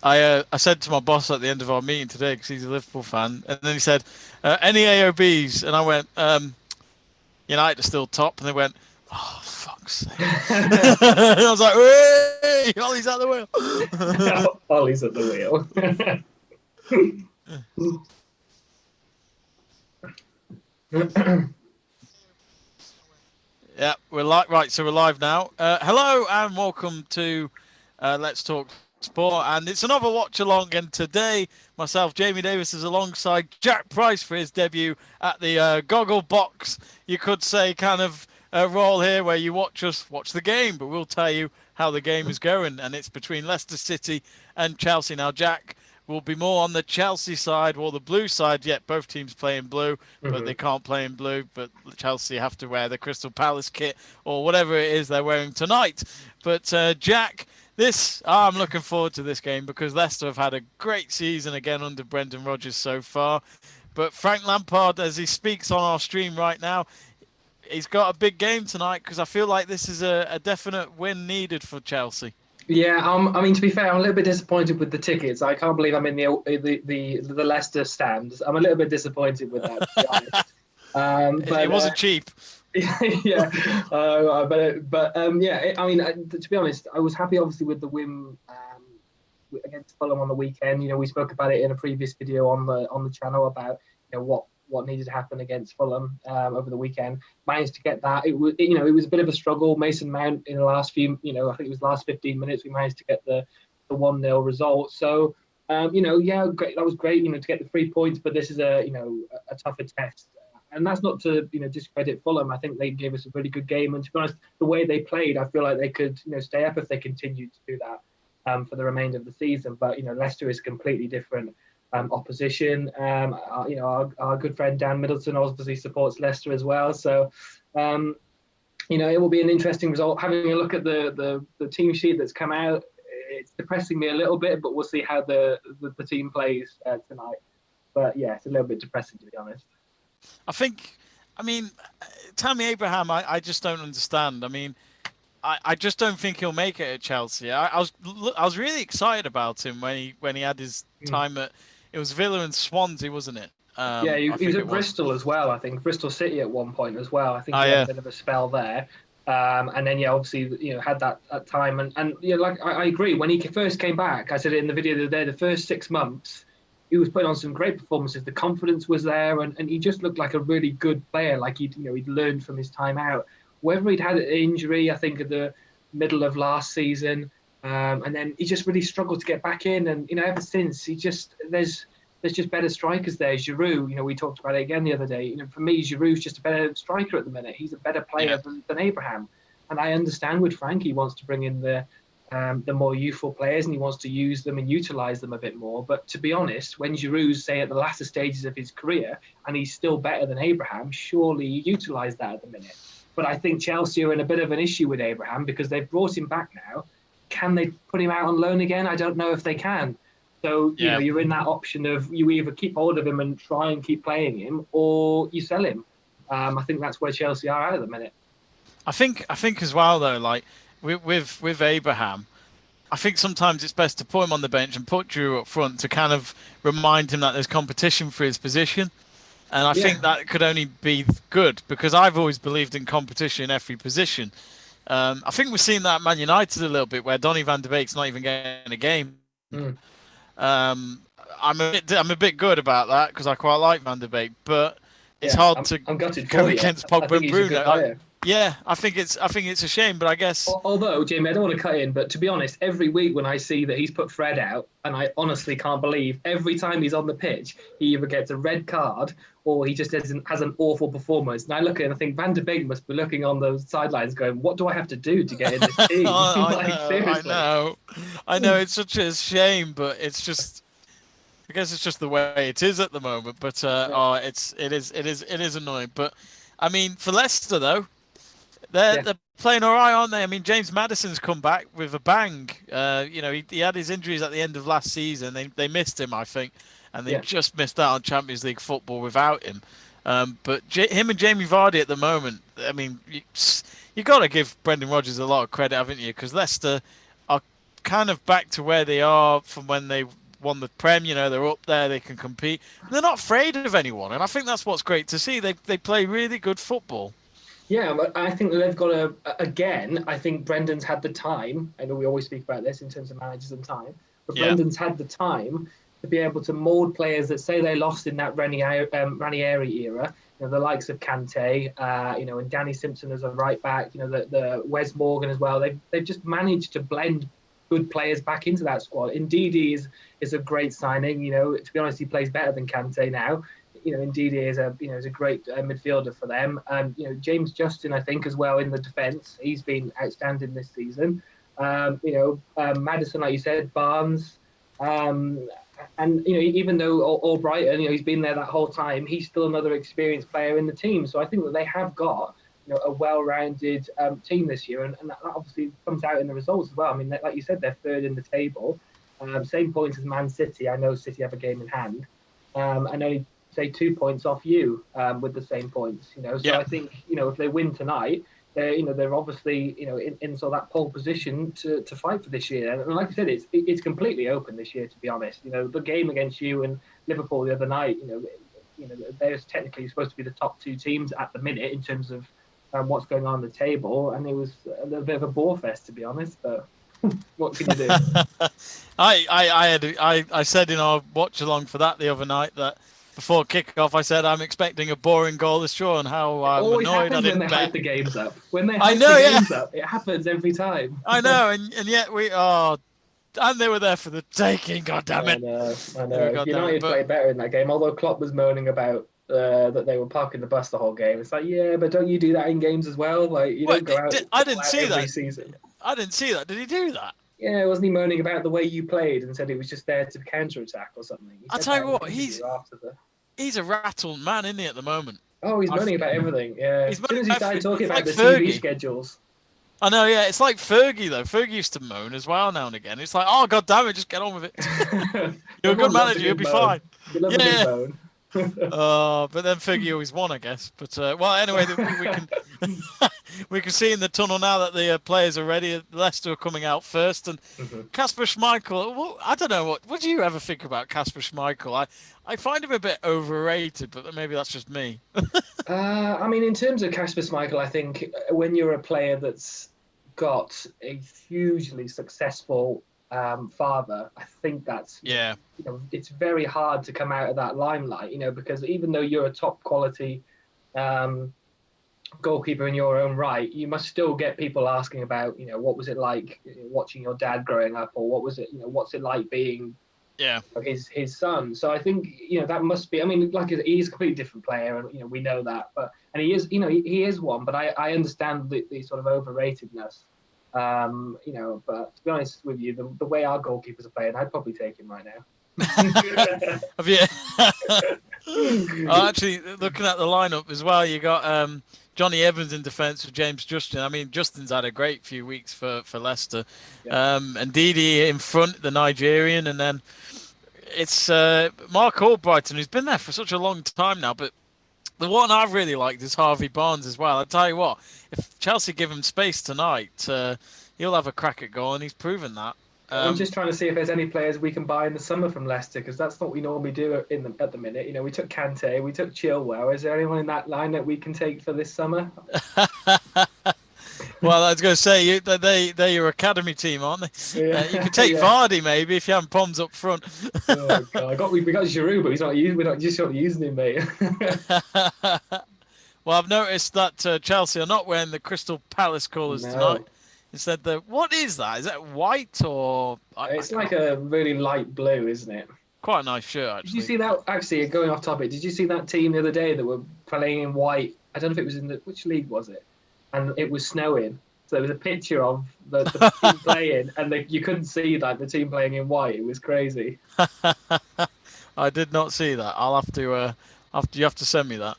I said to my boss at the end of our meeting today, because he's a Liverpool fan, and then he said, "Any AOBs?" And I went, "United are still top," and they went, "Oh, fuck's sake!" And I was like, "Hey, Ollie's at the wheel." Ollie's at the wheel. Yeah, we're live. Right, so we're live now. Hello and welcome to Let's Talk Sport, and it's another watch along. And today, myself, Jamie Davis, is alongside Jack Price for his debut at the Goggle Box. You could say kind of role here where you watch us watch the game, but we'll tell you how the game is going, and it's between Leicester City and Chelsea. Now, Jack will be more on the Chelsea side or the blue side. Yet both teams play in blue, but they can't play in blue. But Chelsea have to wear the Crystal Palace kit or whatever it is they're wearing tonight. But Jack, I'm looking forward to this game because Leicester have had a great season again under Brendan Rodgers so far. But Frank Lampard, as he speaks on our stream right now, he's got a big game tonight because I feel like this is a definite win needed for Chelsea. Yeah, I mean, to be fair, I'm a little bit disappointed with the tickets. I can't believe I'm in the Leicester stands. I'm a little bit disappointed with that, to be honest. But it wasn't cheap. Yeah, yeah. I mean, to be honest, I was happy, obviously, with the win against Fulham on the weekend. You know, we spoke about it in a previous video on the channel about what needed to happen against Fulham over the weekend. Managed to get that. It was a bit of a struggle. Mason Mount in the last few, I think it was last 15 minutes, we managed to get the 1-0 result. So, great. That was great, to get the 3 points. But this is a tougher test. And that's not to discredit Fulham. I think they gave us a really good game. And to be honest, the way they played, I feel like they could stay up if they continued to do that for the remainder of the season. But Leicester is completely different. Opposition. Our good friend Dan Middleton obviously supports Leicester as well. So, it will be an interesting result. Having a look at the team sheet that's come out, it's depressing me a little bit, but we'll see how the team plays tonight. But yeah, it's a little bit depressing, to be honest. Tammy Abraham, I just don't understand. I mean, I just don't think he'll make it at Chelsea. I was really excited about him when he had his time at. It was Villa and Swansea, wasn't it? He was at Bristol as well. I think Bristol City at one point as well. I think he had a bit of a spell there, and then obviously had that time and I agree. When he first came back, I said it in the video the other day. The first 6 months, he was putting on some great performances. The confidence was there, and he just looked like a really good player. Like he'd learned from his time out. Whether he'd had an injury, I think at the middle of last season. And then he just really struggled to get back in, and ever since there's just better strikers there. Giroud, we talked about it again the other day. For me, Giroud's just a better striker at the minute. He's a better player than Abraham, and I understand with Frank he wants to bring in the more youthful players and he wants to use them and utilize them a bit more. But to be honest, when Giroud's say at the latter stages of his career and he's still better than Abraham, surely you utilize that at the minute. But I think Chelsea are in a bit of an issue with Abraham because they've brought him back now. Can they put him out on loan again? I don't know if they can. So, you're in that option of you either keep hold of him and try and keep playing him or you sell him. I think that's where Chelsea are at the minute. I think as well, though, like with Abraham, I think sometimes it's best to put him on the bench and put Drew up front to kind of remind him that there's competition for his position. And I think that could only be good because I've always believed in competition in every position. I think we've seen that at Man United a little bit where Donny van de Beek's not even getting a game. I'm a bit good about that because I quite like Van de Beek, but it's hard to go against Pogba and Bruno. I think it's a shame, but I guess. Although, Jamie, I don't want to cut in, but to be honest, every week when I see that he's put Fred out, and I honestly can't believe every time he's on the pitch, he either gets a red card or he just has an awful performance. And I look at it and I think Van de Beek must be looking on the sidelines going, what do I have to do to get in this team? I know. It's such a shame, but it's just. I guess it's just the way it is at the moment. But it is annoying. But I mean, for Leicester though. They're playing all right, aren't they? I mean, James Maddison's come back with a bang. He had his injuries at the end of last season. They missed him, I think, and they just missed out on Champions League football without him. But him and Jamie Vardy at the moment, I mean, you got to give Brendan Rodgers a lot of credit, haven't you? Because Leicester are kind of back to where they are from when they won the Prem. You know, they're up there, they can compete. They're not afraid of anyone, and I think that's what's great to see. They play really good football. Yeah, but I think that they've got again, I think Brendan's had the time. I know we always speak about this in terms of managers and time, but Brendan's had the time to be able to mould players that say they lost in that Ranieri era. You know, the likes of Kante, and Danny Simpson as a right back. You know, the Wes Morgan as well. They've just managed to blend good players back into that squad. Ndidi is a great signing. You know, to be honest, he plays better than Kante now. You know, Ndidi is a great midfielder for them. And James Justin, I think, as well in the defence, he's been outstanding this season. Maddison, like you said, Barnes. And even though Albrighton, he's been there that whole time, he's still another experienced player in the team. So I think that they have got a well-rounded team this year, and that obviously comes out in the results as well. I mean, like you said, they're third in the table, same points as Man City. I know City have a game in hand, and only say 2 points off you with the same points. So I think if they win tonight, they're obviously in sort of that pole position to fight for this year. And like I said, it's completely open this year, to be honest. The game against you and Liverpool the other night, they're technically supposed to be the top two teams at the minute in terms of what's going on the table, and it was a little bit of a bore fest, to be honest. But what can you do? I said in our watch along for that the other night that before kick-off, I said I'm expecting a boring goalless draw, and how I'm annoyed I didn't bet. When they hype the games up. When they hype the games up, it happens every time. I know, and yet and they were there for the taking. God damn it! I know. United played better in that game, although Klopp was moaning about that they were parking the bus the whole game. It's like, yeah, but don't you do that in games as well? Like, you don't go out. I didn't see every that. Season. I didn't see that. Did he do that? Yeah, wasn't he moaning about the way you played and said it was just there to counter-attack or something? I'll tell you what, he's a rattled man, isn't he, at the moment? Oh, he's moaning about everything, yeah. As soon as he started talking about the Fergie. TV schedules. I know, yeah, it's like Fergie, though. Fergie used to moan as well now and again. It's like, oh, God damn it, just get on with it. You're a good manager, you'll be fine. You love a good moan. But then Fergie always won, I guess. But anyway, we can see in the tunnel now that the players are ready. Leicester are coming out first, and Kasper Schmeichel. Well, I don't know what do you ever think about Kasper Schmeichel? I find him a bit overrated, but maybe that's just me. I mean, in terms of Kasper Schmeichel, I think when you're a player that's got a hugely successful father, I think that's it's very hard to come out of that limelight, because even though you're a top quality goalkeeper in your own right, you must still get people asking about what was it like watching your dad growing up, or what was it what's it like being his son. So I think that must be, I mean, like, he's a completely different player, and we know that, but he is he is one, but I understand the sort of overratedness. But to be honest with you, the way our goalkeepers are playing, I'd probably take him right now. Have you? Actually, looking at the lineup as well, you got Johnny Evans in defence with James Justin. I mean, Justin's had a great few weeks for Leicester. And Didi in front, the Nigerian, and then it's Mark Albrighton, who's been there for such a long time now, but the one I've really liked is Harvey Barnes as well. I'll tell you what, if Chelsea give him space tonight, he'll have a crack at goal, and he's proven that. I'm just trying to see if there's any players we can buy in the summer from Leicester, because that's not what we normally do at the minute. We took Kante, we took Chilwell. Is there anyone in that line that we can take for this summer? Well, I was going to say, they're your academy team, aren't they? Yeah. You can take Vardy maybe if you have Poms up front. Oh God, we got Giroud, but we're not just using him, mate. Well, I've noticed that Chelsea are not wearing the Crystal Palace colours tonight. Instead, what is that? Is that white or? It's like a really light blue, isn't it? Quite a nice shirt, actually. Did you see that? Actually, going off topic, did you see that team the other day that were playing in white? I don't know if it was in which league was it? And it was snowing. So there was a picture of the team playing, and you couldn't see the team playing in white. It was crazy. I did not see that. I'll have to. You have to send me that.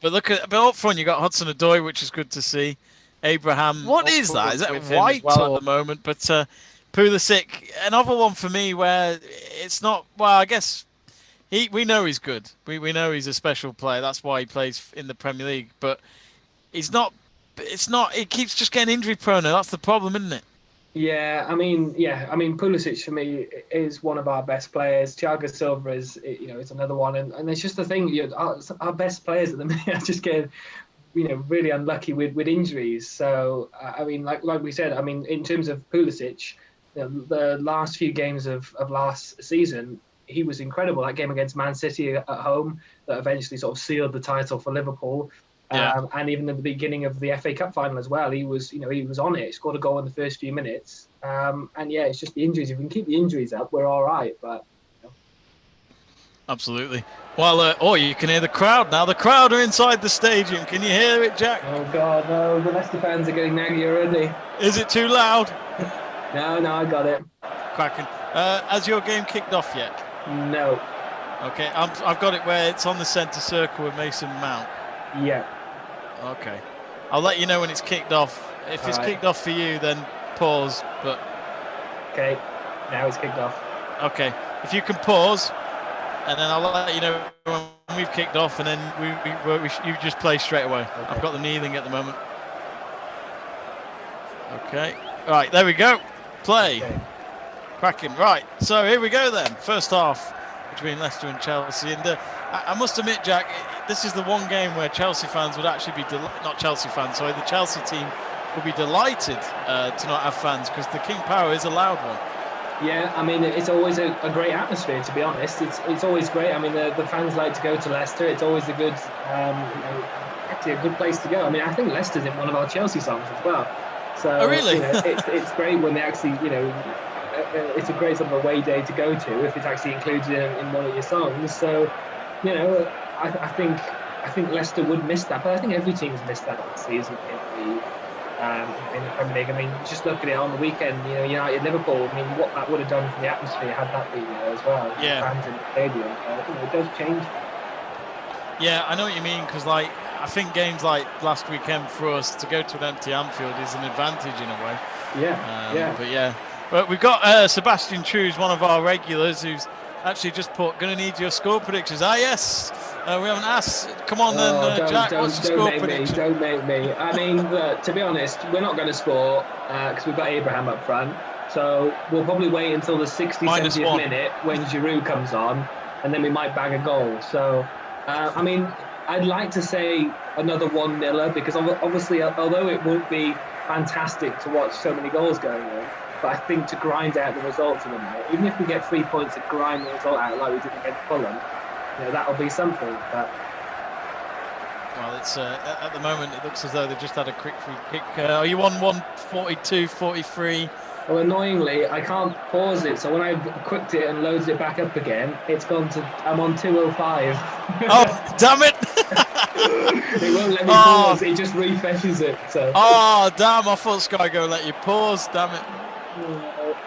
But up front, you got Hudson-Odoi, which is good to see. Abraham. What is that? Is that white at the moment? But Pulisic, another one for me where it's not. Well, I guess we know he's good. We know he's a special player. That's why he plays in the Premier League. But he's not it's not. It keeps just getting injury prone. That's the problem, isn't it? Yeah, I mean, Pulisic for me is one of our best players. Thiago Silva is another one, and it's just the thing. Our best players at the minute are just getting, really unlucky with injuries. So I mean, like we said, I mean, in terms of Pulisic, the last few games of last season, he was incredible. That game against Man City at home that eventually sort of sealed the title for Liverpool. Yeah. And even at the beginning of the FA Cup final as well, he was on it. He scored a goal in the first few minutes. And yeah, it's just the injuries. If we can keep the injuries up, we're all right. But absolutely. Well, you can hear the crowd now. The crowd are inside the stadium. Can you hear it, Jack? Oh God, no! The Leicester fans are getting naggy already. Is it too loud? No, I got it. Cracking. Has your game kicked off yet? No. Okay, I've got it where it's on the centre circle with Mason Mount. Yeah. Okay. I'll let you know when it's kicked off. If it's kicked off for you, then pause. But okay, now it's kicked off. Okay, if you can pause, and then I'll let you know when we've kicked off, and then you just play straight away. Okay. I've got them kneeling at the moment. Okay. All right, there we go. Play. Okay. Cracking. Right, so here we go then. First half between Leicester and Chelsea, and I must admit, Jack, this is the one game where Chelsea fans would actually be not Chelsea fans, sorry, the Chelsea team would be delighted to not have fans, because the King Power is a loud one. Yeah, I mean, it's always a great atmosphere, to be honest. It's always great. I mean, the fans like to go to Leicester. It's always a good, actually a good place to go. I mean, I think Leicester's in one of our Chelsea songs as well. So, oh, really? It's great when they actually, it's a great sort of away day to go to if it's actually included in one of your songs. So, I think Leicester would miss that, but I think every team's missed that this season in the Premier League. I mean, just look at it on the weekend. United, Liverpool. I mean, what that would have done for the atmosphere had that been there as well. Yeah. Fans in the stadium. So, it does change. Yeah, I know what you mean, because I think games like last weekend for us to go to an empty Anfield is an advantage in a way. Yeah. But yeah. But we've got Sebastian Trues, one of our regulars, who's actually just put, going to need your score predictions. Yes, we haven't asked. Come on then, Jack, what's your score prediction? Don't make me. I mean, to be honest, we're not going to score because we've got Abraham up front. So we'll probably wait until the 60th, 70th minute when Giroud comes on, and then we might bag a goal. So, I mean, I'd like to say another 1-0 because obviously, although it won't be fantastic to watch so many goals going in, but I think to grind out the results in a minute, even if we get 3 points to grind the result out like we did against Fulham, that'll be something. But well, it's at the moment it looks as though they've just had a quick free kick. Are you on 142, 43? Well, annoyingly, I can't pause it. So when I quicked it and loads it back up again, it's gone to. I'm on 205. Oh, damn it! It won't let me pause. It just refreshes it. So. Oh, damn! I thought Sky go let you pause. Damn it!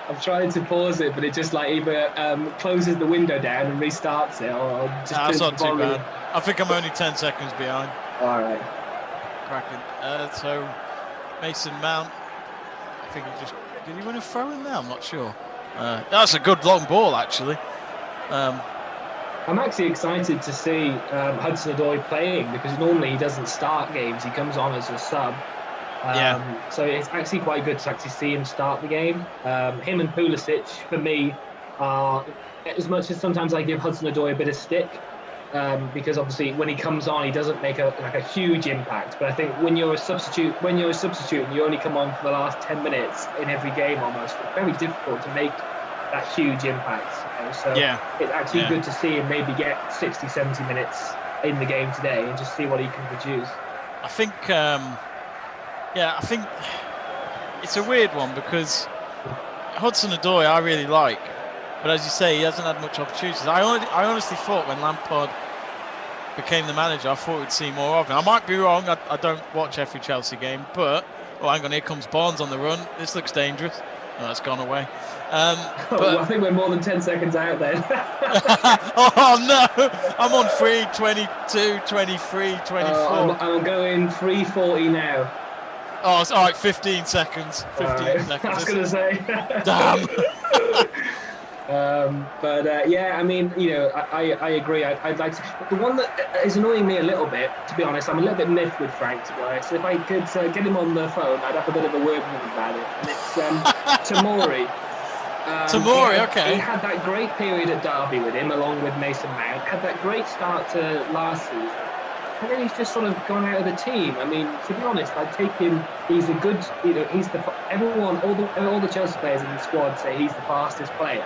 I've tried to pause it, but it just either closes the window down and restarts it, or just that's not too bad. I think I'm only 10 seconds behind. All right. Cracking. So Mason Mount, I think did he win a throw in there? I'm not sure. That's a good long ball, actually. I'm actually excited to see Hudson-Odoi playing because normally he doesn't start games. He comes on as a sub. So it's actually quite good to actually see him start the game. Him and Pulisic, for me, are, as much as sometimes I give Hudson-Odoi a bit of stick, because obviously when he comes on, he doesn't make a huge impact. But I think when you're a substitute and you only come on for the last 10 minutes in every game almost, it's very difficult to make that huge impact. So it's actually good to see him maybe get 60, 70 minutes in the game today and just see what he can produce. I think... I think it's a weird one because Hudson-Odoi I really like, but as you say, he hasn't had much opportunities. I honestly thought when Lampard became the manager, I thought we'd see more of him. I might be wrong. I don't watch every Chelsea game, but hang on, here comes Barnes on the run. This looks dangerous. Oh, it's gone away. But I think we're more than 10 seconds out then. Oh no! I'm on 3, 22, 23, 24. I'm going 3:40 now. Oh, it's all right. 15 seconds. 15 seconds. I was going to say. Damn. Yeah, I mean, I agree. I'd like to. The one that is annoying me a little bit, to be honest, I'm a little bit miffed with Frank, to be honest. If I could get him on the phone, I'd have a bit of a word with him about it. And it's Tomori. Okay. He had that great period at Derby with him, along with Mason Mount. Had that great start to last season. And then he's just sort of gone out of the team. I mean, to be honest, I'd take him. He's a good, he's all the Chelsea players in the squad say he's the fastest player.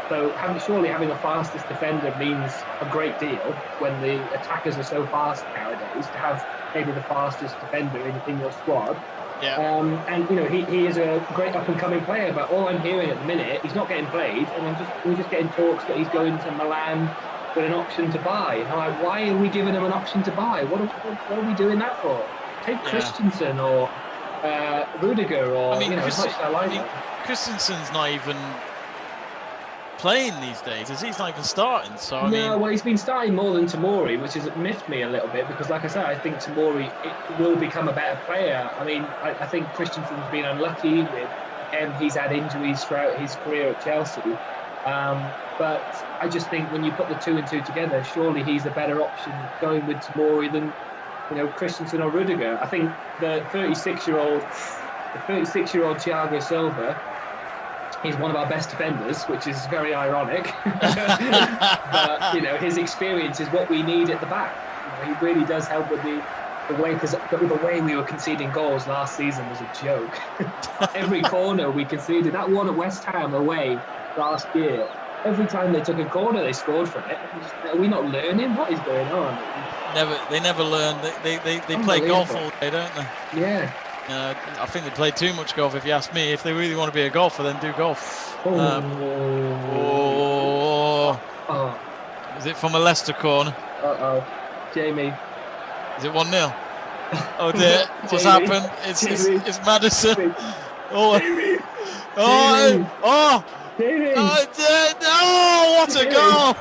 So surely having a fastest defender means a great deal when the attackers are so fast nowadays. To have maybe the fastest defender in your squad. Yeah. And he is a great up and coming player. But all I'm hearing at the minute, he's not getting played, and we're just getting talks that he's going to Milan with an option to buy. And I'm like, why are we giving him an option to buy? What are we doing that for? Take Christensen or Rudiger or as much as I like Christensen's not even playing these days, as he's not even starting. So well, he's been starting more than Tomori, which has miffed me a little bit because, like I said, I think Tomori will become a better player. I mean, I think Christensen's been unlucky and he's had injuries throughout his career at Chelsea. But I just think when you put the 2 and 2 together, surely he's a better option going with Tomori than Christensen or Rudiger. I think the 36-year-old Thiago Silva. He's one of our best defenders, which is very ironic. But his experience is what we need at the back. He really does help with the way, because the way we were conceding goals last season was a joke. Every corner we conceded. That one at West Ham away last year. Every time they took a corner, they scored from it. Are we not learning? What is going on? They never learn. They play golf all day, don't they? Yeah. I think they play too much golf, if you ask me. If they really want to be a golfer, then do golf. Is it from a Leicester corner? Jamie. Is it 1-0? Oh dear, what's happened? It's Maddison. Jamie. Jamie. What a goal!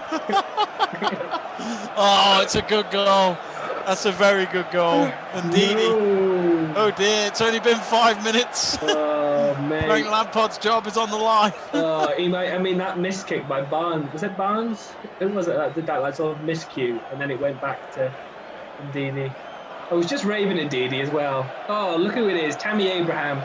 Oh, it's a good goal. That's a very good goal. Indeed. No. Oh dear, it's only been 5 minutes. Oh, mate. Frank Lampard's job is on the line. That miss kick by Barnes. Was it Barnes? Who was it that did that sort of miscue? And then it went back to Ndidi. I was just raving Ndidi as well. Oh, look who it is. Tammy Abraham.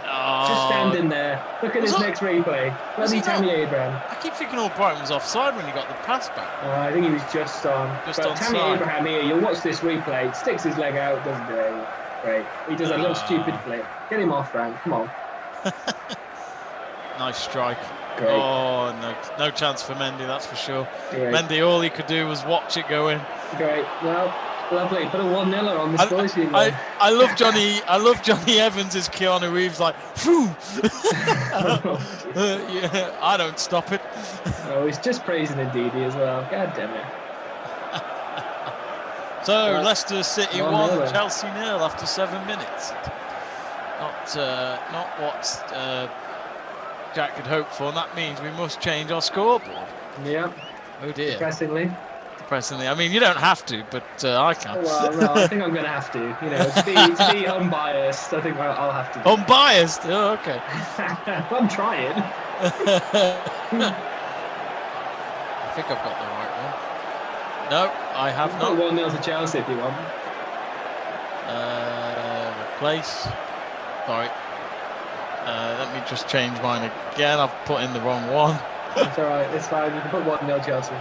Just standing there. Look at this next replay. Bloody Tammy Abraham. I keep thinking Albrighton was offside when he got the pass back. I think he was just on. Tammy Abraham here, you'll watch this replay. Sticks his leg out, doesn't do anything. Great. He does a little stupid flip. Get him off, Frank. Come on. Nice strike. Great. Oh, no chance for Mendy, that's for sure. Great. Mendy, all he could do was watch it go in. Great. Well, lovely. Put a 1-0 on the score sheet. I love Johnny. I love Johnny Evans as Keanu Reeves, like, phew. Yeah, I don't stop it. Oh, he's just praising Ndidi as well. God damn it. So Leicester City 1, Chelsea 0 after 7 minutes. Not what Jack could hope for, and that means we must change our scoreboard. Yeah. Oh dear. Depressingly. I mean, you don't have to, but I can. Well, no, I think I'm going to have to. To be unbiased, I think I'll have to. Unbiased? Oh, okay. I'm trying. I think I've got the right one. No, I have not. 1-0 to Chelsea if you want. Replace. Sorry. Let me just change mine again. I've put in the wrong one. It's all right. It's fine. You can put 1-0 Chelsea.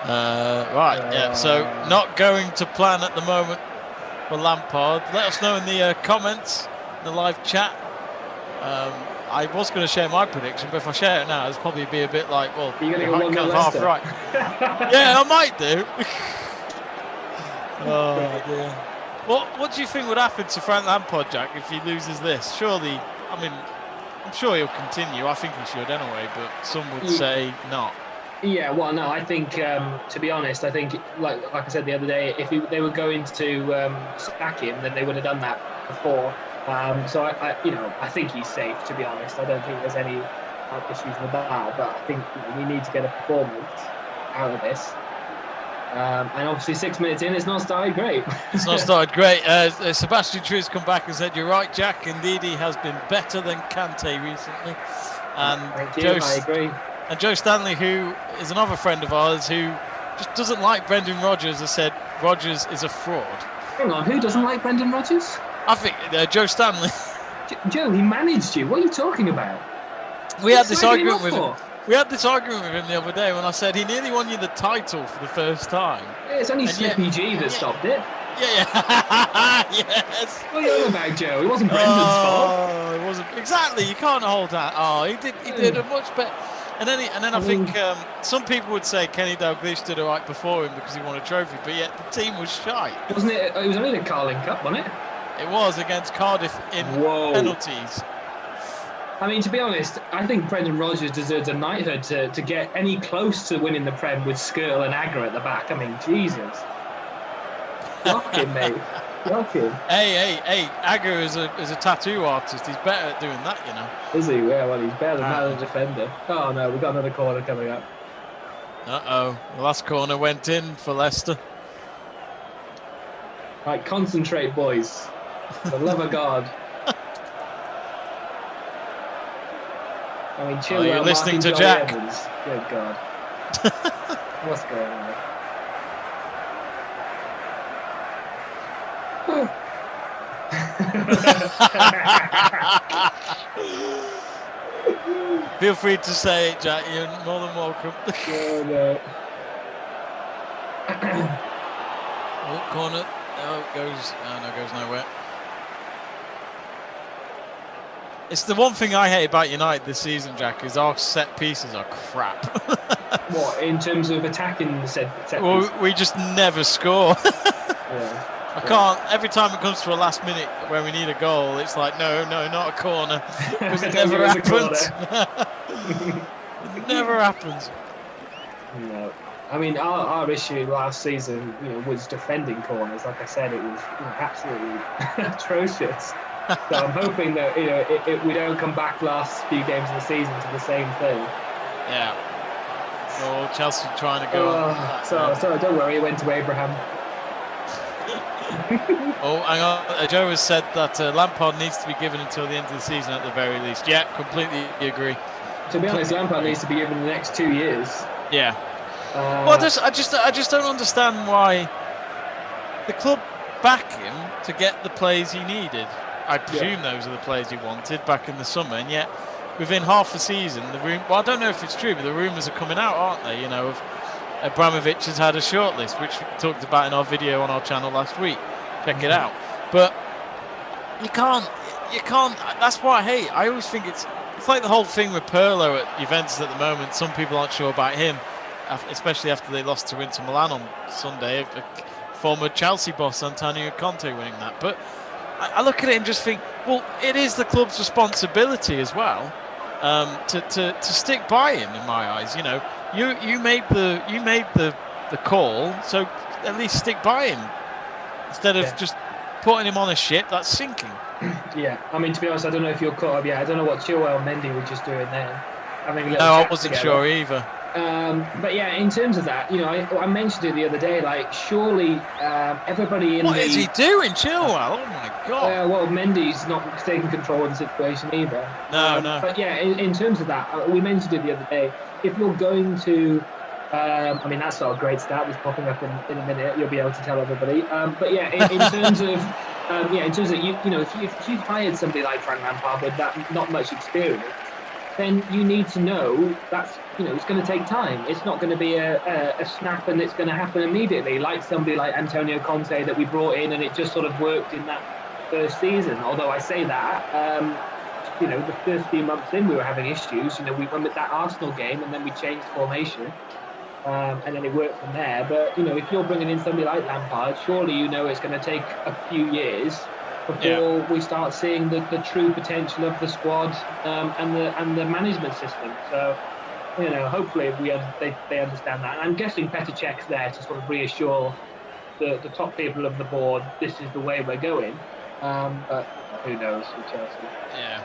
Yeah, so not going to plan at the moment for Lampard. Let us know in the comments, the live chat. I was going to share my prediction, but if I share it now, it's probably be a bit like, well, you're going to go 1-0 half right. Yeah, I might do. Oh dear. What do you think would happen to Frank Lampard, Jack, if he loses this? Surely, I mean, I'm sure he'll continue. I think he should anyway, but some would say not. Yeah, well, no, I think, to be honest, I think, like I said the other day, if they were going to sack him, then they would have done that before. So, I think he's safe, to be honest. I don't think there's any issues with that, but I think we need to get a performance out of this. And obviously 6 minutes in, it's not started great. It's not started great. Sebastian True's come back and said, you're right, Jack. Indeed, he has been better than Kante recently. And Thank you. I agree. And Joe Stanley, who is another friend of ours, who just doesn't like Brendan Rodgers, has said Rodgers is a fraud. Hang on, who doesn't like Brendan Rodgers? I think Joe Stanley. Joe, he managed you. What are you talking about? We had this argument with him. We had this argument with him the other day when I said he nearly won you the title for the first time. Yeah, it's only Slippy G that stopped it. Yeah. Yes. What are you on about, Joe? It wasn't Brendan's fault. Oh, it wasn't exactly. You can't hold that. Oh, he did a much better. And then I think some people would say Kenny Dalglish did it right before him because he won a trophy, but yet the team was shite. Wasn't it? It was only the Carling Cup, wasn't it? It was against Cardiff in penalties. I mean, to be honest, I think Brendan Rodgers deserves a knighthood to get any close to winning the Prem with Skirtle and Agger at the back. I mean, Jesus. Shocking, mate. Shocking. Hey, Agger is a tattoo artist. He's better at doing that, you know. Is he? Yeah, well, he's better than a defender. Oh, no, we've got another corner coming up. Uh-oh. The last corner went in for Leicester. Right, concentrate, boys. For the love of God. I mean, chill. You're listening to Jack. Evans. Good God. What's going on? Feel free to say it, Jack. You're more than welcome. Oh, no. Corner. No, it goes nowhere. It's the one thing I hate about United this season, Jack, is our set pieces are crap. What, in terms of attacking the set pieces? Well, we just never score. Yeah. I can't. Every time it comes to a last minute where we need a goal, it's like, no, not a corner. Because it never happens. It never happens. No. I mean, our issue last season, was defending corners. Like I said, it was absolutely atrocious. So I'm hoping that we don't come back last few games of the season to the same thing. Yeah. Well, Chelsea trying to go. So don't worry, it went to Abraham. Oh, hang on. Joe has said that Lampard needs to be given until the end of the season at the very least. Yeah, completely agree. To be honest, Lampard needs to be given the next 2 years. Yeah. Well, I just don't understand why the club back him to get the players he needed. I presume those are the players he wanted back in the summer, and yet within half a season, well, I don't know if it's true, but the rumours are coming out, aren't they? Of Abramovich has had a shortlist, which we talked about in our video on our channel last week. Check it out. But you can't. That's what I hate. I always think it's like the whole thing with Pirlo at Juventus at the moment. Some people aren't sure about him, especially after they lost to Inter Milan on Sunday. Former Chelsea boss Antonio Conte winning that, but I look at it and just think, well, it is the club's responsibility as well to stick by him. In my eyes, you made the call, so at least stick by him instead of just putting him on a ship that's sinking. Yeah, I mean, to be honest, I don't know if you're caught up yet. I don't know what Chilwell and Mendy were just doing there. I wasn't sure either. But yeah, in terms of that, I mentioned it the other day. Like, surely everybody in what is he doing, Chilwell? Oh my God! Well, Mendy's not taking control of the situation either. No. But yeah, in terms of that, we mentioned it the other day. If you're going to, I mean, that's not a great start. It's popping up in a minute. You'll be able to tell everybody. But yeah, in terms of, if you've hired somebody like Frank Lampard with that not much experience, then you need to know that's it's going to take time. It's not going to be a snap and it's going to happen immediately, like somebody like Antonio Conte that we brought in and it just sort of worked in that first season. Although I say that, the first few months in we were having issues. We went with that Arsenal game and then we changed formation, and then it worked from there. But if you're bringing in somebody like Lampard, surely it's going to take a few years before we start seeing the true potential of the squad and the management system. So, hopefully they understand that. And I'm guessing Petr Cech's there to sort of reassure the top people of the board, this is the way we're going. But who knows with Chelsea? Yeah.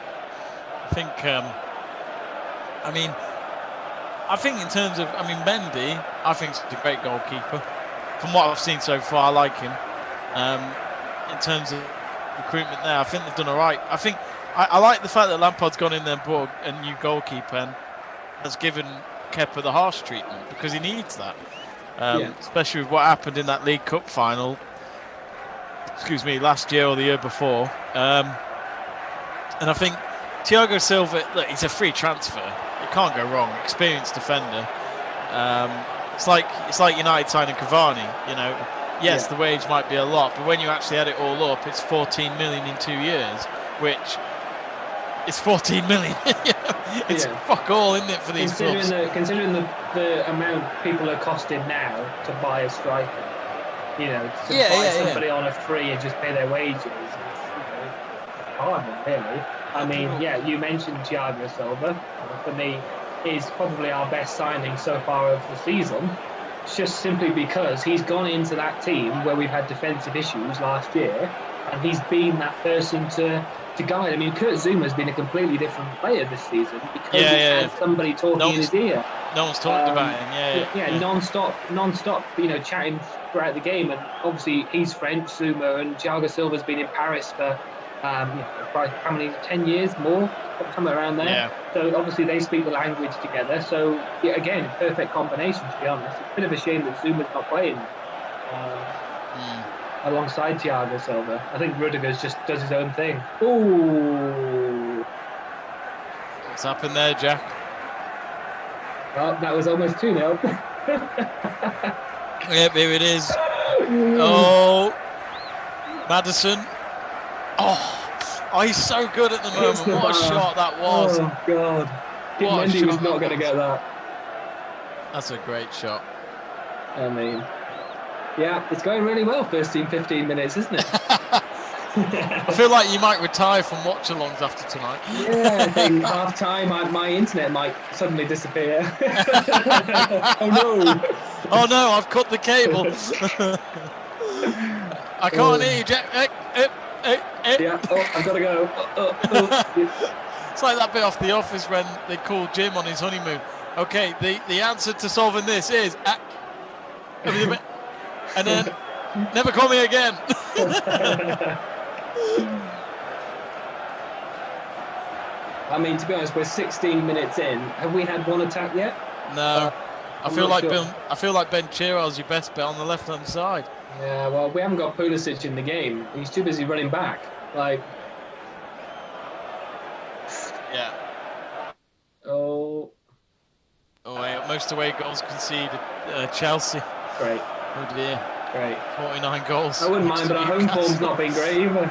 I think in terms of, Mendy, I think he's a great goalkeeper. From what I've seen so far, I like him. In terms of recruitment there, I think they've done all right. I think I like the fact that Lampard's gone in there and brought a new goalkeeper and has given Kepa the harsh treatment because he needs that, especially with what happened in that League Cup final. Excuse me, last year or the year before. And I think Thiago Silva, look, he's a free transfer. It can't go wrong. Experienced defender. It's like United signing Cavani. You know, yes, the wage might be a lot, but when you actually add it all up, it's 14 million in 2 years, which is 14 million. It's fuck all, isn't it, for these clubs? Considering the amount people are costing now to buy a striker, you know, to buy somebody on a free and just pay their wages, it's hard, really. I mean, you mentioned Thiago Silva. For me, is probably our best signing so far of the season. It's just simply because he's gone into that team where we've had defensive issues last year, and he's been that person to guide. I mean, Kurt Zuma's been a completely different player this season because he's had somebody talking in his ear. No one's talked about him. Non-stop, you know, chatting throughout the game. And obviously, he's French, Zuma, and Thiago Silva's been in Paris for how many, 10 years more, somewhere around there. Yeah. So obviously they speak the language together. So again, perfect combination, to be honest. It's a bit of a shame that Zuma's not playing alongside Thiago Silva. I think Rudiger's just does his own thing. Ooh. What's happened there, Jack? Well, that was almost 2-0. Yep, here it is. Oh, Maddison. Oh, he's so good at the moment. What a shot that was. Oh, God. Mendy was not going to get that. That's a great shot. I mean, it's going really well, first 15 minutes, isn't it? I feel like you might retire from watch-alongs after tonight. I think half-time my internet might suddenly disappear. Oh, no. Oh, no, I've cut the cable. I can't hear you, Jack. I've got to go. It's like that bit off The Office when they call Jim on his honeymoon. Okay, the answer to solving this is... and then, never call me again. I mean, to be honest, we're 16 minutes in. Have we had one attack yet? No. I feel like Ben Chirol's your best bet on the left-hand side. Yeah, well, we haven't got Pulisic in the game. He's too busy running back. Oh, wait, most away goals conceded. Chelsea. Great. Oh dear. Great. 49 goals. I wouldn't mind, but our home form's not been great either.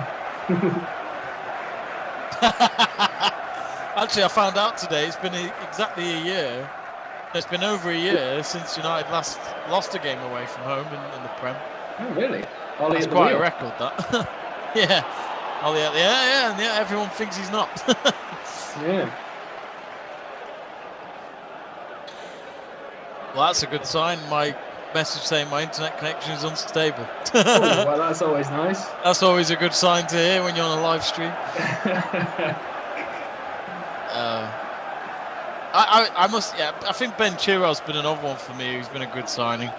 Actually, I found out today it's been exactly a year. It's been over a year since United last lost a game away from home in the Prem. Oh, really? That's quite a record, that. Yeah. Ollie at the yeah. Everyone thinks he's not. Yeah. Well, that's a good sign. My message saying my internet connection is unstable. Well, that's always nice. That's always a good sign to hear when you're on a live stream. I think Ben Chirol's been another one for me who's been a good signing.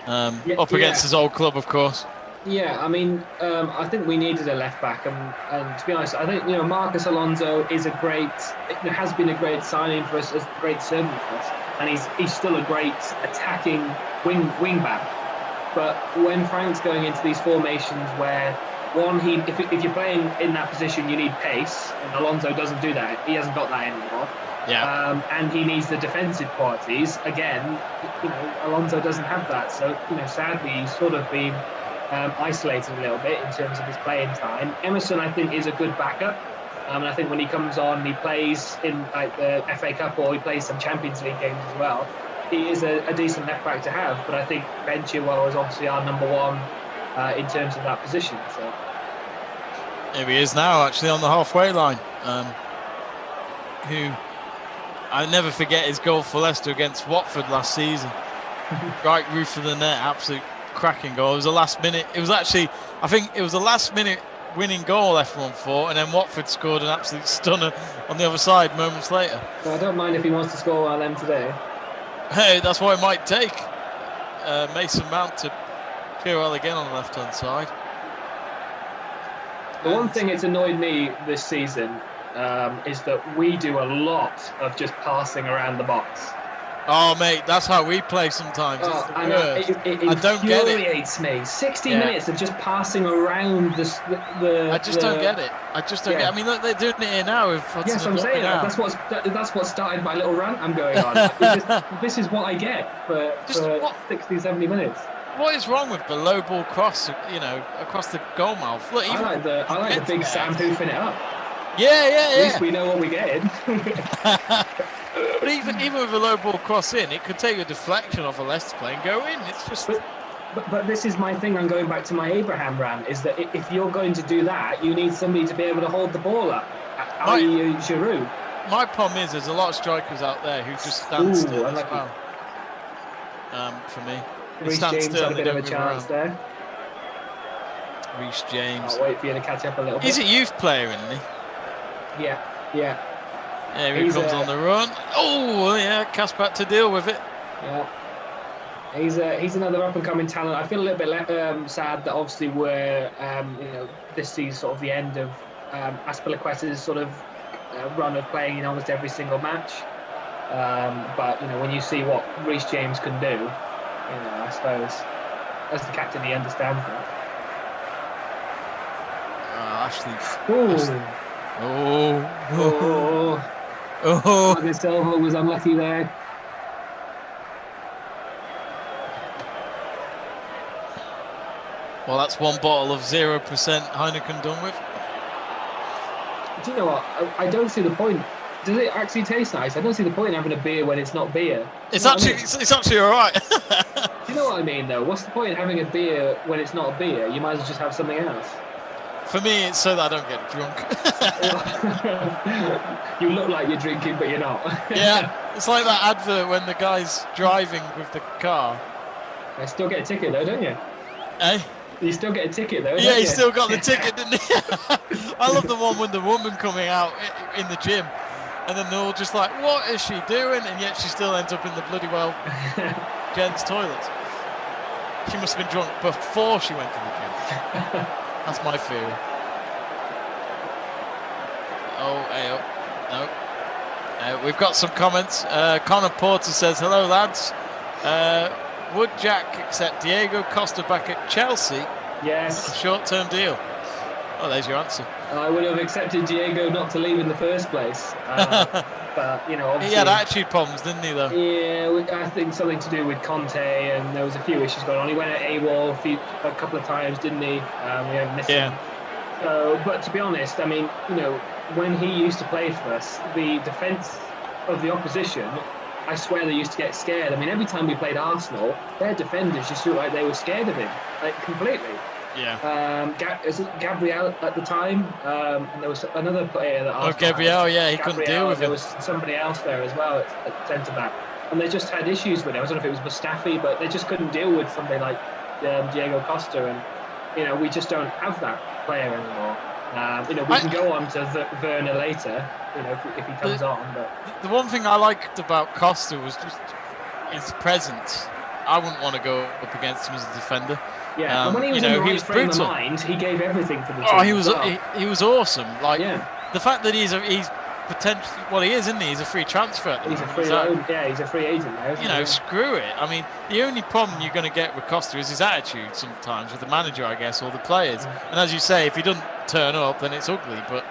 Up against his old club, of course. Yeah, I mean, I think we needed a left back, and to be honest, I think Marcos Alonso has been a great signing for us, a great servant for us, and he's still a great attacking wing back. But when Frank's going into these formations where if you're playing in that position, you need pace, and Alonso doesn't do that. He hasn't got that anymore. Yeah. And he needs the defensive qualities. Again, Alonso doesn't have that. So, sadly, he's sort of been isolated a little bit in terms of his playing time. Emerson, I think, is a good backup. And I think when he comes on, he plays in the FA Cup or he plays some Champions League games as well. He is a decent left back to have. But I think Ben Chilwell is obviously our number one in terms of that position. So here he is now, actually on the halfway line. Who I never forget his goal for Leicester against Watford last season. Right roof of the net, absolute cracking goal. It was a last minute. I think it was a last minute winning goal everyone thought, and then Watford scored an absolute stunner on the other side moments later. Well, I don't mind if he wants to score one of them today. Hey, that's what it might take. Mason Mount to Chirol again on the left hand side. The one thing it's annoyed me this season is that we do a lot of just passing around the box. Oh, mate, that's how we play sometimes. It's the worst. It infuriates me. 60 minutes of just passing around the I just don't get it. I just don't get it. I mean, look, they're doing it here now. Yes, I'm saying that's what started my little rant I'm going on. This is what I get for 60, 70 minutes. What is wrong with the low ball cross, across the goal mouth? Look, I like the big Sam hoofing it up. Yeah. At least we know what we're getting. But even with a low ball cross in, it could take a deflection off a Leicester play and go in. It's just. But this is my thing. I'm going back to my Abraham rant. Is that if you're going to do that, you need somebody to be able to hold the ball up. I.e. Giroud. My problem is there's a lot of strikers out there who just stand still as well. For me, Reece James had a bit of a chance there. Reece James. I'll wait for you to catch up a little bit. He's a youth player, isn't he? Yeah. Yeah, he comes on the run. Oh, yeah, Kaspat to deal with it. Yeah. He's another up-and-coming talent. I feel a little bit sad that obviously we're, this season sort of the end of Azpilicueta's sort of run of playing in almost every single match. But, when you see what Reece James can do, I suppose, as the captain, he understands that. Ashley. Oh. Silva was unlucky there. Well, that's one bottle of 0% Heineken done with. Do you know what? I don't see the point. Does it actually taste nice? I don't see the point in having a beer when it's not beer. It's actually all right. Do you know what I mean, though? What's the point in having a beer when it's not a beer? You might as well just have something else. For me, it's so that I don't get drunk. You look like you're drinking, but you're not. Yeah, it's like that advert when the guy's driving with the car. I still get a ticket, though, don't you? Eh? You still get a ticket, though. Yeah, he still got the ticket, didn't he? I love the one with the woman coming out in the gym, and then they're all just like, "What is she doing?" And yet she still ends up in the bloody gents' toilets. She must have been drunk before she went to the gym. That's my theory. No. We've got some comments. Connor Porter says, "Hello, lads. Would Jack accept Diego Costa back at Chelsea? Yes. A short-term deal." Oh, there's your answer. I would have accepted Diego not to leave in the first place. But, obviously... He had attitude problems, didn't he, though? Yeah, I think something to do with Conte, and there was a few issues going on. He went at AWOL a couple of times, didn't he? We have missed him. So, but to be honest, I mean, when he used to play for us, the defence of the opposition, I swear they used to get scared. I mean, every time we played Arsenal, their defenders just looked like they were scared of him, like completely. Yeah. Gabriel at the time, and there was another player that. Gabriel, he couldn't deal with it. There was somebody else there as well at centre back, and they just had issues with it. I don't know if it was Mustafi, but they just couldn't deal with somebody like Diego Costa, and we just don't have that player anymore. We can go on to Werner later, if he comes on. But the one thing I liked about Costa was just his presence. I wouldn't want to go up against him as a defender. Yeah, and when he was in the right frame of mind, he gave everything for the team. Oh, he was awesome. Like the fact that he's potentially, well, he is, isn't he? He's a free transfer. He's a free loan. Yeah, he's a free agent now. Screw it. I mean, the only problem you're going to get with Costa is his attitude sometimes with the manager, I guess, or the players. And as you say, if he doesn't turn up, then it's ugly. But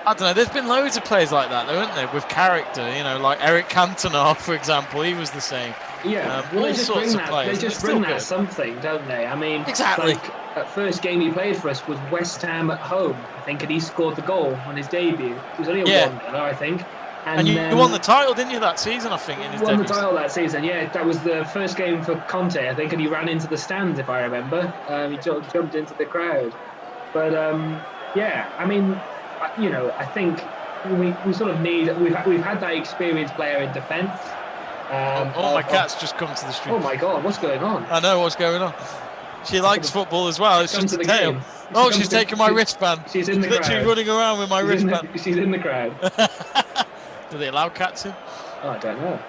I don't know. There's been loads of players like that, though, haven't there? With character, like Eric Cantona, for example. He was the same. Yeah, they just bring that something, don't they? I mean, exactly. Like, that first game he played for us was West Ham at home, I think, and he scored the goal on his debut. It was only a 1-0, I think. And you won the title, didn't you, that season, I think, in his debut? Won the title that season, yeah. That was the first game for Conte, I think, and he ran into the stands, if I remember. He jumped into the crowd. But, I mean, I think we sort of need... We've had that experienced player in defence. My cat's just come to the street. Oh my God, what's going on? I know what's going on. She likes football as well. It's just a tail. She's taking my wristband. She's in the crowd. Literally running around with my wristband. She's in the crowd. Do they allow cats in? Oh, I don't know.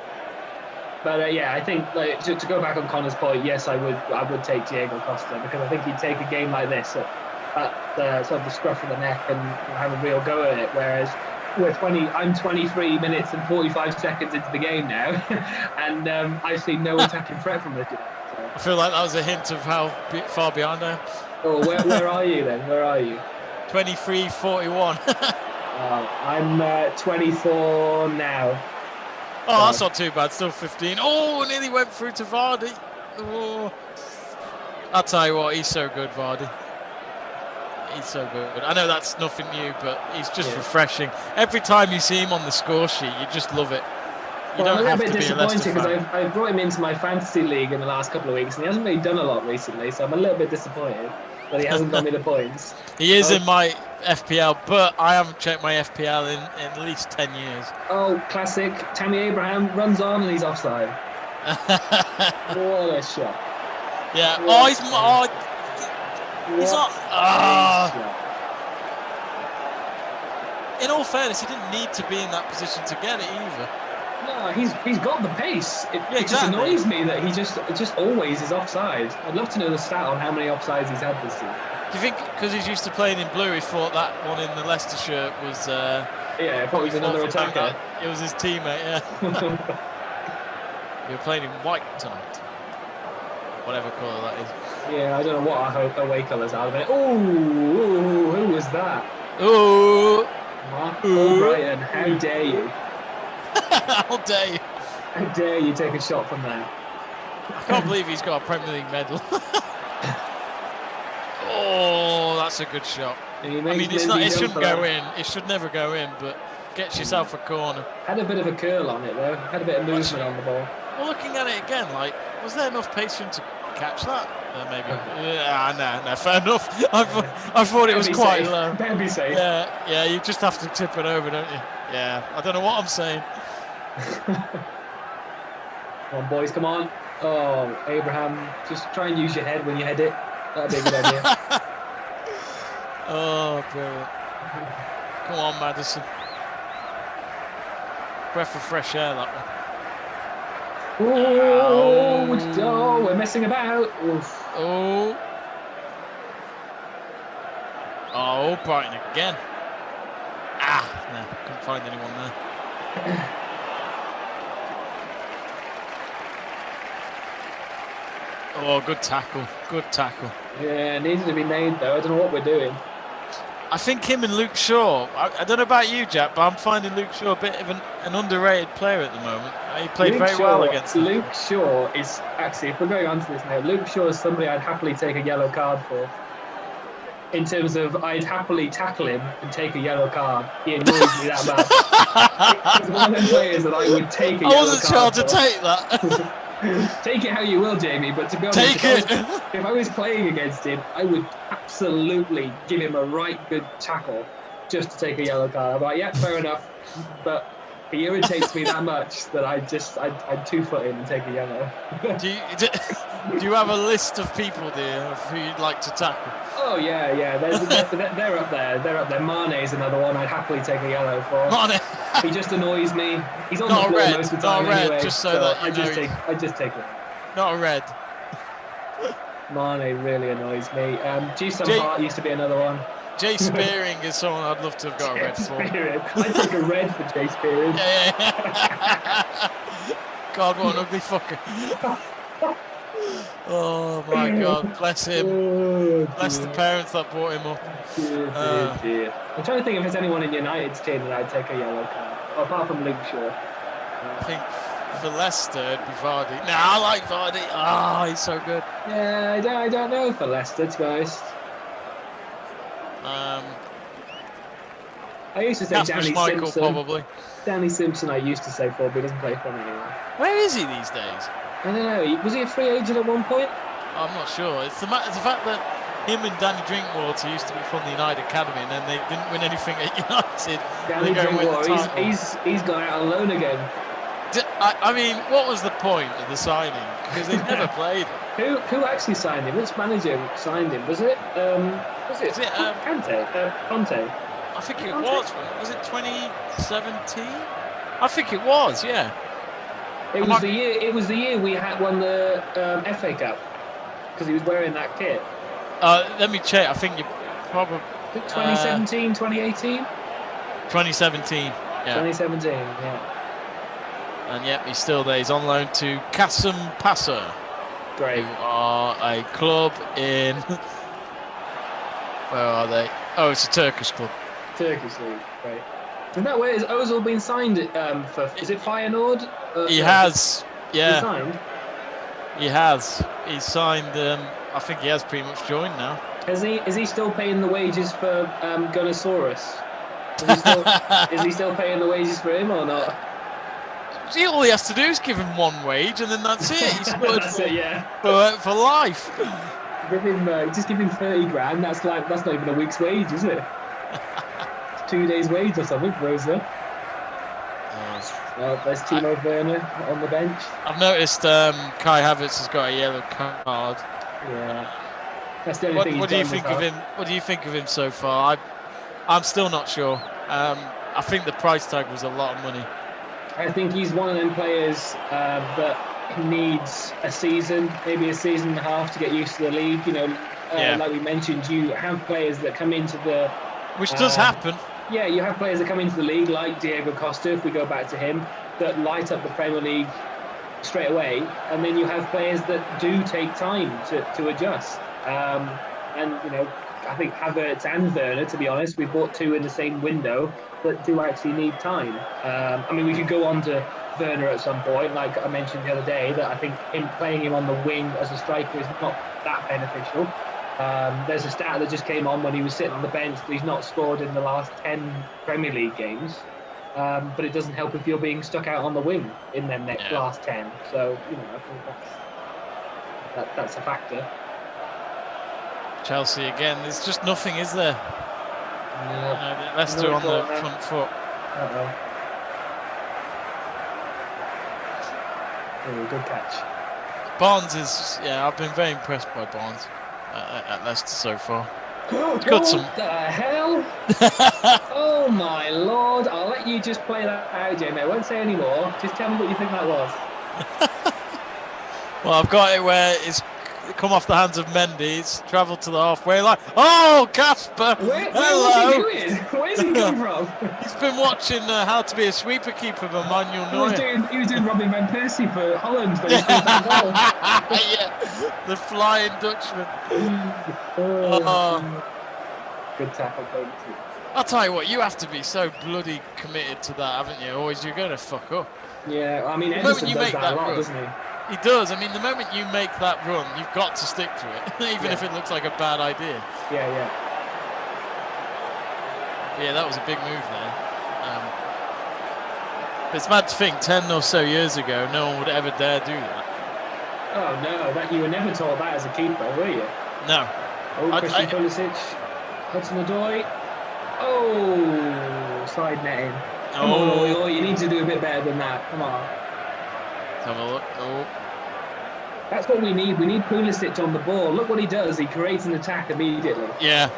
But I think to go back on Connor's point, yes, I would take Diego Costa, because I think he'd take a game like this sort of the scruff of the neck and have a real go at it. Whereas I'm 23 minutes and 45 seconds into the game now, and I've seen no attacking threat from this. So. I feel like that was a hint of how far behind I am. Oh, where are you then? Where are you? 23-41. I'm 24 now. Oh, that's not too bad. Still 15. Oh, nearly went through to Vardy. Oh. I'll tell you what, he's so good, Vardy. He's so good. I know that's nothing new, but he's just refreshing. Every time you see him on the score sheet, you just love it. I'm a little bit disappointed because I brought him into my fantasy league in the last couple of weeks, and he hasn't really done a lot recently, so I'm a little bit disappointed that he hasn't got me the points. He is in my FPL, but I haven't checked my FPL in at least 10 years. Oh, classic. Tammy Abraham runs on and he's offside. What a shot. Yeah. He's not. In all fairness, he didn't need to be in that position to get it either. No, he's got the pace. It just annoys me that he just always is offside. I'd love to know the stat on how many offsides he's had this season. Do you think because he's used to playing in blue, he thought that one in the Leicester shirt was? I thought he was another attacker. It was his teammate. Yeah. You're playing in white tonight. Whatever colour that is. Yeah, I don't know what our away colours are. Oh, who was that? Oh, Mark O'Brien, how dare you? How dare you? How dare you take a shot from there? I can't believe he's got a Premier League medal. Oh, that's a good shot. I mean, it shouldn't go in. It should never go in, but gets yourself a corner. Had a bit of a curl on it, though. Had a bit of movement on the ball. Well, looking at it again, was there enough pace for him to catch that? Maybe. No, fair enough. I thought it was quite low. Better be safe. Yeah, you just have to tip it over, don't you? Yeah, I don't know what I'm saying. Come on, boys, come on. Oh, Abraham, just try and use your head when you head it. That'd be a good idea. Oh, brilliant. Come on, Maddison. Breath of fresh air, that one. Oh, we're messing about. Oof. Oh, Brighton again. No, couldn't find anyone there. Oh, good tackle. Good tackle. Yeah, it needed to be made, though. I don't know what we're doing. I think him and Luke Shaw, I don't know about you, Jack, but I'm finding Luke Shaw a bit of an underrated player at the moment. He played very well against him. Luke Shaw is, actually, if we're going on to this now, Luke Shaw is somebody I'd happily take a yellow card for. In terms of, I'd happily tackle him and take a yellow card. He annoys me that much. He's one of them players that I would take a yellow card for. I wasn't sure to take that. Take it how you will, Jamie, but to be honest, if I was playing against him, I would absolutely give him a right good tackle just to take a yellow card. I'm like, yeah, fair enough. But he irritates me that much that I'd 2-foot him and take a yellow. Do you have a list of people, dear, of who you'd like to tackle? Oh, yeah. They're up there. They're up there. Mane's another one I'd happily take a yellow for. Mane. He just annoys me. He's on not the floor red, most of the time anyway. Just so that I just take it. Not a red. Mane really annoys me. Jason Hart used to be another one. Jay Spearing is someone I'd love to have got a red for. I'd take a red for Jay Spearing. Yeah. God, what an ugly fucker. Oh my God, bless him. Bless the parents that brought him up. Dear. I'm trying to think if there's anyone in United's team that I'd take a yellow card, apart from Luke Shaw. I think for Leicester it'd be Vardy. No, I like Vardy. He's so good. Yeah, I don't know for Leicester, to be honest. I used to say Danny Simpson. Probably. Danny Simpson I used to say for, but he doesn't play for me anymore. Where is he these days? I don't know. Was he a free agent at one point? I'm not sure. It's the fact that him and Danny Drinkwater used to be from the United Academy, and then they didn't win anything at United. Danny Drinkwater, he's gone out on loan again. I mean, what was the point of the signing? Because they never played him. Who actually signed him? Which manager signed him? Was it Conte? I think it was. Was it 2017? I think it was. Yeah. It was the year we won the FA Cup because he was wearing that kit. Let me check. I think Probably. 2017, 2018? 2017. Yeah. 2017, yeah. And yep, he's still there. He's on loan to Kasım Pasa. Great. Who are a club in... Where are they? Oh, it's a Turkish club. Turkish league, right. Isn't that where has Ozil been signed for? Is it Feyenoord? He has, yeah. He signed? He has. He's signed, I think he has pretty much joined now. Is he still paying the wages for Gunnosaurus? Is he still paying the wages for him or not? See, all he has to do is give him one wage and then that's it. He's that's it, yeah. For life. Just give him 30 grand. That's not even a week's wage, is it? It's 2 days' wage or something for Ozil. Well, there's Timo Werner on the bench. I've noticed Kai Havertz has got a yellow card. Yeah. That's the only thing What do you think of him? What do you think of him so far? I'm still not sure. I think the price tag was a lot of money. I think he's one of them players that needs a season, maybe a season and a half to get used to the league. You know, like we mentioned, you have players that come into the... Which does happen. Yeah, you have players that come into the league, like Diego Costa, if we go back to him, that light up the Premier League straight away. And then you have players that do take time to adjust. And, you know, I think Havertz and Werner, to be honest, we bought two in the same window that do actually need time. I mean, we could go on to Werner at some point, like I mentioned the other day, that I think playing him on the wing as a striker is not that beneficial. There's a stat that just came on when he was sitting on the bench that he's not scored in the last 10 Premier League games. But it doesn't help if you're being stuck out on the wing in them last 10. So, you know, I think that's a factor. Chelsea again, there's just nothing, is there? No. Leicester on the front foot. Good catch. Barnes is, I've been very impressed by Barnes at Leicester so far. What the hell? Oh my lord! I'll let you just play that out, Jamie. I won't say any more. Just tell me what you think that was. Well, I've got it where it's come off the hands of Mendy. It's travelled to the halfway line. Oh, Casper! Hello! What's he doing? Where's he come from? He's been watching How to Be a Sweeper Keeper by Manuel Neuer. He was doing Robin van Persie for Holland. But yeah, the Flying Dutchman. Good tackle, Cody. I'll tell you what, you have to be so bloody committed to that, haven't you? Otherwise, you're going to fuck up. Yeah, I mean, Ederson does that a lot, doesn't he? He does. I mean, the moment you make that run, you've got to stick to it, even if it looks like a bad idea. Yeah. Yeah, that was a big move there. But it's mad to think, 10 or so years ago, no one would ever dare do that. Oh, no. You were never taught that as a keeper, were you? No. Oh, Christian Pulisic. Hudson-Odoi. Oh, side netting. Come on, you need to do a bit better than that. Come on. Have a look. Oh. That's what we need. We need Pulisic on the ball. Look what he does. He creates an attack immediately. Yeah.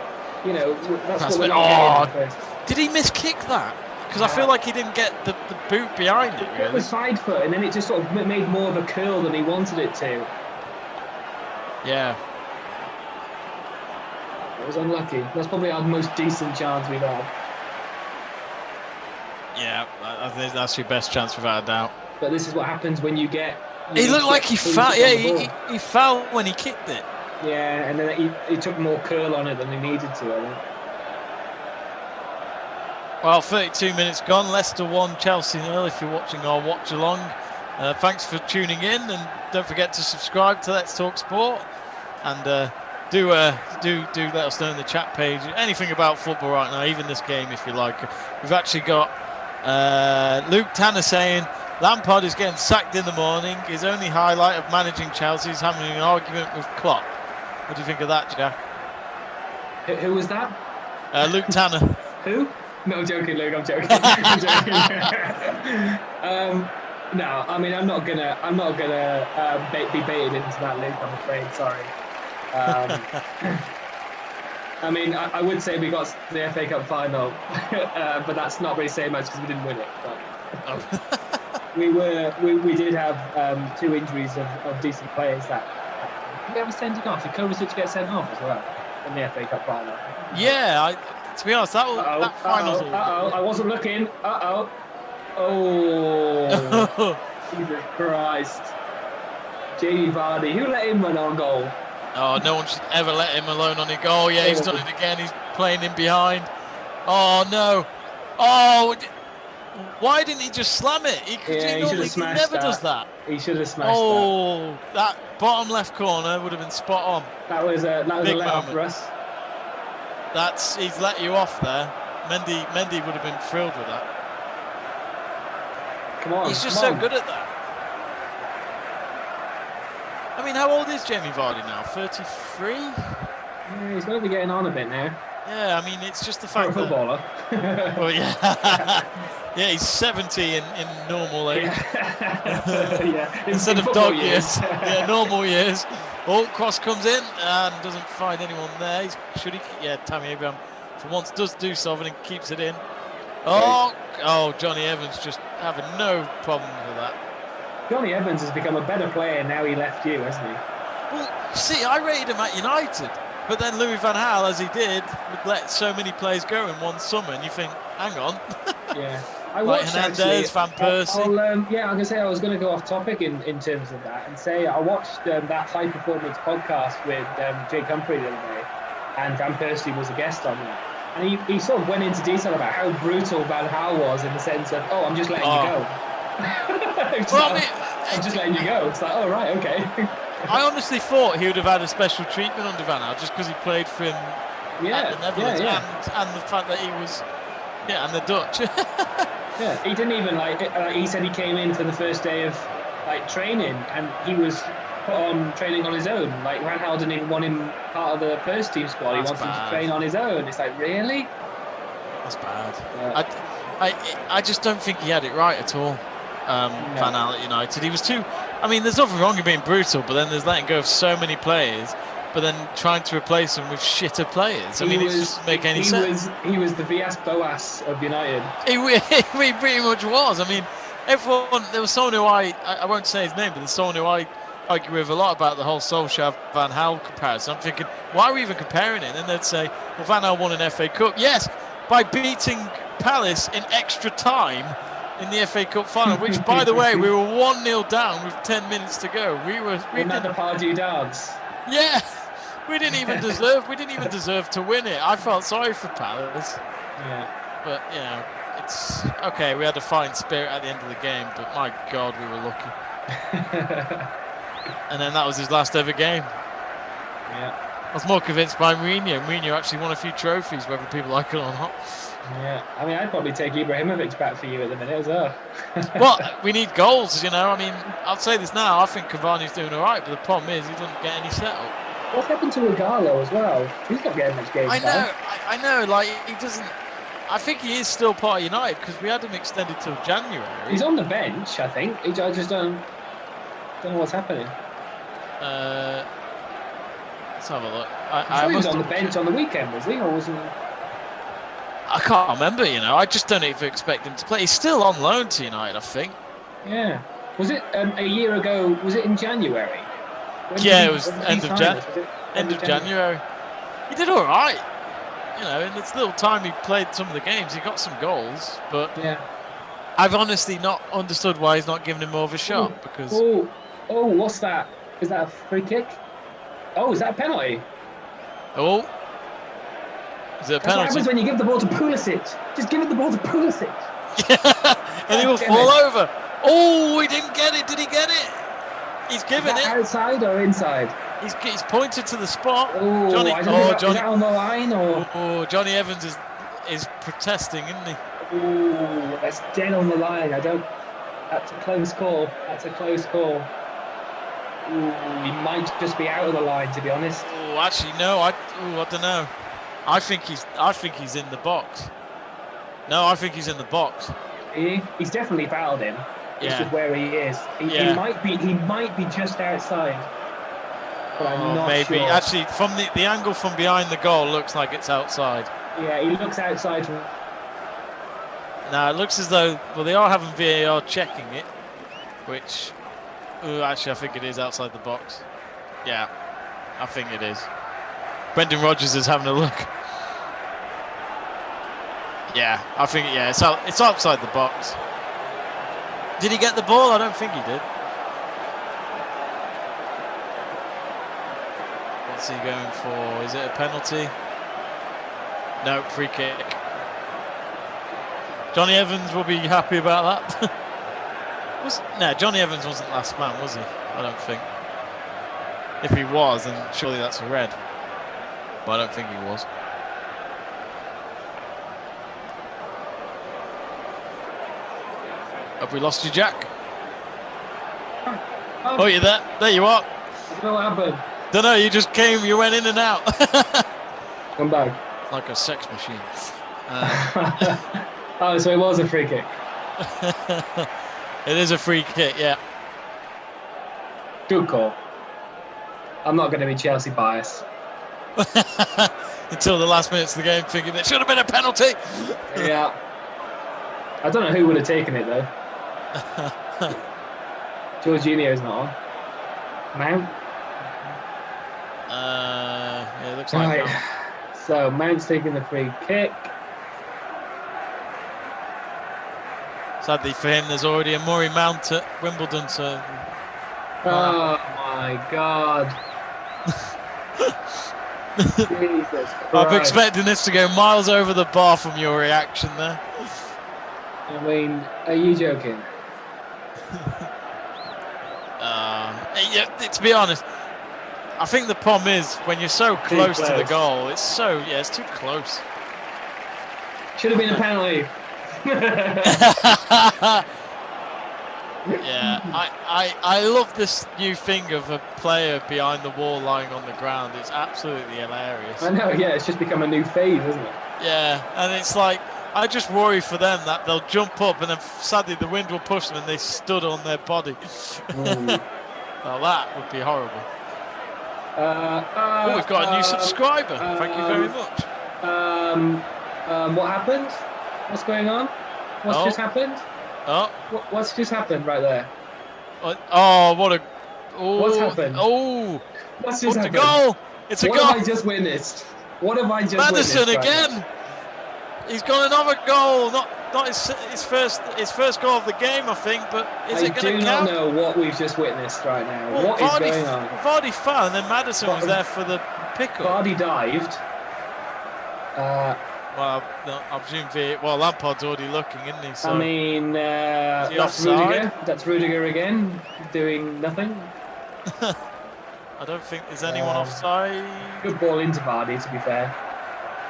You know, that's what we're not getting first. Did he miss-kick that? Because I feel like he didn't get the boot behind it, really. It was side foot, and then it just sort of made more of a curl than he wanted it to. Yeah. It was unlucky. That's probably our most decent chance we've had. Yeah, I think that's your best chance without a doubt. But this is what happens when you get... He looked like he fell. Yeah, he fell when he kicked it. Yeah, and then he took more curl on it than he needed to, I think. Well, 32 minutes gone. Leicester 1, Chelsea 0. If you're watching our watch along, thanks for tuning in, and don't forget to subscribe to Let's Talk Sport. And do let us know in the chat page anything about football right now, even this game if you like. We've actually got Luke Tanner saying Lampard is getting sacked in the morning. His only highlight of managing Chelsea is having an argument with Klopp. What do you think of that, Jack? Who was that? Luke Tanner. Who? No, I'm joking, Luke. I'm joking. No, I mean I'm not gonna be baited into that, Luke. I'm afraid. Sorry. I mean, I would say we got the FA Cup final, but that's not really saying much because we didn't win it. But we did have 2 injuries of decent players. Did we have a sending off? Did Kovacic get sent off as well? in the FA Cup final. Yeah, to be honest, that final's I wasn't looking. Oh, Jesus Christ. Jamie Vardy, who let him run on goal? Oh, no one should ever let him alone on a goal. Yeah, he's done it again. He's playing in behind. Oh, no. Oh, why didn't he just slam it? He never does that. He should have smashed that. Oh, that bottom left corner would have been spot on. That was a let-off for us. He's let you off there. Mendy would have been thrilled with that. Come on. He's just so good at that. I mean, how old is Jamie Vardy now? 33? Yeah, he's going to be getting on a bit now. Yeah, I mean, it's just the fact that... footballer. Well, yeah. Yeah, he's 70 in normal age. Yeah. Instead of dog years. Yeah, normal years. Oh, cross comes in and doesn't find anyone there. Yeah, Tammy Abraham for once does do something and keeps it in. Oh, Johnny Evans just having no problem with that. Johnny Evans has become a better player now he left you, hasn't he? Well, see, I rated him at United, but then Louis van Gaal, as he did, would let so many players go in one summer, and you think, hang on. Yeah. I watched Hernandez, Van Persie. I was going to go off topic in terms of that and say I watched that High Performance podcast with Jake Humphrey the other day, and Van Persie was a guest on that. And he sort of went into detail about how brutal Van Gaal was in the sense of, I'm just letting you go. I'm just letting you go. It's like, right, okay. I honestly thought he would have had a special treatment under Van Gaal just because he played for him at the Netherlands and the fact that he was, and the Dutch. Yeah, he didn't even he said he came in for the first day of training and he was put on training on his own. Like Van Gaal didn't even want him part of the first team squad. He wanted him to train on his own. It's like, really? That's bad. I just don't think he had it right at all. Van Gaal at United. He was too. I mean, there's nothing wrong with being brutal, but then there's letting go of so many players, but then trying to replace them with shitter players. It doesn't make any sense. He was the Villas Boas of United. He pretty much was. I mean, everyone. There was someone who I won't say his name, but there's someone who I argue with a lot about the whole Solskjaer Van Gaal comparison. I'm thinking, why are we even comparing it? And then they'd say, well, Van Gaal won an FA Cup. Yes, by beating Palace in extra time in the FA Cup final, which, by the way, we were 1-0 down with 10 minutes to go. We did the Pardew dance. Yeah, we didn't even deserve to win it. I felt sorry for Palace. Yeah. But it's okay. We had a fine spirit at the end of the game, but my God, we were lucky. And then that was his last ever game. Yeah. I was more convinced by Mourinho. Mourinho actually won a few trophies, whether people like it or not. Yeah, I mean, I'd probably take Ibrahimovic back for you at the minute as well. Well, we need goals, I mean, I'll say this now. I think Cavani's doing all right, but the problem is he doesn't get any setup. What's happened to Igalo as well? He's not getting much game time. I know. Like, he doesn't. I think he is still part of United because we had him extended till January. He's on the bench, I think. I just don't know what's happening. Let's have a look. He was on the bench on the weekend, was he? Or wasn't he? I can't remember, I just don't even expect him to play. He's still on loan to United, I think. Yeah. Was it a year ago? Was it in January? It was end of January. He did all right. In this little time he played some of the games, he got some goals. But I've honestly not understood why he's not giving him more of a shot. Because what's that? Is that a free kick? Oh, is that a penalty? Oh. Is it a penalty? That's what happens when you give the ball to Pulisic. Just give it the ball to Pulisic. And he will fall over. Oh, he didn't get it. Did he get it? He's given it. Outside or inside? He's pointed to the spot. Johnny. Is that on the line or? Johnny Evans is protesting, isn't he? Oh, that's dead on the line. That's a close call. He might just be out of the line, to be honest. Oh, actually, no. I don't know. I think he's in the box. No, I think he's in the box. He's definitely fouled him. It's just where he is. He might be just outside. But I'm not maybe. sure. Actually, from the angle from behind the goal, looks like it's outside. Yeah, he looks outside. Now it looks as though they are having VAR checking it, which actually I think it is outside the box. Yeah, I think it is. Brendan Rodgers is having a look. Yeah, I think it's outside the box. Did he get the ball? I don't think he did. What's he going for? Is it a penalty? No, free kick. Johnny Evans will be happy about that. No, Johnny Evans wasn't last man, was he? I don't think. If he was, then surely that's a red. But I don't think he was. Have we lost you, Jack? Oh, you're there. There you are. What happened? Don't know, you just came, you went in and out. Come back. Like a sex machine. Oh, so it was a free kick. It is a free kick, yeah. Good call. I'm not going to be Chelsea biased. Until the last minutes of the game, thinking there should have been a penalty. Yeah. I don't know who would have taken it, though. Jorginho's not on. Mount? Yeah, it looks like Mount. So, Mount's taking the free kick. Sadly for him, there's already a Murray Mount at Wimbledon, so... Oh, my God. Jesus Christ. I'm expecting this to go miles over the bar from your reaction there. I mean, are you joking? To be honest, I think the problem is when you're so close to the goal, it's too close. Should have been a penalty. Yeah, I love this new thing of a player behind the wall lying on the ground. It's absolutely hilarious. I know, yeah, it's just become a new phase, isn't it? Yeah, and it's like, I just worry for them that they'll jump up and then sadly the wind will push them and they stood on their body. Well, that would be horrible. We've got a new subscriber. Thank you very much. What happened? What's going on? What's just happened? Oh. What's just happened right there? Oh, what a... Oh, what's happened? Oh. What's just happened? A goal. It's a goal. What have I just witnessed? What have I just witnessed? Maddison again. He's got another goal. Not his first goal of the game, I think, but is it going to count? I do not know what we've just witnessed right now. Well, what is going on? Vardy fell, and then Maddison was there for the pickup. Vardy dived. Well, no, I presume Lampard's already looking, isn't he? So. I mean, that's Rudiger. That's Rudiger again, doing nothing. I don't think there's anyone offside. Good ball into Vardy, to be fair.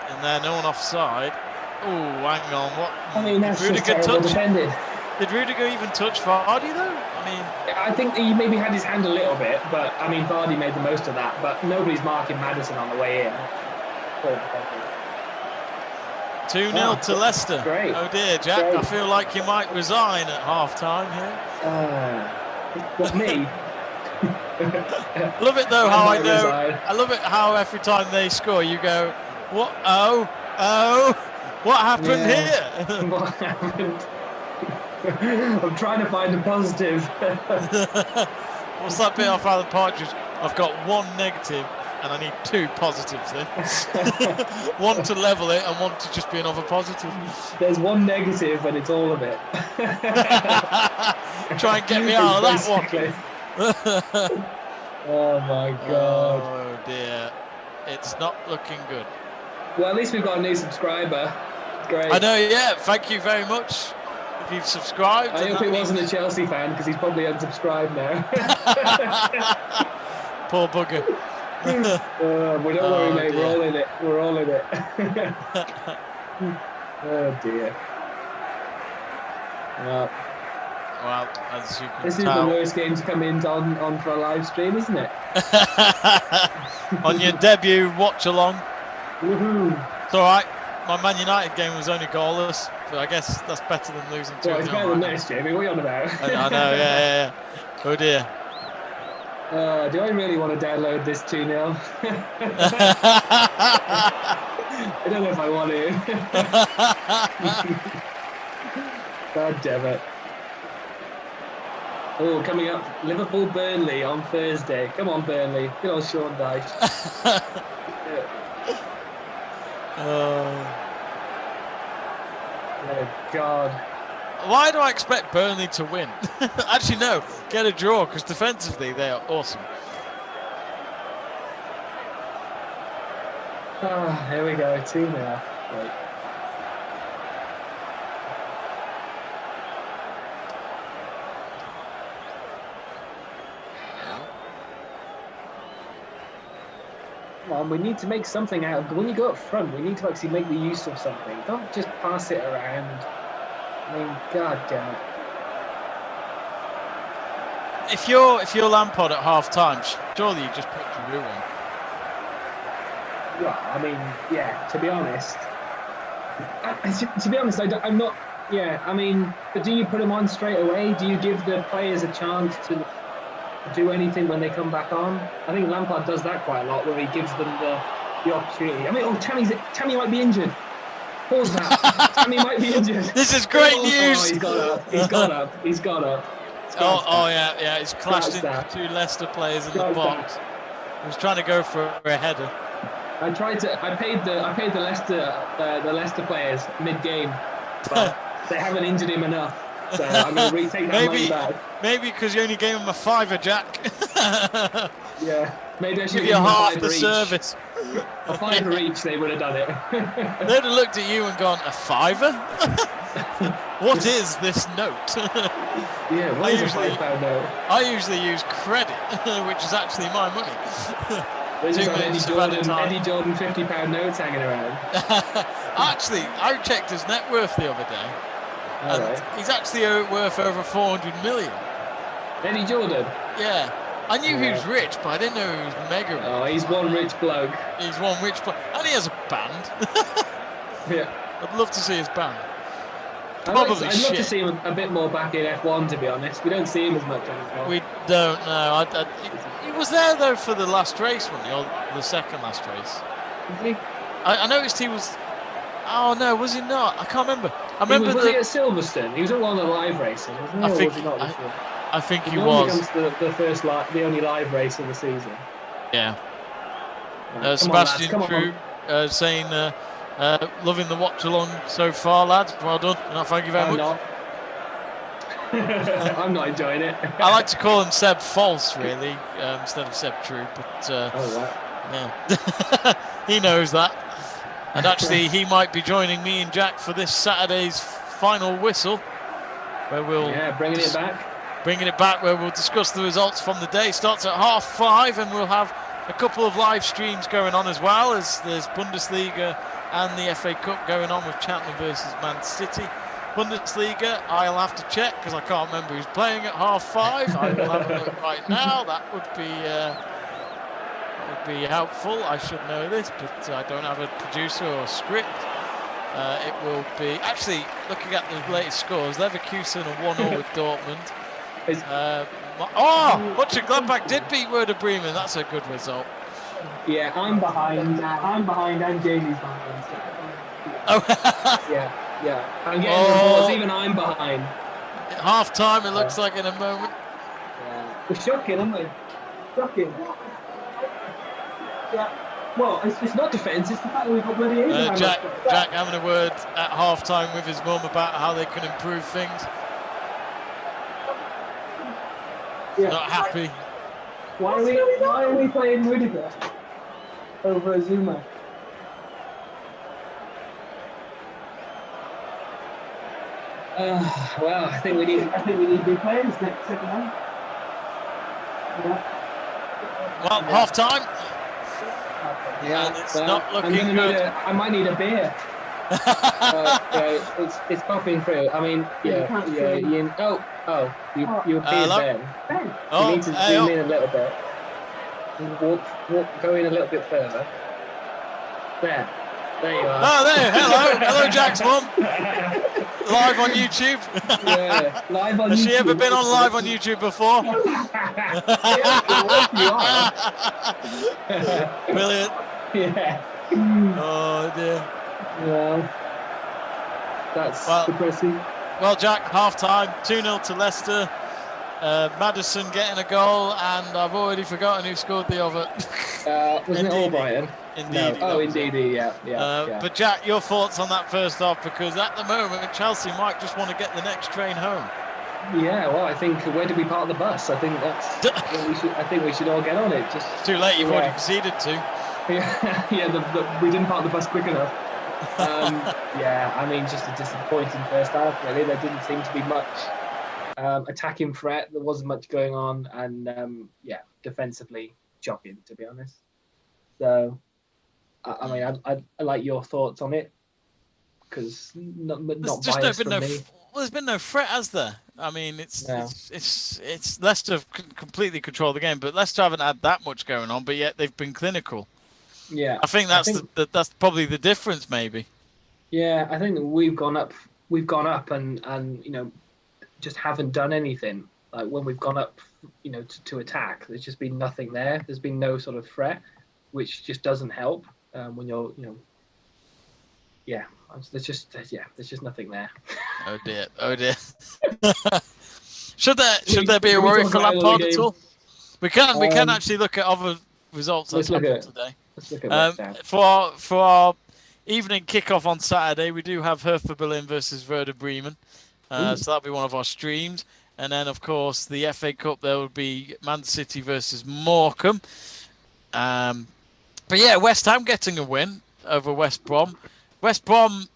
And there, no one offside. Oh, hang on. What? I mean, that's just terrible defended. Did Rudiger even touch Vardy, though? I think he maybe had his hand a little bit, but, I mean, Vardy made the most of that. But nobody's marking Maddison on the way in. 2-0 to Leicester. Great. Oh, dear, Jack. Great. I feel like you might resign at half-time here. What, me? I love it, though, how I know. Resign. I love it how every time they score, you go, what? Oh. What happened here? What happened? I'm trying to find a positive. What's that bit off Alan Partridge? I've got one negative and I need two positives then. One to level it and one to just be another positive. There's one negative and it's all of it. Try and get me out of that one. Oh my God. Oh dear. It's not looking good. Well, at least we've got a new subscriber. Great. I know, yeah. Thank you very much if you've subscribed. I hope he wasn't a Chelsea fan because he's probably unsubscribed now. Poor bugger. We don't worry, mate. Dear. We're all in it. We're all in it. Oh, dear. Well, as you can this tell. Is the worst game to come in on for a live stream, isn't it? On your debut watch-along. Woohoo! It's all right. My Man United game was only goalless, but I guess that's better than losing 2-0. Well, it's better than this, Jamie. What are you on about? I know, yeah. Oh dear. Do I really want to download this 2-0? I don't know if I want to. God damn it. Oh, coming up, Liverpool-Burnley on Thursday. Come on, Burnley. Good old Sean Dyche. Oh God. Why do I expect Burnley to win? Actually, no. Get a draw, because defensively they are awesome. Here we go. 2-0. Wait. Come on, we need to make something out of. When you go up front, we need to actually make the use of something. Don't just pass it around. I mean, God damn it. If you're Lampard at half time, surely you just put Giroud on. Well, I mean, yeah. To be honest, I'm not. Yeah, I mean, but do you put them on straight away? Do you give the players a chance to do anything when they come back on? I think Lampard does that quite a lot, where he gives them the opportunity. I mean, Tammy might be injured. Pause that. Tammy might be injured. This is great news. Oh, he's got up. Oh yeah. He's clashed into 2 Leicester players in the box. He was trying to go for a header. I paid the Leicester players mid-game, but they haven't injured him enough. So I'm going to retake that money back. Maybe because you only gave him a £5, Jack. Yeah, maybe I should give you half the service. A £5 each, they would have done it. They'd have looked at you and gone, a £5? What is this note? Yeah, what is a £5 note? I usually use credit, which is actually my money. There's Eddie Jordan £50 notes hanging around. Actually, I checked his net worth the other day. And he's actually worth over 400 million. Eddie Jordan? Yeah. I knew he was rich, but I didn't know he was mega rich. Oh, he's one rich bloke. He's one rich bloke. And he has a band. Yeah. I'd love to see his band. I'd love to see him a bit more back in F1, to be honest. We don't see him as much anymore. We don't know. He was there, though, for the last race, wasn't he? Or the second last race. Was he? I noticed he was... Oh, no, was he not? I can't remember. Was he at Silverstone? He was at one of the live races, wasn't he? I think he was. The only live race of the season. Yeah. Sebastian True saying, loving the watch along so far, lads. Well done. No, thank you very much. I'm not enjoying it. I like to call him Seb False, really, instead of Seb True. But yeah, he knows that. And actually, he might be joining me and Jack for this Saturday's final whistle, where we'll bringing it back, where we'll discuss the results from the day. Starts at 5:30, and we'll have a couple of live streams going on as well, as there's Bundesliga and the FA Cup going on with Cheltenham versus Man City. Bundesliga, I'll have to check because I can't remember who's playing at 5:30. I will have a look right now. That would be helpful. I should know this, but I don't have a producer or script. It will be actually looking at the latest scores. Leverkusen are 1-0 with Dortmund. Mönchengladbach did beat Werder Bremen. That's a good result. Yeah, I'm behind, and Jamie's behind. Oh. Yeah. I'm getting reports. Even I'm behind. At half time, it looks like in a moment. Yeah. We're shocking, aren't we? Shocking. Yeah. Well, it's not defence, it's the fact that we've got bloody Abraham. Jack having a word at half time with his mum about how they can improve things. Yeah. Not happy. Why are we playing Rudiger over Azuma? Well, I think we need big players next second half. Yeah. Well, half time. Yeah, and it's not looking good. I might need a beer. It's popping through. I mean, you're Ben. You need to zoom in a little bit. Go in a little bit further. There you are. Oh, there. Hello, Jack's mum. Live on YouTube. Yeah, live on YouTube. Has she ever been on live on YouTube before? Brilliant. Yeah. Oh dear. Well, that's depressing. Well, Jack, half time, 2-0 to Leicester. Maddison getting a goal, and I've already forgotten who scored the other. Wasn't it Albrighton? Indeed. No. Oh, indeed. Yeah. But Jack, your thoughts on that first half? Because at the moment, Chelsea might just want to get the next train home. Yeah, well, I think where do we park the bus? I think that's I think we should all get on it. Just it's too late. You've already conceded to. Yeah. We didn't park the bus quick enough. Yeah, I mean, just a disappointing first half. Really, there didn't seem to be much attacking threat. There wasn't much going on, and defensively shocking, to be honest. So, I mean, I like your thoughts on it because not biased from me. Well, there's been no threat, has there? I mean, it's Leicester have completely controlled the game, but Leicester haven't had that much going on, but yet they've been clinical. Yeah, I think that's probably the difference, maybe. Yeah, I think that we've gone up, and just haven't done anything. Like when we've gone up, to attack, there's just been nothing there. There's been no sort of threat, which just doesn't help when you're, there's just nothing there. Oh dear. Should there be a worry for Lampard at all? We can actually look at other results that happened today. Let's look at for our evening kickoff on Saturday, we do have Hertha Berlin versus Werder Bremen. So that'll be one of our streams. And then, of course, the FA Cup, there will be Man City versus Morecambe. But yeah, West Ham getting a win over West Brom. West Brom,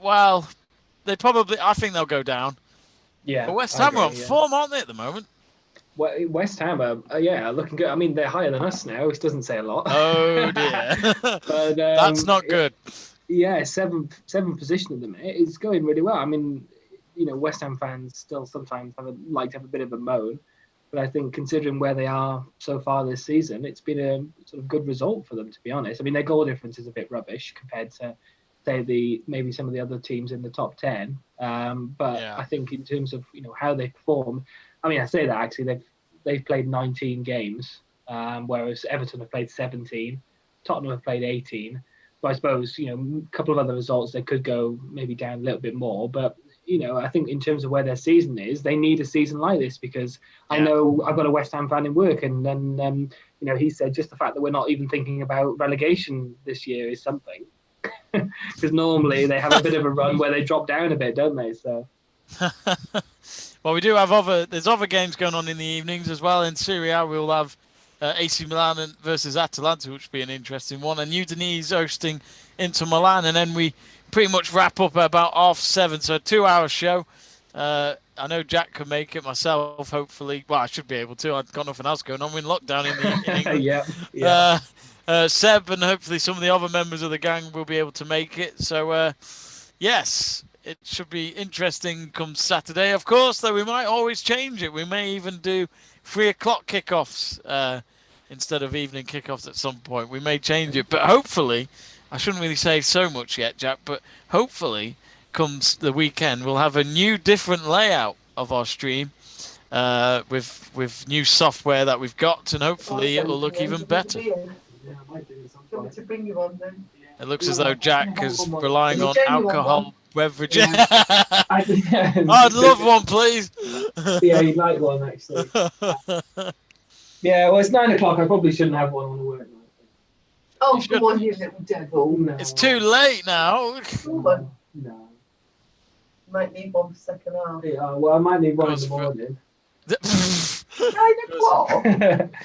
well, I think they'll go down. Yeah. But West Ham are on form, aren't they, at the moment? Well, West Ham are, looking good. I mean, they're higher than us now, which doesn't say a lot. Oh, dear. But, that's not good. Yeah, seventh position at the minute. It's going really well. I mean, West Ham fans still sometimes like to have a bit of a moan. But I think considering where they are so far this season, it's been a sort of good result for them, to be honest. I mean, their goal difference is a bit rubbish compared to, say, maybe some of the other teams in the top 10. But I think in terms of, how they perform, I mean, I say that actually they've played 19 games, whereas Everton have played 17, Tottenham have played 18. So I suppose, a couple of other results, they could go maybe down a little bit more. But, I think in terms of where their season is, they need a season like this because I know I've got a West Ham fan in work and then, he said just the fact that we're not even thinking about relegation this year is something. Because normally they have a bit of a run where they drop down a bit, don't they? So. Well, we do have there's other games going on in the evenings as well. In Serie A, we'll have AC Milan versus Atalanta, which will be an interesting one. And Udinese hosting Inter Milan. And then we pretty much wrap up at about 7:30. So a 2-hour show. I know Jack can make it, myself, hopefully. Well, I should be able to. I've got nothing else going on. We're in lockdown in England. Yeah. Seb and hopefully some of the other members of the gang will be able to make it. So, yes. It should be interesting come Saturday, of course, though we might always change it. We may even do 3 o'clock kickoffs instead of evening kickoffs at some point. We may change it. But hopefully, I shouldn't really say so much yet, Jack, but hopefully comes the weekend, we'll have a new, different layout of our stream with new software that we've got, and hopefully it will look even better. It looks as though Jack is relying on alcohol beverage. I'd love one, please. Yeah, you'd like one, actually. Yeah, well, it's 9 o'clock. I probably shouldn't have one on the work night. Oh, come on, you little devil. No. It's too late now. No. Might need one for second half. Yeah, well, I might need one in the morning. 9 o'clock.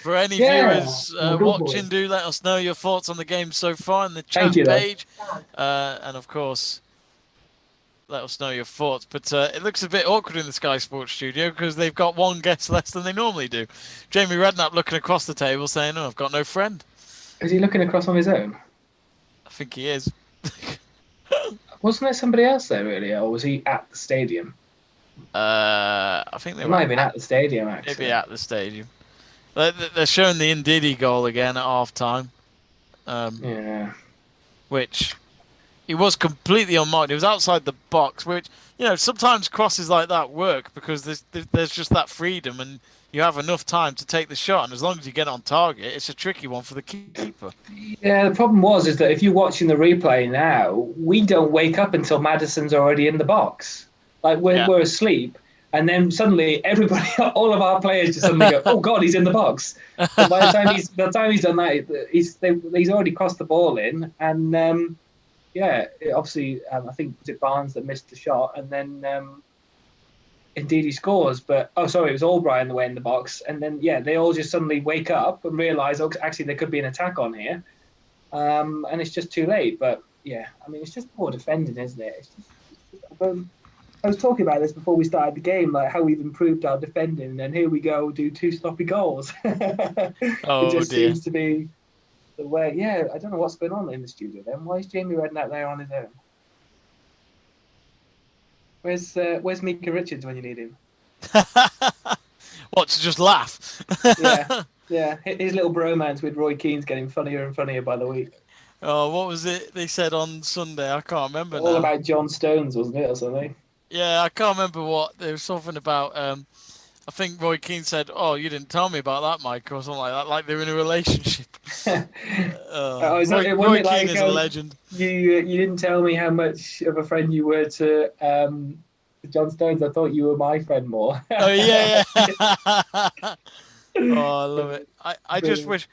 For any viewers watching, do let us know your thoughts on the game so far in the chat page. And of course, let us know your thoughts. But it looks a bit awkward in the Sky Sports studio because they've got one guest less than they normally do. Jamie Redknapp looking across the table saying, "Oh, I've got no friend." Is he looking across on his own? I think he is. Wasn't there somebody else there earlier, or was he at the stadium? I think they might have been at the stadium, actually. Maybe at the stadium. They're showing the Ndidi goal again at half-time. Which he was completely unmarked. He was outside the box, which, sometimes crosses like that work because there's just that freedom and you have enough time to take the shot. And as long as you get on target, it's a tricky one for the keeper. Yeah, the problem is that if you're watching the replay now, we don't wake up until Maddison's already in the box. Like, we're asleep. And then suddenly, everybody, all of our players just suddenly go, "Oh God, he's in the box!" But by the time he's done that, he's already crossed the ball in, and obviously, I think was it Barnes that missed the shot, and then indeed he scores. But it was Albright in the way in the box, and then they all just suddenly wake up and realise, oh, actually there could be an attack on here, and it's just too late. But I mean, it's just poor defending, isn't it? I was talking about this before we started the game, like how we've improved our defending, and here we go do 2 sloppy goals. It just seems to be the way. Yeah, I don't know what's going on in the studio then. Why is Jamie Redknapp there on his own? Where's Mika Richards when you need him? What, to just laugh? Yeah. His little bromance with Roy Keane's getting funnier and funnier by the week. Oh, what was it they said on Sunday? I can't remember now. All about John Stones, wasn't it, or something? Yeah, I can't remember what. There was something about, I think Roy Keane said, "Oh, you didn't tell me about that, Mike," or something like that, like they're in a relationship. Roy Keane is a legend. You didn't tell me how much of a friend you were to John Stones. I thought you were my friend more. Oh, yeah. Oh, I love it. I just wish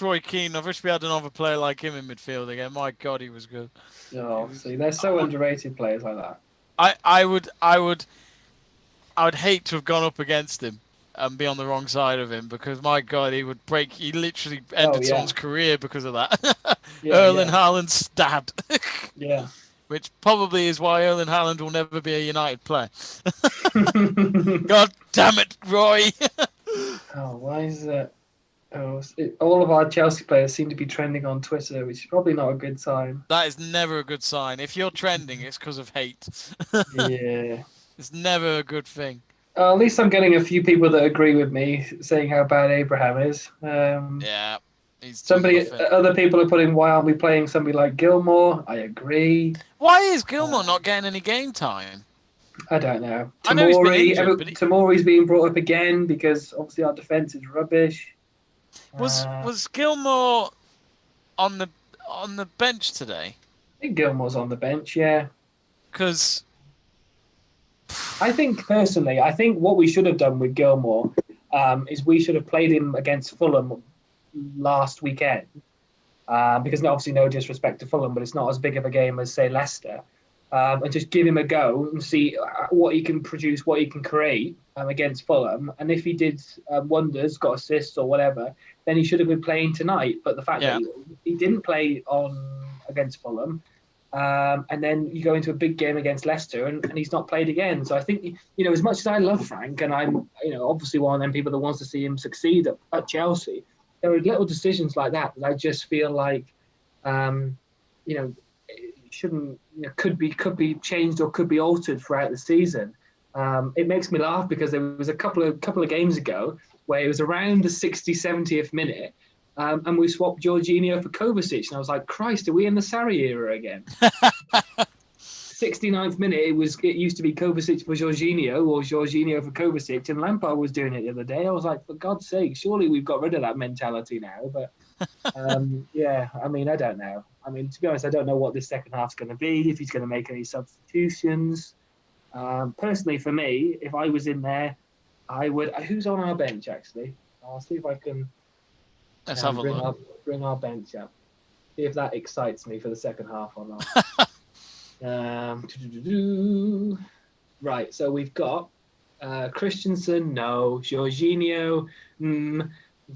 Roy Keane, I wish we had another player like him in midfield again. My God, he was good. Oh, see, they're so underrated players like that. I would hate to have gone up against him and be on the wrong side of him, because my God, he literally ended someone's career because of that. Erling Haaland's dad. Yeah. Which probably is why Erling Haaland will never be a United player. God damn it, Roy. Why is that? All of our Chelsea players seem to be trending on Twitter, which is probably not a good sign. That is never a good sign. If you're trending, it's because of hate. Yeah. It's never a good thing. At least I'm getting a few people that agree with me, saying how bad Abraham is. Yeah. Other people are putting, why aren't we playing somebody like Gilmore? I agree. Why is Gilmore not getting any game time? I don't know. I know he's been injured, Tamori's being brought up again because obviously our defence is rubbish. Was Gilmore on the bench today? I think Gilmore's on the bench, yeah. Because I think what we should have done with Gilmore is we should have played him against Fulham last weekend, because obviously no disrespect to Fulham, but it's not as big of a game as, say, Leicester, and just give him a go and see what he can produce, what he can create against Fulham. And if he did wonders, got assists or whatever, then he should have been playing tonight. But the fact that he didn't play against Fulham, and then you go into a big game against Leicester and he's not played again. So I think, as much as I love Frank, and I'm obviously one of them people that wants to see him succeed at Chelsea, there are little decisions like that I just feel like shouldn't, could be changed or could be altered throughout the season. It makes me laugh because there was a couple of games ago where it was around the 60th, 70th minute, and we swapped Jorginho for Kovacic, and I was like, Christ, are we in the Sarri era again? 69th minute, it used to be Kovacic for Jorginho or Jorginho for Kovacic, and Lampard was doing it the other day. I was like, for God's sake, surely we've got rid of that mentality now. But I mean, I don't know. I mean, to be honest, I don't know what this second half's going to be, if he's going to make any substitutions. Personally, for me, if I was in there, I would. Who's on our bench, actually? I'll see if I can Let's have a look. Bring our bench up. See if that excites me for the second half or not. Right, so we've got Christensen, no. Jorginho,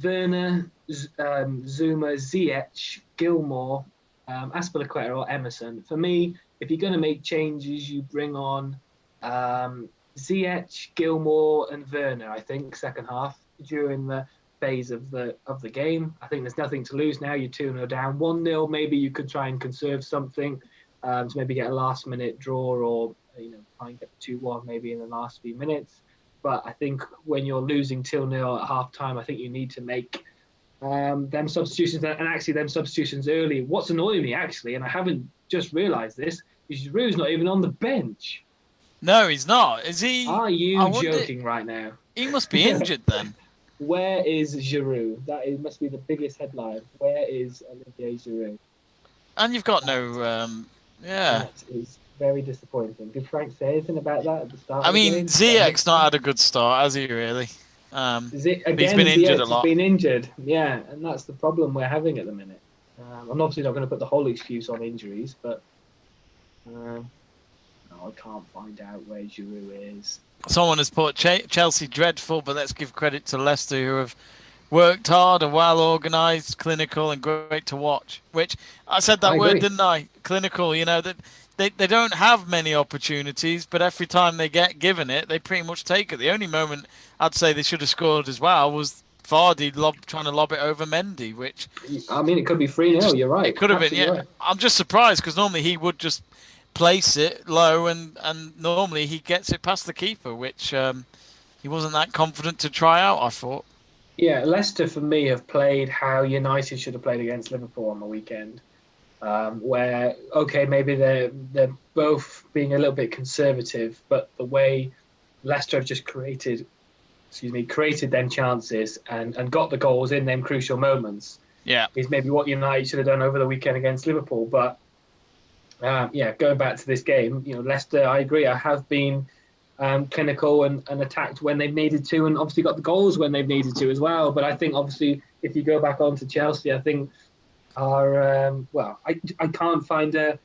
Werner, Zuma, Ziyech, Gilmore, Aspilicueta or Emerson. For me, if you're going to make changes, you bring on Ziyech, Gilmore and Werner, I think, second half during the phase of the game. I think there's nothing to lose now. You're 2-0 down. 1-0, maybe you could try and conserve something to maybe get a last-minute draw or, try and get 2-1 maybe in the last few minutes. But I think when you're losing 2-0 at half-time, I think you need to make them substitutions, and actually them substitutions early. What's annoying me, actually, and I haven't just realised this, is Giroud's not even on the bench. No, he's not. Is he? Are you joking right now? He must be injured then. Where is Giroud? Must be the biggest headline. Where is Olivier Giroud? And you've got no... That is Very disappointing. Did Frank say anything about that at the start I of the mean, game? Ziyech's not had a good start, has he, really? Is it, He's again, been injured a Ziyech's lot. been injured. Yeah, and that's the problem we're having at the minute. I'm obviously not going to put the whole excuse on injuries, but no, I can't find out where Giroud is. Someone has put Chelsea dreadful, but let's give credit to Leicester, who have worked hard, are well organised, clinical, and great to watch. Which I said that word, didn't I? Clinical. You know that they don't have many opportunities, but every time they get given it, they pretty much take it. The only moment I'd say they should have scored as well was Vardy trying to lob it over Mendy, which I mean, it could be 3-0. You're right. it could have been. Yeah, right. I'm just surprised because normally he would just place it low, and normally he gets it past the keeper, which he wasn't that confident to try out, I thought. Yeah, Leicester for me have played how United should have played against Liverpool on the weekend, where maybe they're both being a little bit conservative, but the way Leicester have just created them chances and got the goals in them crucial moments. Yeah, is maybe what United should have done over the weekend against Liverpool. But going back to this game, Leicester, I agree, have been clinical and attacked when they've needed to, and obviously got the goals when they've needed to as well. But I think obviously if you go back on to Chelsea, I think I can't find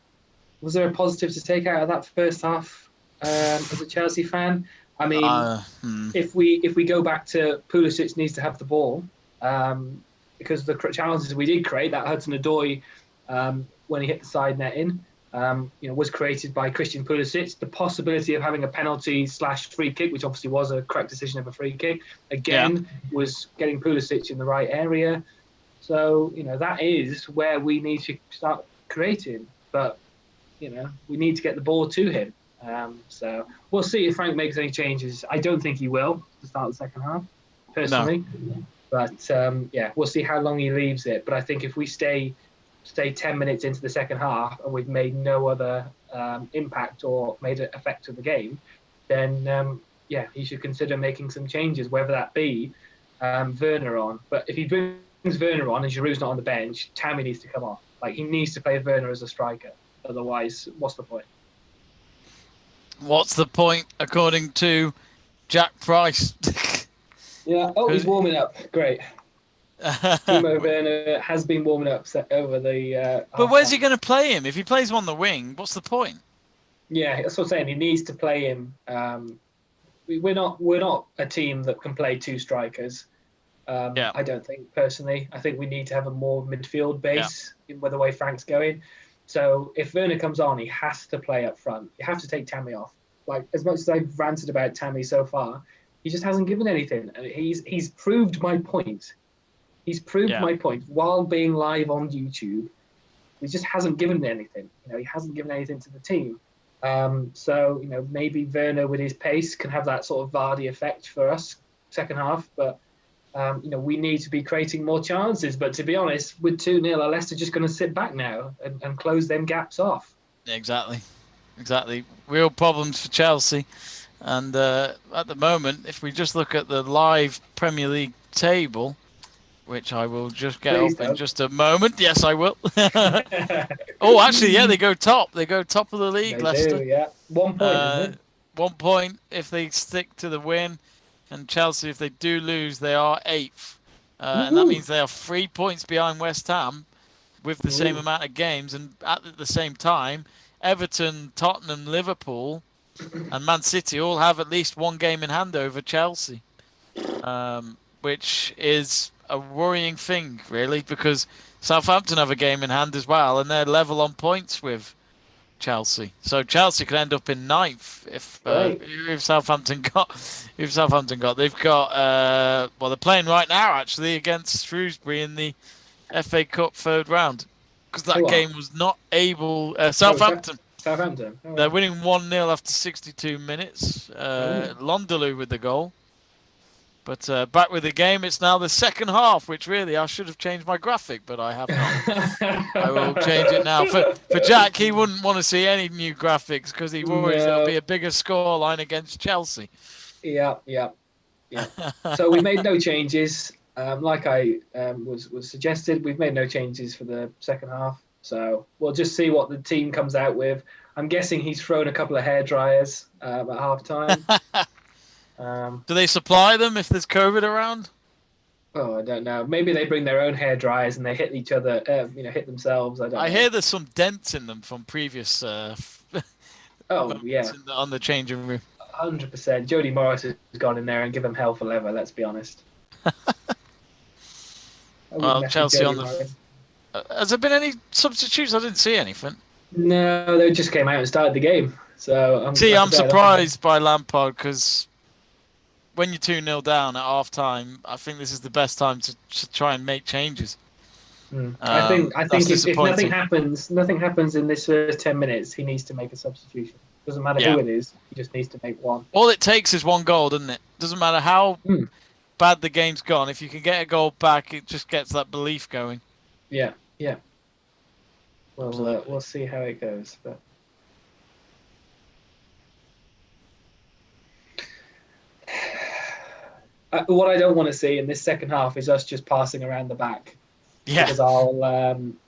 was there a positive to take out of that first half as a Chelsea fan? I mean, if we go back to Pulisic needs to have the ball because the challenges we did create, that Hudson-Odoi when he hit the side netting, was created by Christian Pulisic. The possibility of having a penalty / free kick, which obviously was a correct decision of a free kick, was getting Pulisic in the right area. So, that is where we need to start creating. But, we need to get the ball to him. So we'll see if Frank makes any changes. I don't think he will to start the second half, personally. No. But, we'll see how long he leaves it. But I think if we stay 10 minutes into the second half and we've made no other impact or made an effect of the game, then, he should consider making some changes, whether that be Werner on. But if he brings Werner on and Giroud's not on the bench, Tammy needs to come off. Like, he needs to play Werner as a striker. Otherwise, what's the point? What's the point, according to Jack Price? Yeah. Oh, he's warming up. Great. Timo Werner has been warming up over the. But where's he going to play him? If he plays him on the wing, what's the point? Yeah, that's what I'm saying. He needs to play him. We're not a team that can play two strikers. I don't think personally. I think we need to have a more midfield base with the way Frank's going. So if Werner comes on, he has to play up front. You have to take Tammy off. Like, as much as I've ranted about Tammy so far, he just hasn't given anything. He's proved my point. He's proved my point while being live on YouTube. He just hasn't given anything. He hasn't given anything to the team. So maybe Werner with his pace can have that sort of Vardy effect for us second half. But we need to be creating more chances. But to be honest, with 2-0, are Leicester just going to sit back now and close them gaps off? Exactly. Real problems for Chelsea. And at the moment, if we just look at the live Premier League table, which I will just get up in just a moment. Yes, I will. Oh, actually, they go top. They go top of the league, they Leicester. Do, yeah. 1 point, isn't it? 1 point if they stick to the win. And Chelsea, if they do lose, they are 8th. And that means they are 3 points behind West Ham with the same amount of games. And at the same time, Everton, Tottenham, Liverpool, and Man City all have at least one game in hand over Chelsea, which is a worrying thing, really, because Southampton have a game in hand as well, and they're level on points with Chelsea. So Chelsea could end up in 9th if Southampton got. They've got. They're playing right now actually against Shrewsbury in the FA Cup third round because that game was not able. Southampton. Southampton. Oh. They're winning 1-0 after 62 minutes. Londelou with the goal. But back with the game, it's now the second half, which really I should have changed my graphic, but I have not. I will change it now. For Jack, he wouldn't want to see any new graphics because he worries there'll be a bigger scoreline against Chelsea. Yeah. So we made no changes. Like I was suggested, we've made no changes for the second half. So we'll just see what the team comes out with. I'm guessing he's thrown a couple of hair dryers at half time. Do they supply them if there's COVID around? Oh, I don't know. Maybe they bring their own hair dryers and they hit each other, hit themselves. I don't know. I hear there's some dents in them from previous yeah, on the changing room. 100%. Jody Morris has gone in there and given him hell for leather, let's be honest. Well, Chelsea on the... has there been any substitutes? I didn't see anything. No, they just came out and started the game. So I'm surprised by Lampard because when you're 2-0 down at half time, I think this is the best time to try and make changes. I think if nothing happens in this first 10 minutes, he needs to make a substitution. Doesn't matter who it is, he just needs to make one. All it takes is one goal, doesn't it? Doesn't matter how bad the game's gone. If you can get a goal back, it just gets that belief going. Yeah. Well, we'll see how it goes. But what I don't want to see in this second half is us just passing around the back. Yeah. Because I'll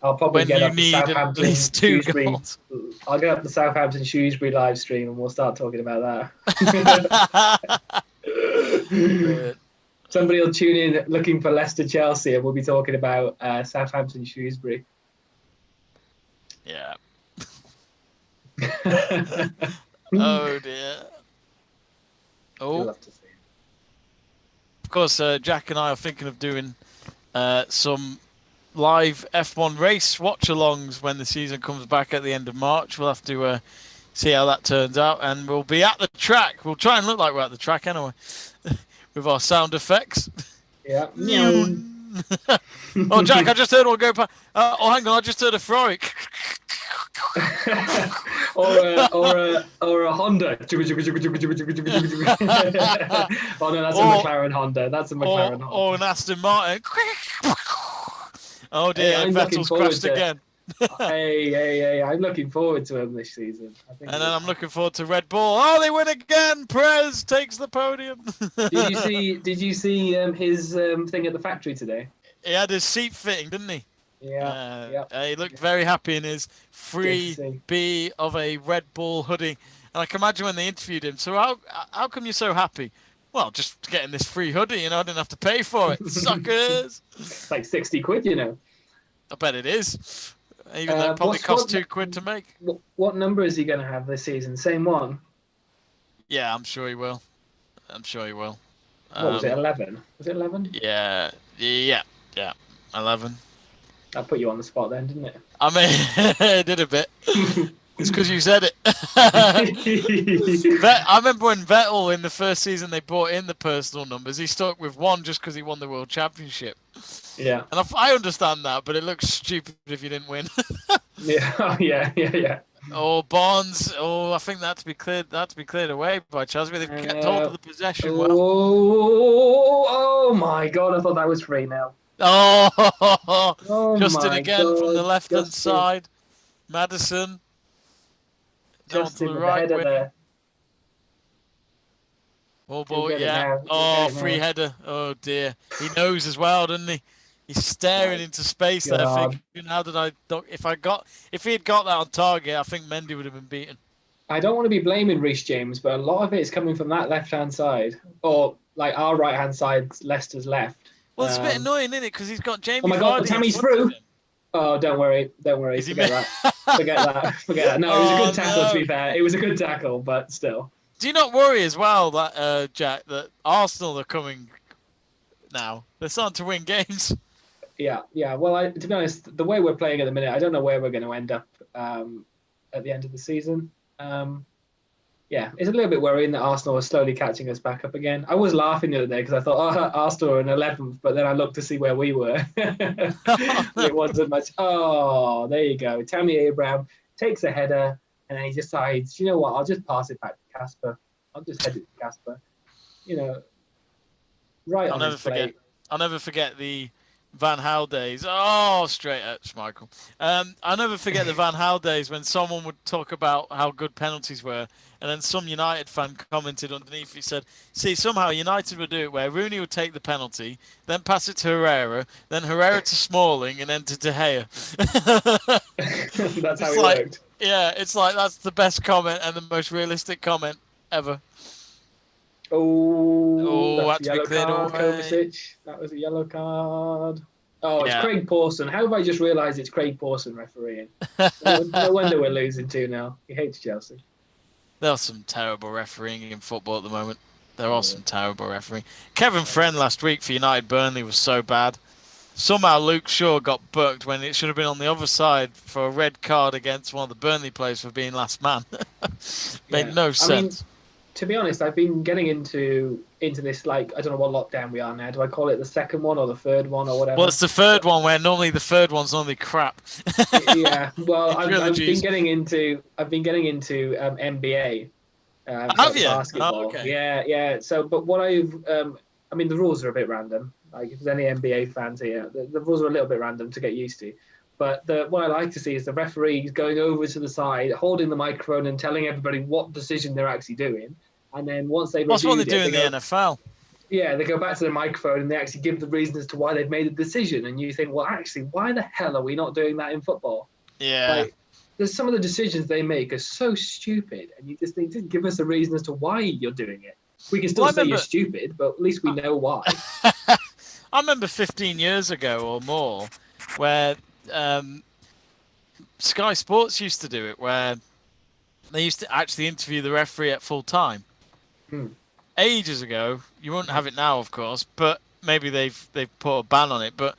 probably get up the Southampton at least 2 Shrewsbury. goals. I'll get up the Southampton Shrewsbury live stream and we'll start talking about that. Somebody will tune in looking for Leicester Chelsea and we'll be talking about Southampton Shrewsbury. Yeah. Oh dear. Oh. Love to see it. Of course, Jack and I are thinking of doing some live F1 race watch-alongs when the season comes back at the end of March. We'll have to see how that turns out, and we'll be at the track. We'll try and look like we're at the track anyway, with our sound effects. Yeah. Oh, Jack, I just heard one go past. Oh, hang on, I just heard a Freud. or a Honda. Oh no, that's a McLaren Honda. That's a McLaren Honda. Or an Aston Martin. Oh dear, Vettel's crashed again. Hey, I'm looking forward to him this season. And then I'm looking forward to Red Bull. Oh, they win again. Perez takes the podium. Did you see his thing at the factory today? He had his seat fitting, didn't he? Yeah. He looked very happy in his 3B of a Red Bull hoodie. And I can imagine when they interviewed him. So how come you're so happy? Well, just getting this free hoodie, I didn't have to pay for it. Suckers. It's like 60 quid, I bet it is. Even though it probably cost £2 to make. What number is he going to have this season? Same one? Yeah, I'm sure he will. What was it, 11? Was it 11? Yeah, 11. That put you on the spot then, didn't it? I mean, it did a bit. It's because you said it. I remember when Vettel, in the first season, they brought in the personal numbers. He stuck with 1 just because he won the World Championship. Yeah. And I understand that, but it looks stupid if you didn't win. Yeah. Or Bonds. Oh, I think that to be cleared away by Chelsea. They've kept hold of the possession well. Oh my God! I thought that was free now. Oh, Justin again from the left-hand side. Maddison. Justin to the right header there. Oh boy, yeah. Oh, free header. Oh dear. He knows as well, doesn't he? He's staring into space there, thinking, "How did I? If he had got that on target, I think Mendy would have been beaten." I don't want to be blaming Reece James, but a lot of it is coming from that left-hand side, or like our right-hand side, Leicester's left. Well, it's a bit annoying, isn't it? Because he's got Jamie. Oh my God, Tammy's through. Oh, don't worry. Is Forget that. Forget that. No, it was a good tackle. To be fair, it was a good tackle, but still. Do you not worry as well that Jack, that Arsenal are coming now? They're starting to win games. Yeah. Well, to be honest, the way we're playing at the minute, I don't know where we're going to end up at the end of the season. It's a little bit worrying that Arsenal are slowly catching us back up again. I was laughing the other day because I thought, Arsenal are in 11th, but then I looked to see where we were. It wasn't much. Oh, there you go. Tammy Abraham takes a header, and then he decides, you know what, I'll just pass it back to Casper. I'll just head it to Casper. Right on his plate. I'll never forget the Van Gaal days. Oh, straight at Schmeichel. I'll never forget the Van Gaal days when someone would talk about how good penalties were, and then some United fan commented underneath. He said, "See, somehow United would do it where Rooney would take the penalty, then pass it to Herrera, then Herrera to Smalling, and then to De Gea." That's how it worked. Yeah, it's like that's the best comment and the most realistic comment ever. Oh, that's a had to be yellow cleared card, away. Kovacic. That was a yellow card. Oh, it's Yeah. Craig Pawson. How have I just realised it's Craig Pawson refereeing? No wonder we're losing 2-0. He hates Chelsea. There's some terrible refereeing in football at the moment. There are some terrible refereeing. Kevin Friend last week for United Burnley was so bad. Somehow Luke Shaw got booked when it should have been on the other side for a red card against one of the Burnley players for being last man. Made no sense. I mean, to be honest, I've been getting into this, like, I don't know what lockdown we are now. Do I call it the second one or the third one or whatever? Well, it's the third one where normally the third one's normally crap. Yeah. Well, I've been getting into NBA. Have you? Basketball. Oh, okay. Yeah. So, but what I mean, the rules are a bit random. Like, if there's any NBA fans here, the rules are a little bit random to get used to. But what I like to see is the referees going over to the side, holding the microphone and telling everybody what decision they're actually doing. And then once they've That's what they do it, in the NFL. Yeah, they go back to the microphone and they actually give the reason as to why they've made a decision. And you think, well, actually, why the hell are we not doing that in football? Yeah. Like, there's some of the decisions they make are so stupid, and you just need to give us a reason as to why you're doing it. We can still say you're stupid, but at least we know why. I remember 15 years ago or more where Sky Sports used to do it, where they used to actually interview the referee at full time. Ages ago. You wouldn't have it now, of course, but maybe they've put a ban on it. But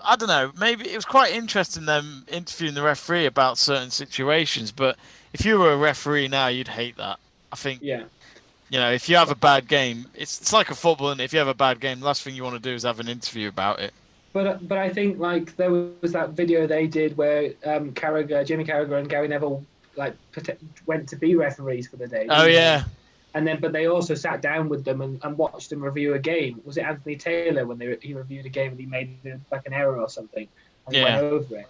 I don't know. Maybe it was quite interesting them interviewing the referee about certain situations. But if you were a referee now, you'd hate that. I think. Yeah. You know, if you have a bad game, it's like a football, and if you have a bad game, the last thing you want to do is have an interview about it. But I think, like, there was that video they did where Jimmy Carragher and Gary Neville went to be referees for the day. Oh yeah. And then, but they also sat down with them and watched them review a game. Was it Anthony Taylor when he reviewed a game and he made like an error or something and went over it?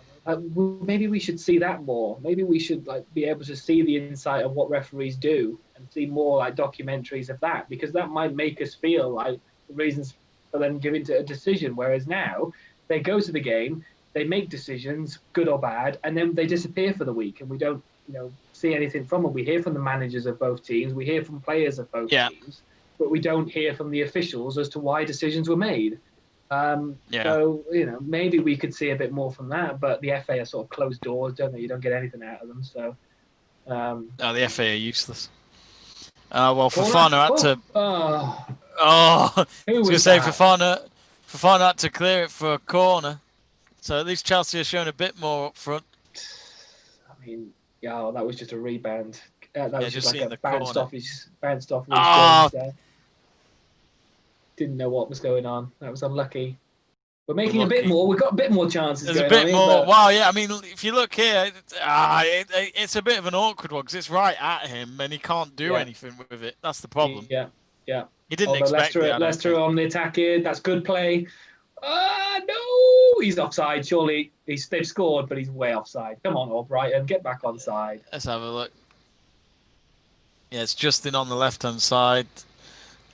Maybe we should see that more. Maybe we should be able to see the insight of what referees do and see more documentaries of that, because that might make us feel like the reasons for them giving a decision. Whereas now they go to the game, they make decisions, good or bad, and then they disappear for the week, and we don't see anything from them. We hear from the managers of both teams, we hear from players of both teams, but we don't hear from the officials as to why decisions were made. So, maybe we could see a bit more from that, but the FA are sort of closed doors, don't they? You don't get anything out of them. So, the FA are useless. Well, Fofana had to. I was going to say Fofana had to clear it for a corner, so at least Chelsea are showing a bit more up front. I mean, that was just a rebound. That was just like a bounced off his Didn't know what was going on. That was unlucky. We're making a bit more. We've got a bit more chances. There's a bit more. Wow, yeah. I mean, if you look here, it's a bit of an awkward one because it's right at him and he can't do anything with it. That's the problem. Yeah. He didn't expect it. Leicester on the attack here. That's good play. No, he's offside. Surely they've scored, but he's way offside. Come on, Albrighton, get back on side. Let's have a look. Yeah, it's Justin on the left-hand side.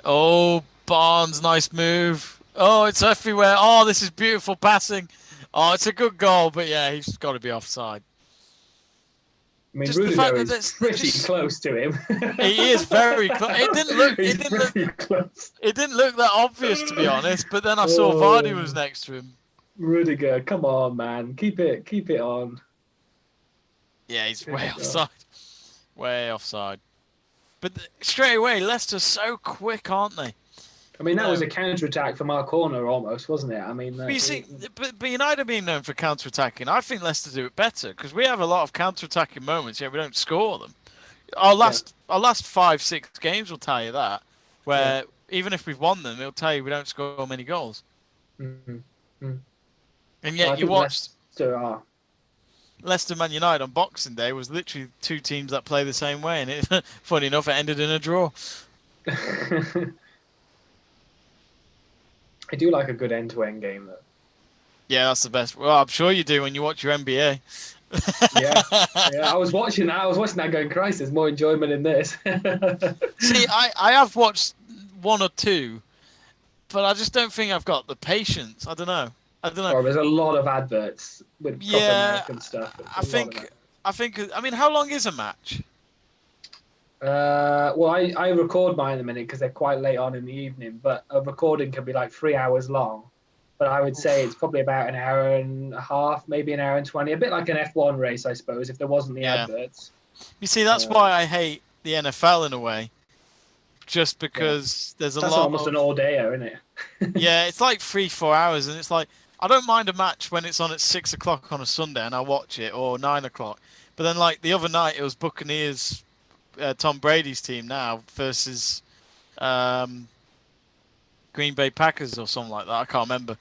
Oh, Barnes, nice move. Oh, it's everywhere. Oh, this is beautiful passing. Oh, it's a good goal, but yeah, he's got to be offside. I mean, Rudiger is pretty close to him. He is very close. It didn't look that obvious, to be honest. But then I saw Vardy was next to him. Rudiger, come on, man, keep it on. Yeah, he's way offside. Way offside. But straight away, Leicester's so quick, aren't they? I mean, that was a counter-attack from our corner almost, wasn't it? I mean, but you see, but United being known for counter-attacking, I think Leicester do it better because we have a lot of counter-attacking moments, yet we don't score them. Our last 5-6 games will tell you that, where even if we've won them, it'll tell you we don't score many goals. Mm-hmm. And yet you watched Leicester Man United on Boxing Day was literally two teams that play the same way, and it, funny enough, it ended in a draw. I do like a good end-to-end game, though. Yeah, that's the best. Well, I'm sure you do when you watch your NBA. yeah, I was watching that. I was watching that going, Christ, there's more enjoyment in this. See, I have watched one or two, but I just don't think I've got the patience. I don't know. Oh, there's a lot of adverts with proper American stuff. I mean, how long is a match? Well, I record mine in a minute because they're quite late on in the evening, but a recording can be like 3 hours long. But I would say it's probably about an hour and a half, maybe an hour and 20, a bit like an F1 race, I suppose, if there wasn't the adverts. You see, that's why I hate the NFL in a way, just because there's That's lot almost an all-dayer, isn't it? Yeah, it's like 3-4 hours, and it's like I don't mind a match when it's on at 6 o'clock on a Sunday and I watch it, or 9 o'clock. But then, like the other night, it was Buccaneers, Tom Brady's team now versus Green Bay Packers or something like that. I can't remember.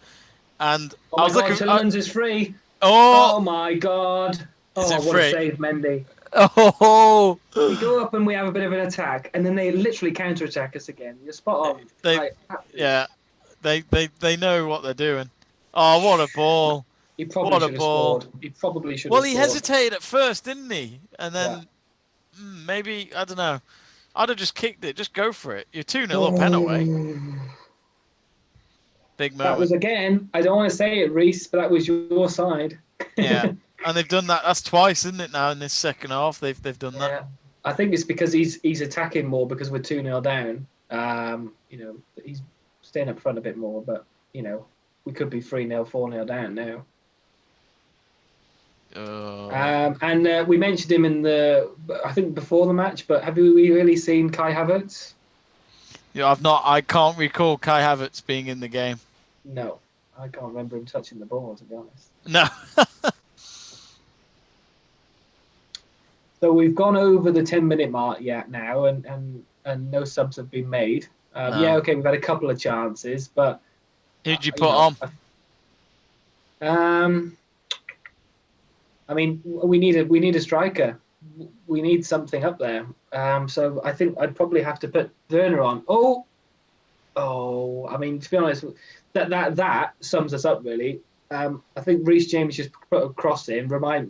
And I was looking. Tillemans is free. Oh my God! Is it what free? a save, Mendy. Oh! We go up and we have a bit of an attack, and then they literally counter-attack us again. You're spot on. They know what they're doing. Oh, what a ball! He probably should have scored. He probably should have Well, he hesitated at first, didn't he? And then maybe, I don't know. I'd have just kicked it. Just go for it. You're 2-0 up anyway. Big moment. That was again. I don't want to say it, Reese, but that was your side. Yeah, and they've done that. That's twice, isn't it? Now in this second half, they've done that. I think it's because he's attacking more because we're 2-0 down. He's staying up front a bit more, but we could be 3-0, 4-0 down now. And we mentioned him I think before the match, but have we really seen Kai Havertz? Yeah, I can't recall Kai Havertz being in the game. No, I can't remember him touching the ball, to be honest. No. So we've gone over the 10-minute mark now, and no subs have been made. No. Yeah, okay, we've had a couple of chances, but who'd you put on? I mean, we need a striker. We need something up there. So I think I'd probably have to put Werner on. I mean, to be honest, that sums us up really. I think Reece James just put a cross in. Confirm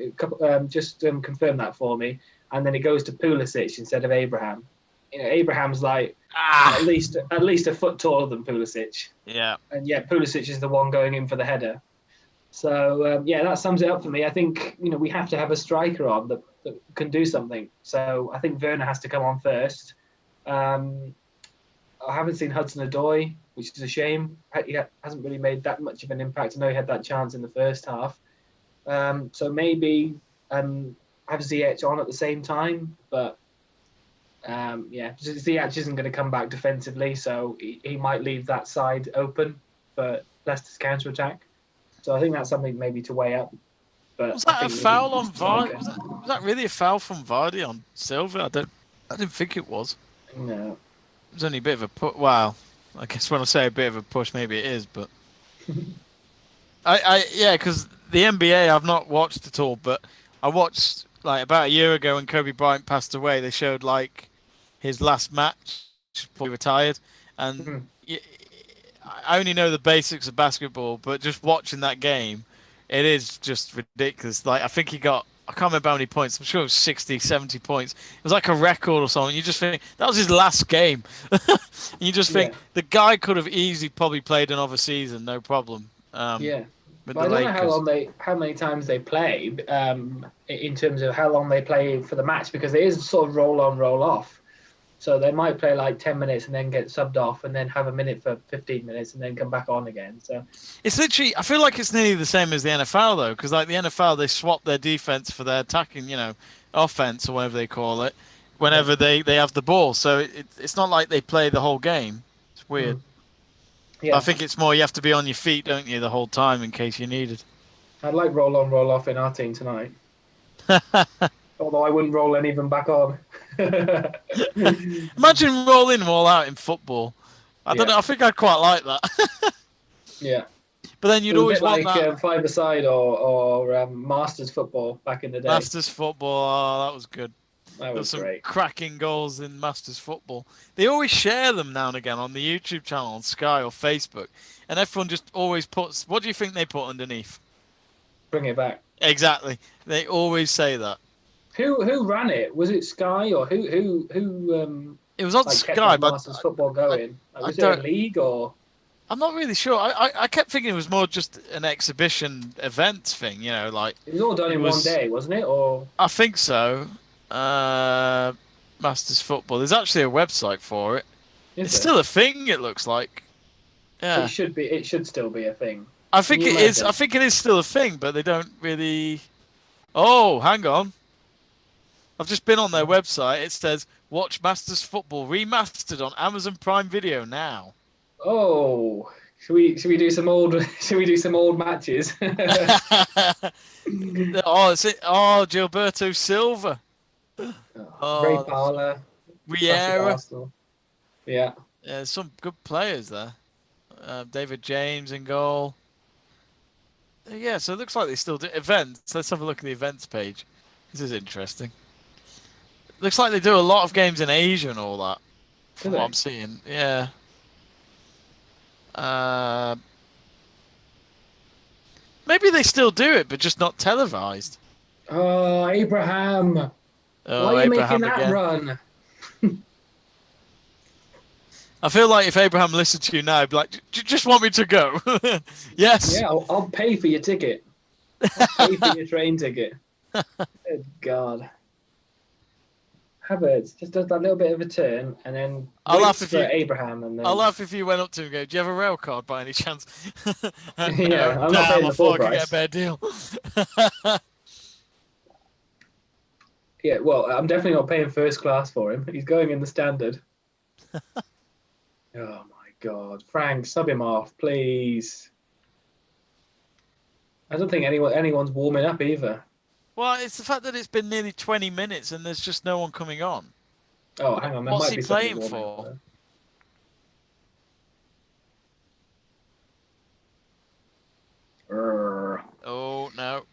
that for me, and then it goes to Pulisic instead of Abraham. Abraham's like at least a foot taller than Pulisic. Yeah. And yet Pulisic is the one going in for the header. So that sums it up for me. I think we have to have a striker on that can do something. So I think Werner has to come on first. I haven't seen Hudson-Odoi, which is a shame. He hasn't really made that much of an impact. I know he had that chance in the first half. So maybe have Ziyech on at the same time. But Ziyech isn't going to come back defensively, so he might leave that side open for Leicester's counter-attack. So I think that's something maybe to weigh up. But was that a foul on Vardy? Was that really a foul from Vardy on Silva? I didn't think it was. No. It was only a bit of a push. Well, I guess when I say a bit of a push, maybe it is. But because the NBA I've not watched at all, but I watched like about a year ago when Kobe Bryant passed away. They showed like his last match before he retired, and I only know the basics of basketball, but just watching that game, it is just ridiculous. Like I think he got, I can't remember how many points. I'm sure it was 60, 70 points. It was like a record or something. You just think that was his last game. You just think the guy could have easily probably played another season, no problem. But I don't know how many times they play in terms of how long they play for the match, because it is sort of roll on, roll off. So they might play like 10 minutes and then get subbed off and then have a minute for 15 minutes and then come back on again. So it's literally, I feel like it's nearly the same as the NFL though, because like the NFL, they swap their defense for their attacking, offense or whatever they call it, whenever they have the ball. So it's not like they play the whole game. It's weird. Yeah. I think it's more you have to be on your feet, don't you, the whole time in case you need it. I'd like roll on, roll off in our team tonight. Although I wouldn't roll any of them back on. Imagine rolling them all out in football. I don't know. I think I'd quite like that. Yeah. But then you'd always want like that. five-a-side or Masters football back in the day. Masters football. Oh, that was good. That was some great. Cracking goals in Masters football. They always share them now and again on the YouTube channel, on Sky or Facebook, and everyone just always puts. What do you think they put underneath? Bring it back. Exactly. They always say that. Who ran it? Was it Sky or who? It was on Sky, but Masters football going. Was it a league or? I'm not really sure. I kept thinking it was more just an exhibition event thing, like It was all done in one day, wasn't it? Or I think so. Masters Football. There's actually a website for it. It's still a thing. It looks like. Yeah. It should be. It should still be a thing. I think it is. I think it is still a thing, but they don't really. Oh, hang on. I've just been on their website. It says watch Masters Football remastered on Amazon Prime Video now. Oh, should we do some old matches? It's it. Oh, Gilberto Silva. Ray Parler. Riera. Yeah. Yeah, some good players there. David James in goal. Yeah, so it looks like they still do events. Let's have a look at the events page. This is interesting. Looks like they do a lot of games in Asia and all that. From what I'm seeing, yeah. Maybe they still do it, but just not televised. Oh, Abraham! Oh, why are you Abraham making that again. run? I feel like if Abraham listened to you now, he'd be like, just want me to go. Yes. Yeah, I'll pay for your ticket. I'll pay for your train ticket. Good God. Havertz just does that little bit of a turn and then I'll laugh if Abraham and then... I'll laugh if you went up to him and go, do you have a rail card by any chance? And, yeah, I'm not paying the full price. I could get a better deal. Yeah, well, I'm definitely not paying first class for him. He's going in the standard. Oh my God. Frank, sub him off, please. I don't think anyone's warming up either. Well, it's the fact that it's been nearly 20 minutes and there's just no one coming on. Oh, hang on. What's he playing for? Oh, no.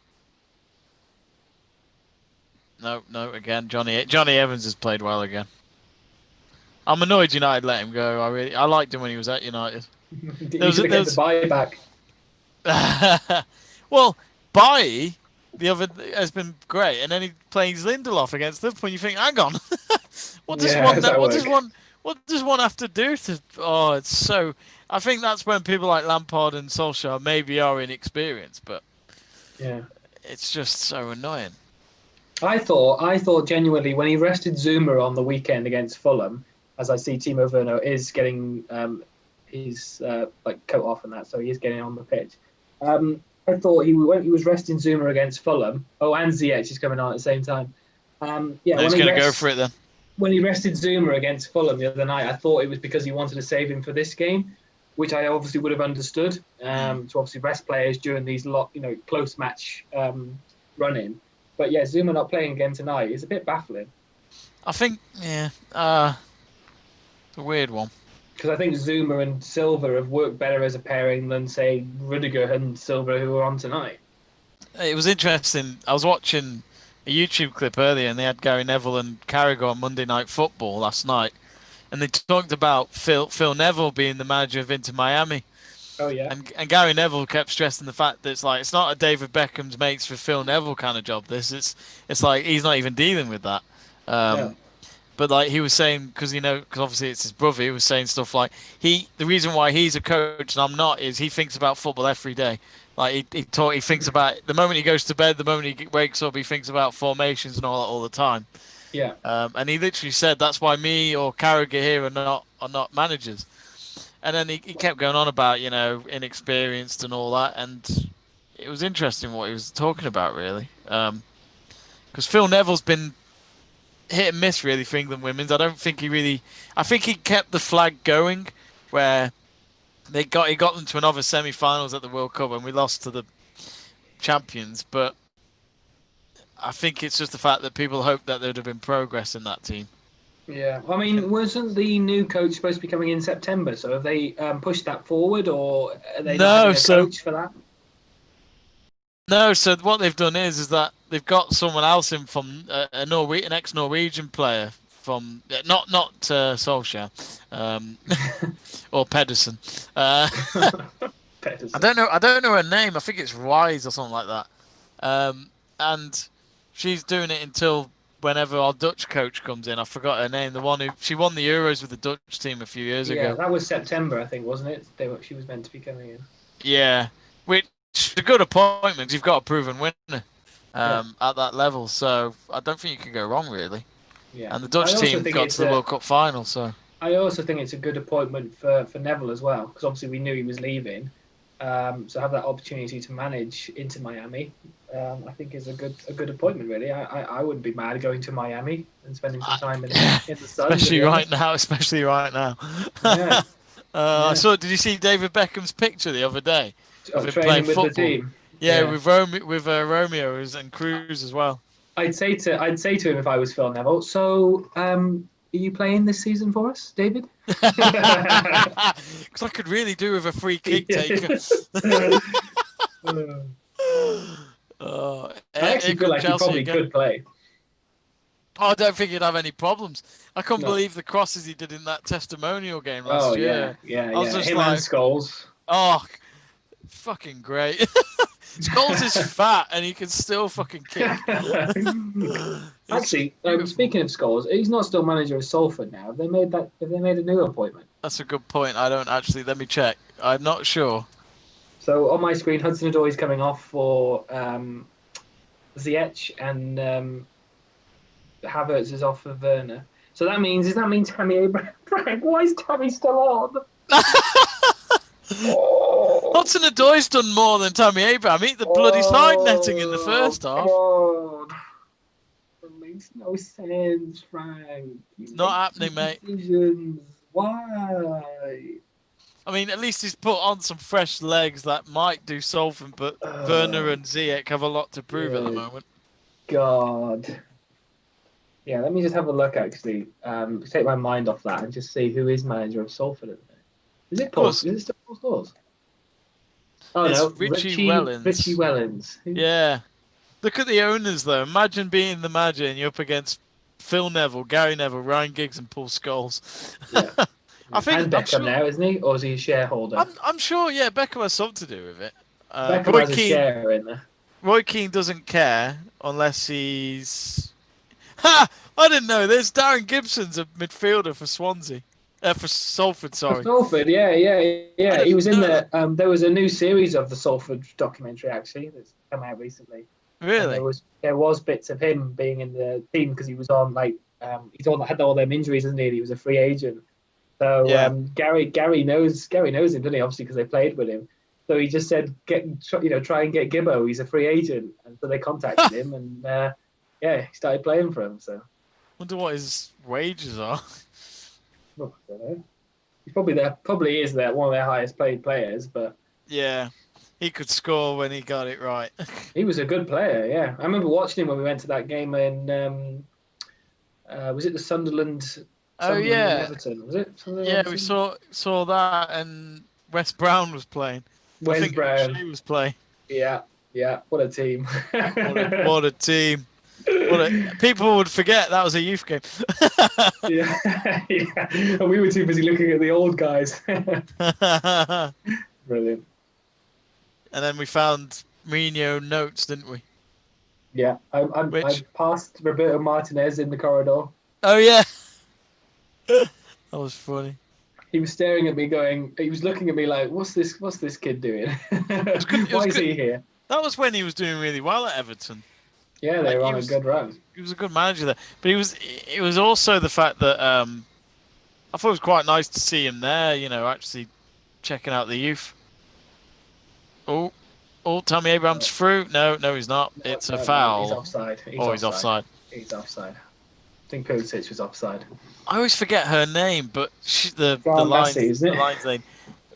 No, again. Johnny Evans has played well again. I'm annoyed United let him go. I liked him when he was at United. There was the buyback. Well, Bailly the other has been great, and then he plays Lindelof against Liverpool. And you think, hang on, what does one have to do to? Oh, it's so. I think that's when people like Lampard and Solskjaer maybe are inexperienced, but yeah, it's just so annoying. I thought genuinely when he rested Zuma on the weekend against Fulham, as I see Timo Werner is getting his like coat off and that, so he is getting on the pitch. I thought he was resting Zuma against Fulham. Oh, and Ziyech is coming on at the same time. Yeah, he's going to go for it then. When he rested Zuma against Fulham the other night, I thought it was because he wanted to save him for this game, which I obviously would have understood. To obviously rest players during these close match run-in. But yeah, Zuma not playing again tonight is a bit baffling. I think, it's a weird one. Because I think Zuma and Silva have worked better as a pairing than, say, Rudiger and Silva, who were on tonight. It was interesting. I was watching a YouTube clip earlier, and they had Gary Neville and Carragher on Monday Night Football last night, and they talked about Phil Neville being the manager of Inter Miami. Oh yeah. And Gary Neville kept stressing the fact that it's not a David Beckham's mates for Phil Neville kind of job. It's like he's not even dealing with that. Yeah. But like he was saying, because obviously it's his brother, he was saying stuff like the reason why he's a coach and I'm not is he thinks about football every day. Like he thinks about the moment he goes to bed, the moment he wakes up, he thinks about formations and all the time. Yeah. And he literally said that's why me or Carragher here are not managers. And then he kept going on about inexperienced and all that, and it was interesting what he was talking about really, because Phil Neville's been hit and miss really for England women's. I think he kept the flag going where he got them to another semi-finals at the World Cup and we lost to the champions, but I think it's just the fact that people hoped that there would have been progress in that team. Yeah, I mean, wasn't the new coach supposed to be coming in September? So have they pushed that forward, or are they not having a coach for that? No, so what they've done is that they've got someone else in from an ex-Norwegian player from not Solskjaer or Pedersen. Pedersen. I don't know her name. I think it's Wise or something like that. And she's doing it until whenever our Dutch coach comes in. I forgot her name. The one she won the Euros with the Dutch team a few years ago. Yeah, that was September, I think, wasn't it? She was meant to be coming in. Yeah, which is a good appointment. You've got a proven winner at that level, so I don't think you can go wrong, really. Yeah. And the Dutch team got to the World Cup final, so. I also think it's a good appointment for Neville as well, because obviously we knew he was leaving. So have that opportunity to manage into Miami, I think is a good appointment. Really, I wouldn't be mad going to Miami and spending some time in the sun. Especially right now. Yeah. I saw. Did you see David Beckham's picture the other day of him playing with football? The team? Yeah, with Romeo and Cruz as well. I'd say to him if I was Phil Neville. So, are you playing this season for us, David? Because I could really do with a free kick taker. I actually feel like he probably could play. I don't think he'd have any problems. I can't believe the crosses he did in that testimonial game last year. Yeah. I was just him and Scholes. Oh, fucking great. Scholes is fat and he can still fucking kick. Actually, speaking of Scholes, he's not still manager of Salford now. Have they made a new appointment? That's a good point. I don't actually. Let me check. I'm not sure. So on my screen, Hudson-Odoi is coming off for Ziyech, and Havertz is off for Werner. So does that mean Tammy Abraham? Frank, why is Tammy still on? Hudson-Odoi's done more than Tammy Abraham. Eat the bloody side netting in the first half. God. That makes no sense, Frank. Not happening, mate. Decisions. Why? I mean, at least he's put on some fresh legs that might do something, but Werner and Ziyech have a lot to prove at the moment. God. Yeah, let me just have a look, actually. Take my mind off that and just see who is manager of Salford at the minute. Is it Paul? Is it still Paul Scholes? Oh, it's no. Richie Wellens. Richie Wellens. Yeah. Look at the owners, though. Imagine being the manager and you're up against Phil Neville, Gary Neville, Ryan Giggs and Paul Scholes. Yeah. I think and Beckham now, isn't he? Or is he a shareholder? I'm sure, yeah, Beckham has something to do with it. Beckham has a share in there. Roy Keane doesn't care unless he's... Ha! I didn't know. There's Darren Gibson's a midfielder for Swansea. For Salford, sorry. For Salford, yeah. He was in the... there was a new series of the Salford documentary, actually, that's come out recently. Really? And there was bits of him being in the team because he was on, like... had all them injuries, isn't he? He was a free agent. So Gary knows him, doesn't he? Obviously, because they played with him. So he just said, try and get Gibbo. He's a free agent, and so they contacted him, and he started playing for him. So, wonder what his wages are. Well, I don't know. He's probably is one of their highest paid players, but yeah, he could score when he got it right. He was a good player. Yeah, I remember watching him when we went to that game in was it the Sunderland? Oh yeah, Everton, was it? We saw that, and Wes Brown was playing. Wes Brown was playing. Yeah. What a team! what a team! People would forget that was a youth game. yeah, and we were too busy looking at the old guys. Brilliant. And then we found Mourinho notes, didn't we? Yeah, I passed Roberto Martinez in the corridor. Oh yeah. That was funny. He was staring at me he was looking at me like, what's this kid doing? Why is he here? That was when he was doing really well at Everton. Yeah, they were on a good run. He was a good manager there. But it was also the fact that I thought it was quite nice to see him there, actually checking out the youth. Oh, Tammy Abraham's through. No, he's not. It's a foul. He's offside. He's offside. He's offside. I think Pulisic was offside. I always forget her name, but the line's name.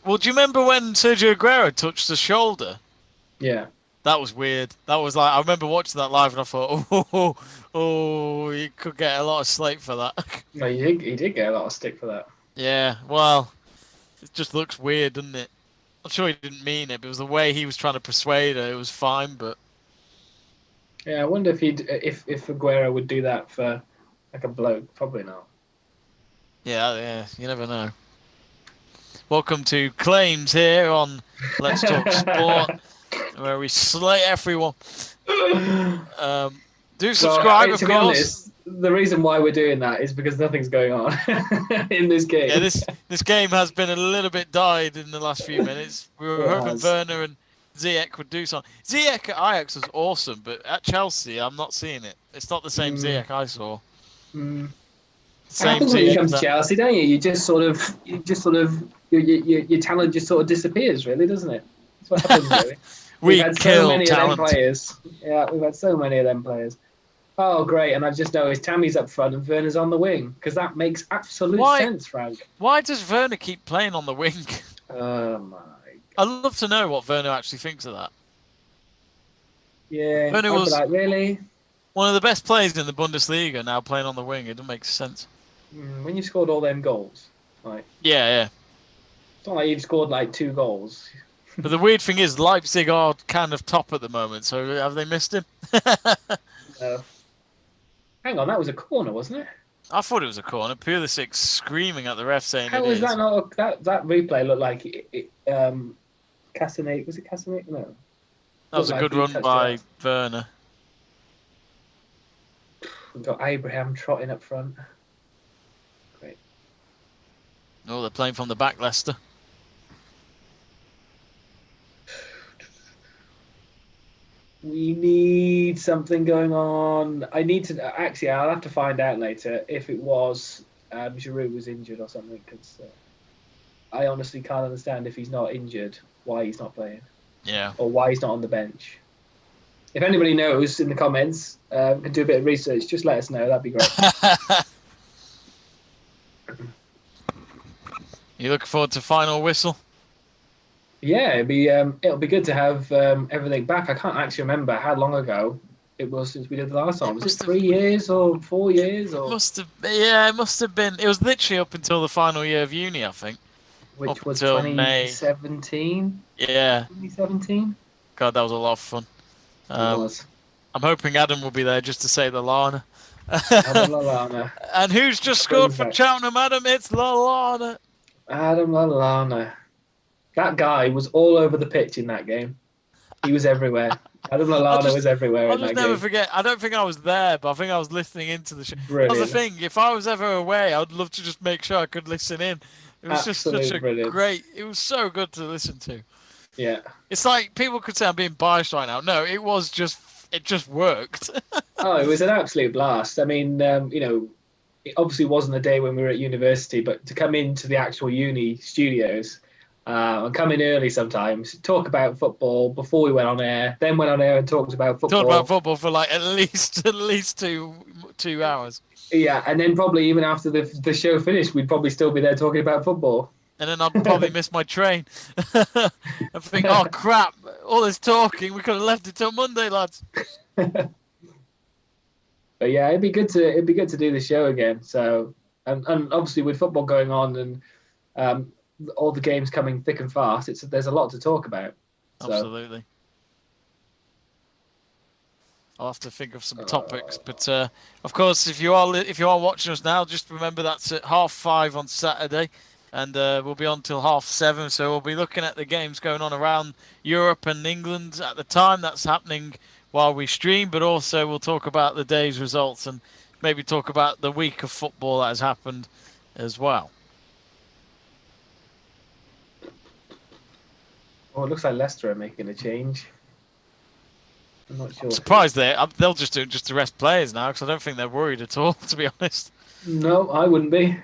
Well, do you remember when Sergio Aguero touched the shoulder? Yeah. That was weird. That was like, I remember watching that live and I thought, you could get a lot of slate for that. No, he did get a lot of stick for that. Yeah, well, it just looks weird, doesn't it? I'm sure he didn't mean it, but it was the way he was trying to persuade her. It was fine, but... Yeah, I wonder if Aguero would do that for like a bloke. Probably not. Yeah, you never know. Welcome to Claims here on Let's Talk Sport, where we slay everyone. Do subscribe, of course. the reason why we're doing that is because nothing's going on in this game. Yeah, this game has been a little bit died in the last few minutes. We were hoping Werner and Ziyech would do something. Ziyech at Ajax was awesome, but at Chelsea, I'm not seeing it. It's not the same Ziyech I saw. It Same happens when you Ziyech come to Chelsea, don't you? You just sort of, your talent just sort of disappears, really, doesn't it? That's what happens, really. We had kill so many talent. of them players. Yeah, we've had so many of them players. Oh, great. And I've just noticed Tammy's up front and Werner's on the wing, because that makes absolute sense, Frank. Why does Werner keep playing on the wing? Oh, my God. I'd love to know what Werner actually thinks of that. Yeah, Werner I'd be was like, really? one of the best players in the Bundesliga, now playing on the wing. It doesn't make sense. When you scored all them goals, like, Yeah. it's not like you've scored like 2 goals. But the weird thing is, Leipzig are kind of top at the moment, so have they missed him? No. Hang on, that was a corner, wasn't it? I thought it was a corner. Pulisic screaming at the ref saying How it was is. that not? That replay looked like Casanate. Was it Casanate? No. That was a good run by Werner. We've got Abraham trotting up front. Great. Oh, they're playing from the back, Leicester. We need something going on. I need to actually. I'll have to find out later if it was Giroud was injured or something. Because I honestly can't understand if he's not injured, why he's not playing. Yeah. Or why he's not on the bench. If anybody knows in the comments, can do a bit of research, just let us know. That'd be great. You looking forward to final whistle? Yeah, it'll be good to have everything back. I can't actually remember how long ago it was since we did the last time. Was it 3 years or 4 years? Or It must have been. It was literally up until the final year of uni, I think. which was until 2017? Yeah. 2017? God, that was a lot of fun. It was. I'm hoping Adam will be there just to say Lallana. Adam Lallana. And who's just scored for Cheltenham, Adam? It's Lallana. Adam Lallana. That guy was all over the pitch in that game. He was everywhere. Adam Lallana was everywhere in that game. I'll never forget. I don't think I was there, but I think I was listening into the show. Brilliant. That's the thing. If I was ever away, I'd love to just make sure I could listen in. It was just such a great. It was so good to listen to. Yeah. It's like people could say I'm being biased right now. No, it just worked. Oh, it was an absolute blast. I mean, it obviously wasn't the day when we were at university, but to come into the actual uni studios and come in early sometimes, talk about football before we went on air, then went on air and talked about football. Talked about football for like at least 2 hours. Yeah, and then probably even after the show finished, we'd probably still be there talking about football. And then I'd probably miss my train. I think, oh crap! All this talking, we could have left it till Monday, lads. But yeah, it'd be good to do the show again. So, and obviously with football going on and all the games coming thick and fast, there's a lot to talk about. So. Absolutely. I'll have to think of some topics, but of course, if you are watching us now, just remember that's at 5:30 on Saturday. And we'll be on till 7:30, so we'll be looking at the games going on around Europe and England at the time. That's happening while we stream, but also we'll talk about the day's results and maybe talk about the week of football that has happened as well. Oh, it looks like Leicester are making a change. I'm not sure. I'm surprised they'll just do just to rest players now, because I don't think they're worried at all, to be honest. No, I wouldn't be.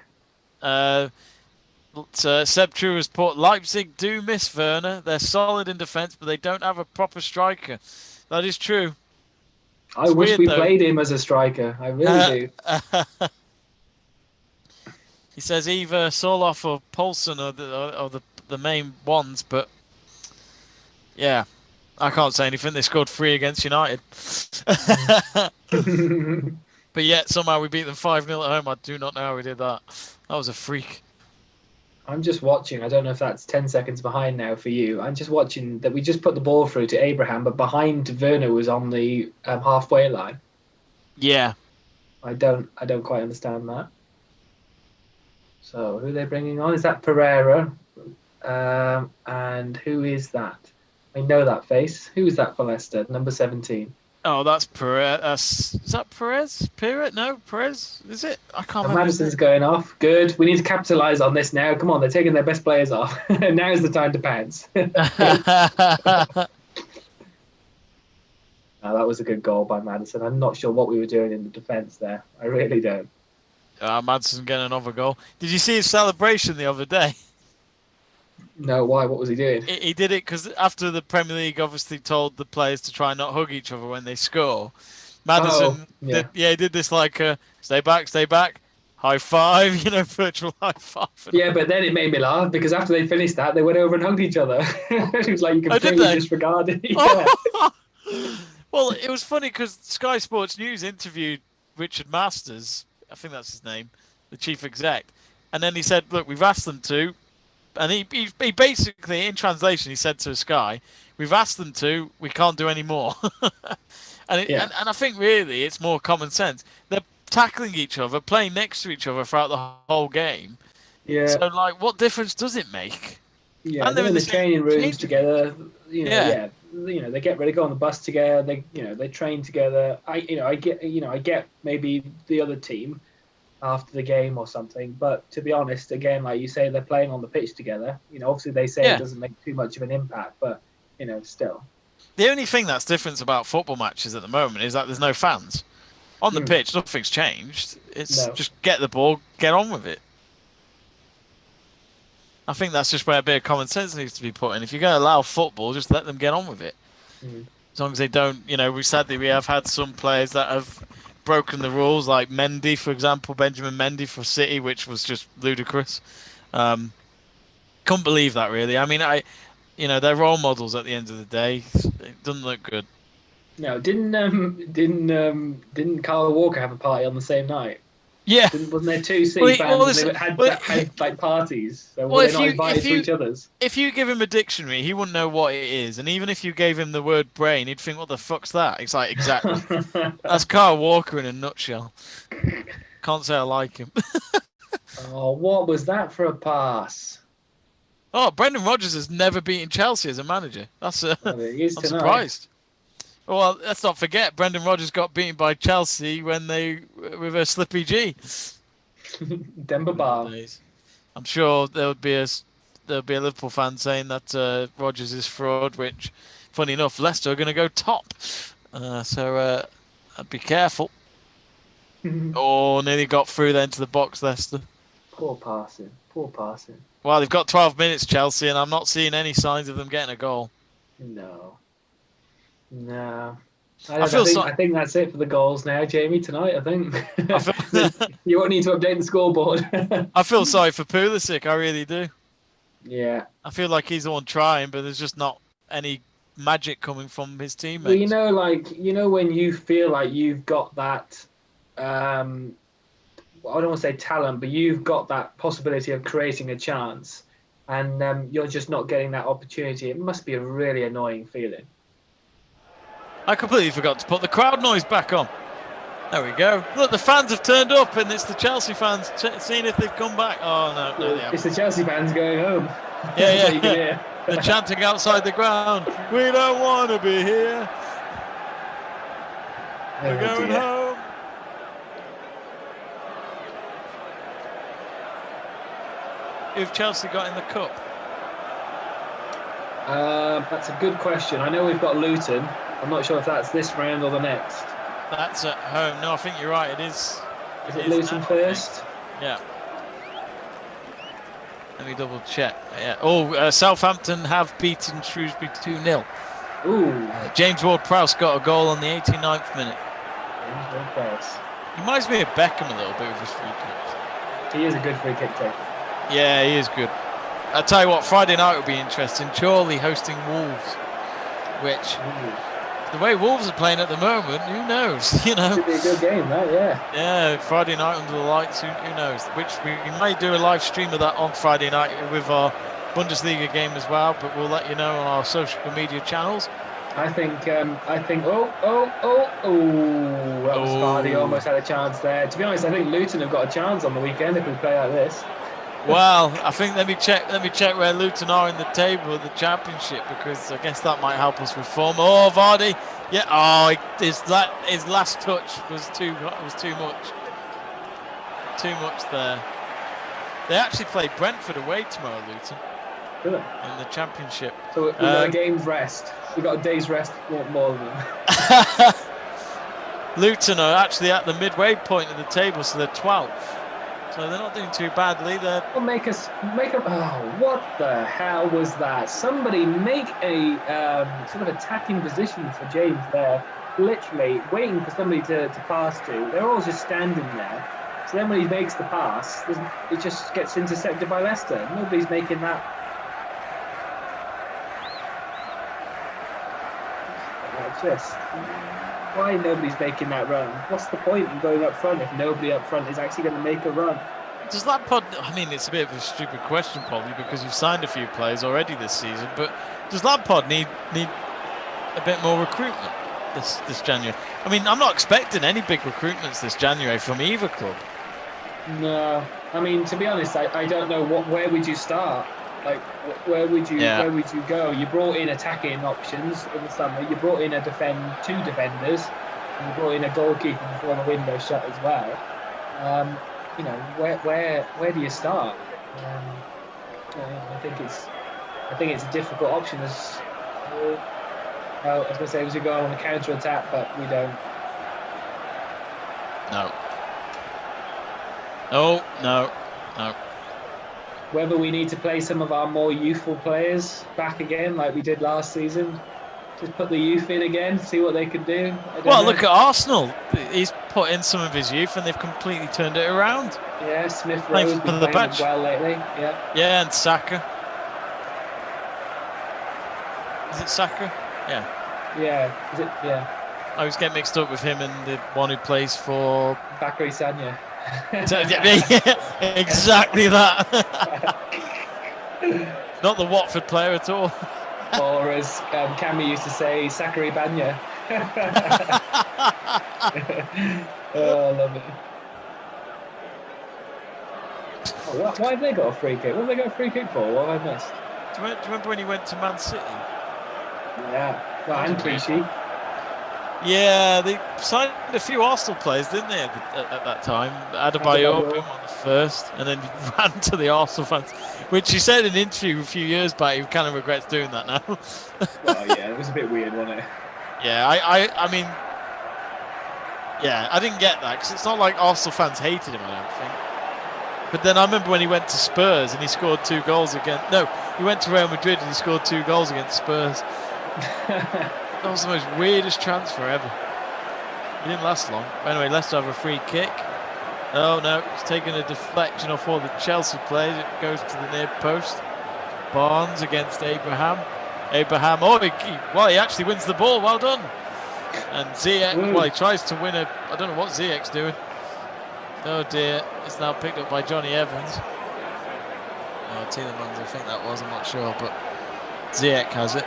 Seb True has put Leipzig do miss Werner. They're solid in defence, but they don't have a proper striker. That is true. I wish we played him as a striker. I really do. He says either Soloff or Poulsen are the main ones, but yeah, I can't say anything. They scored 3 against United. But yet somehow we beat them 5-0 at home. I do not know how we did that. That was a freak. I'm just watching. I don't know if that's 10 seconds behind now for you. I'm just watching that we just put the ball through to Abraham, but behind Werner was on the halfway line. Yeah. I don't quite understand that. So who are they bringing on? Is that Pereira? And who is that? I know that face. Who is that for Leicester? Number 17. Oh, that's Perez. Is that Perez? Perez? No, Perez. Is it? I can't remember. Madison's going off. Good. We need to capitalise on this now. Come on, they're taking their best players off. Now's the time to pounce. That was a good goal by Madison. I'm not sure what we were doing in the defence there. I really don't. Madison getting another goal. Did you see his celebration the other day? No, why? What was he doing? He did it because after the Premier League obviously told the players to try and not hug each other when they score. Madison, he did this like stay back, high five, virtual high five. Yeah, but then it made me laugh because after they finished that, they went over and hugged each other. It was like you completely disregarded. Yeah. Well, it was funny because Sky Sports News interviewed Richard Masters, I think that's his name, the chief exec, and then he said, "Look, we've asked them to." And he basically, in translation, he said to Sky, "We've asked them to. We can't do any more." and I think really it's more common sense. They're tackling each other, playing next to each other throughout the whole game. Yeah. So like, what difference does it make? Yeah, and they're in the training rooms together. They get ready to go on the bus together. They train together. I get maybe the other team after the game or something. But to be honest, again, like you say, they're playing on the pitch together. Obviously they say it doesn't make too much of an impact, but still. The only thing that's different about football matches at the moment is that there's no fans on the pitch. Nothing's changed. It's just get the ball, get on with it. I think that's just where a bit of common sense needs to be put in. If you're going to allow football, just let them get on with it. As long as they don't, we have had some players that have broken the rules, like Mendy, for example, Benjamin Mendy for City, which was just ludicrous. Couldn't believe that, really. I mean, they're role models at the end of the day. It doesn't look good. No, didn't Carl Walker have a party on the same night? Yeah. Wasn't there two City fans that had like parties? So were they not invited to each other's? If you give him a dictionary, he wouldn't know what it is. And even if you gave him the word brain, he'd think, what the fuck's that? It's like, exactly. That's Carl Walker in a nutshell. Can't say I like him. Oh, what was that for a pass? Oh, Brendan Rodgers has never beaten Chelsea as a manager. I'm surprised. Well, let's not forget, Brendan Rodgers got beaten by Chelsea with a Slippy G. Demba Ba. I'm sure there'll be a Liverpool fan saying that Rodgers is fraud, which, funny enough, Leicester are going to go top. So be careful. Nearly got through there into the box, Leicester. Poor passing. Well, they've got 12 minutes, Chelsea, and I'm not seeing any signs of them getting a goal. No. I think that's it for the goals now, Jamie, tonight, I think. You won't need to update the scoreboard. I feel sorry for Pulisic, I really do. Yeah. I feel like he's the one trying, but there's just not any magic coming from his teammates. Well, when you feel like you've got that, I don't want to say talent, but you've got that possibility of creating a chance, and you're just not getting that opportunity. It must be a really annoying feeling. I completely forgot to put the crowd noise back on. There we go. Look, the fans have turned up, and it's the Chelsea fans seeing if they've come back. Oh, no, they haven't. It's the Chelsea fans going home. Yeah. They're chanting outside the ground, "We don't want to be here. We're going home." Who've Chelsea got in the cup? That's a good question. I know we've got Luton. I'm not sure if that's this round or the next. That's at home. No, I think you're right. It is. Is it Luton first? Yeah. Let me double check. Yeah. Southampton have beaten Shrewsbury 2-0. Ooh. James Ward-Prowse got a goal on the 89th minute. James Ward-Prowse. He reminds me of Beckham a little bit with his free kicks. He is a good free kick taker. Yeah, he is good. I'll tell you what, Friday night will be interesting. Chorley hosting Wolves, which... Ooh. The way Wolves are playing at the moment, who knows? It could be a good game, that, yeah. Yeah, Friday night under the lights, who knows? Which we may do a live stream of that on Friday night with our Bundesliga game as well, but we'll let you know on our social media channels. I think, that was Vardy, almost had a chance there. To be honest, I think Luton have got a chance on the weekend if we play like this. Well, I think let me check where Luton are in the table of the Championship, because I guess that might help us with form. Oh, Vardy, yeah. Oh, his last touch was too much. Too much there. They actually play Brentford away tomorrow, Luton. Really? In the Championship. So we got a game's rest. We got a day's rest more than them. Luton are actually at the midway point of the table, so they're 12th. So they're not doing too badly. They're. Well, make a. Oh, what the hell was that? Somebody make a sort of attacking position for James there. Literally waiting for somebody to pass to. They're all just standing there. So then when he makes the pass, it just gets intercepted by Leicester. Nobody's making that. Just why nobody's making that run? What's the point in going up front if nobody up front is actually going to make a run? Does Lampard? I mean, it's a bit of a stupid question probably, because you've signed a few players already this season. But does Lampard need a bit more recruitment this January? I mean, I'm not expecting any big recruitments this January from either club. No, I mean, to be honest, I don't know where would you start. Like, where would you go? You brought in attacking options in the summer. You brought in two defenders, and you brought in a goalkeeper before the window shut as well. You know, where do you start? I think it's a difficult option. I was going to say we should go on a counter attack, but we don't. No. Oh no. Whether we need to play some of our more youthful players back again, like we did last season, just put the youth in again, see what they can do. Well, look at Arsenal. He's put in some of his youth, and they've completely turned it around. Yeah, Smith Rowe's been playing well lately. Yeah. Yeah, and Saka. Is it Saka? Yeah. Yeah. Is it? Yeah. I always get mixed up with him and the one who plays for Bakary Sagna. Yeah, exactly that. Not the Watford player at all. Or as Cammy used to say, Sakari Banya. Oh, I love it. Oh, why have they got a free kick? What have they got a free kick for? What have I missed? Do you remember when he went to Man City? Yeah. Well, and Clichy. Yeah, they signed a few Arsenal players, didn't they, at that time? Adebayor on the first, and then ran to the Arsenal fans, which he said in an interview a few years back he kind of regrets doing that now. Well, yeah, it was a bit weird, wasn't it? Yeah, I mean, yeah, I didn't get that, because it's not like Arsenal fans hated him, I don't think. But then I remember when he went to Spurs and he scored 2 goals against... No, he went to Real Madrid and he scored 2 goals against Spurs. That was the most weirdest transfer ever. It didn't last long. Anyway, Leicester have a free kick. Oh no, it's taking a deflection off all the Chelsea players. It goes to the near post. Barnes against Abraham. He actually wins the ball. Well done. And Ziyech, well, he tries to win I don't know what Ziyech's doing. Oh dear, it's now picked up by Johnny Evans. Oh, Tielemans, I think that was, I'm not sure, but Ziyech has it.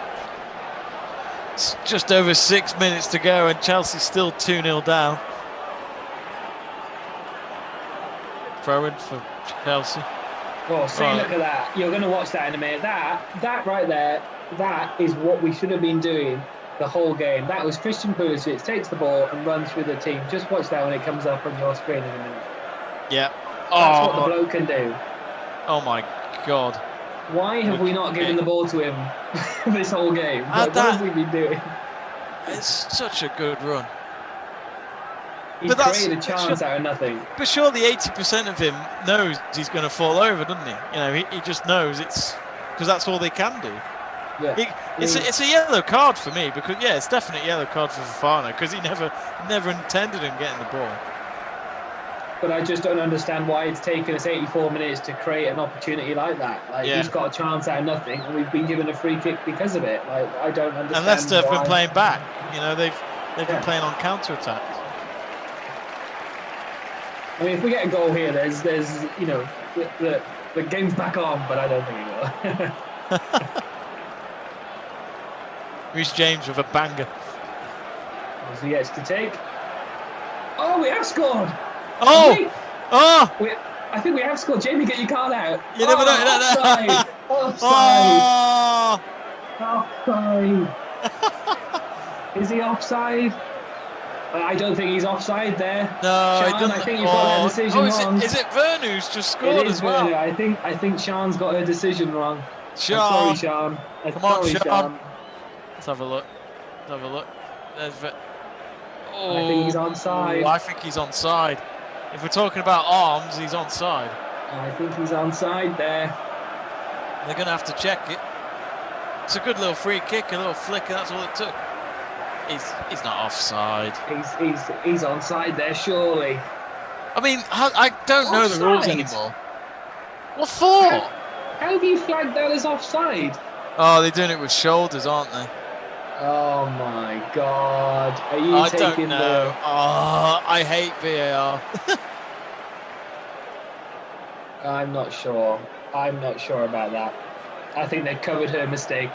It's just over 6 minutes to go and Chelsea's still 2-0 down. Throw in for Chelsea. Oh, see, look at that. You're going to watch that in a minute. That right there, that is what we should have been doing the whole game. That was Christian Pulisic takes the ball and runs through the team. Just watch that when it comes up on your screen in a minute. Yeah. That's what the bloke can do. Oh my God. Why have we not given the ball to him this whole game? What have we been doing? It's such a good run. He's created a chance out of nothing. But surely 80% of him knows he's going to fall over, doesn't he? You know, he just knows it's because that's all they can do. Yeah. It's a yellow card for me because it's definitely a yellow card for Fofana because he never intended him getting the ball. But I just don't understand why it's taken us 84 minutes to create an opportunity like that. He's got a chance out of nothing, and we've been given a free kick because of it. I don't understand. And Leicester have been playing back. You know, they've been playing on counter attacks. I mean, if we get a goal here, there's the game's back on, but I don't think it will. Reece James with a banger. As he gets to take. Oh, we have scored. Oh! I think we have scored. Jamie, get your card out. You never know. Offside. Offside. Oh! Offside. Is he offside? I don't think he's offside there. No, Sean, I think you've got that decision wrong. Is it Vern who's just scored as well? Werner. I think Sean's got her decision wrong. Sean. I'm sorry, Sean. Come on, Sean. Let's have a look. There's I think he's onside. I think he's onside. If we're talking about arms, he's onside. I think he's onside there. They're going to have to check it. It's a good little free kick, a little flicker. That's all it took. He's not offside. He's onside there, surely. I mean, I don't know the rules anymore. What for? How have you flagged that as offside? Oh, they're doing it with shoulders, aren't they? Oh my God! Are you I taking don't know. Oh, I hate VAR. I'm not sure. I'm not sure about that. I think they covered her mistake.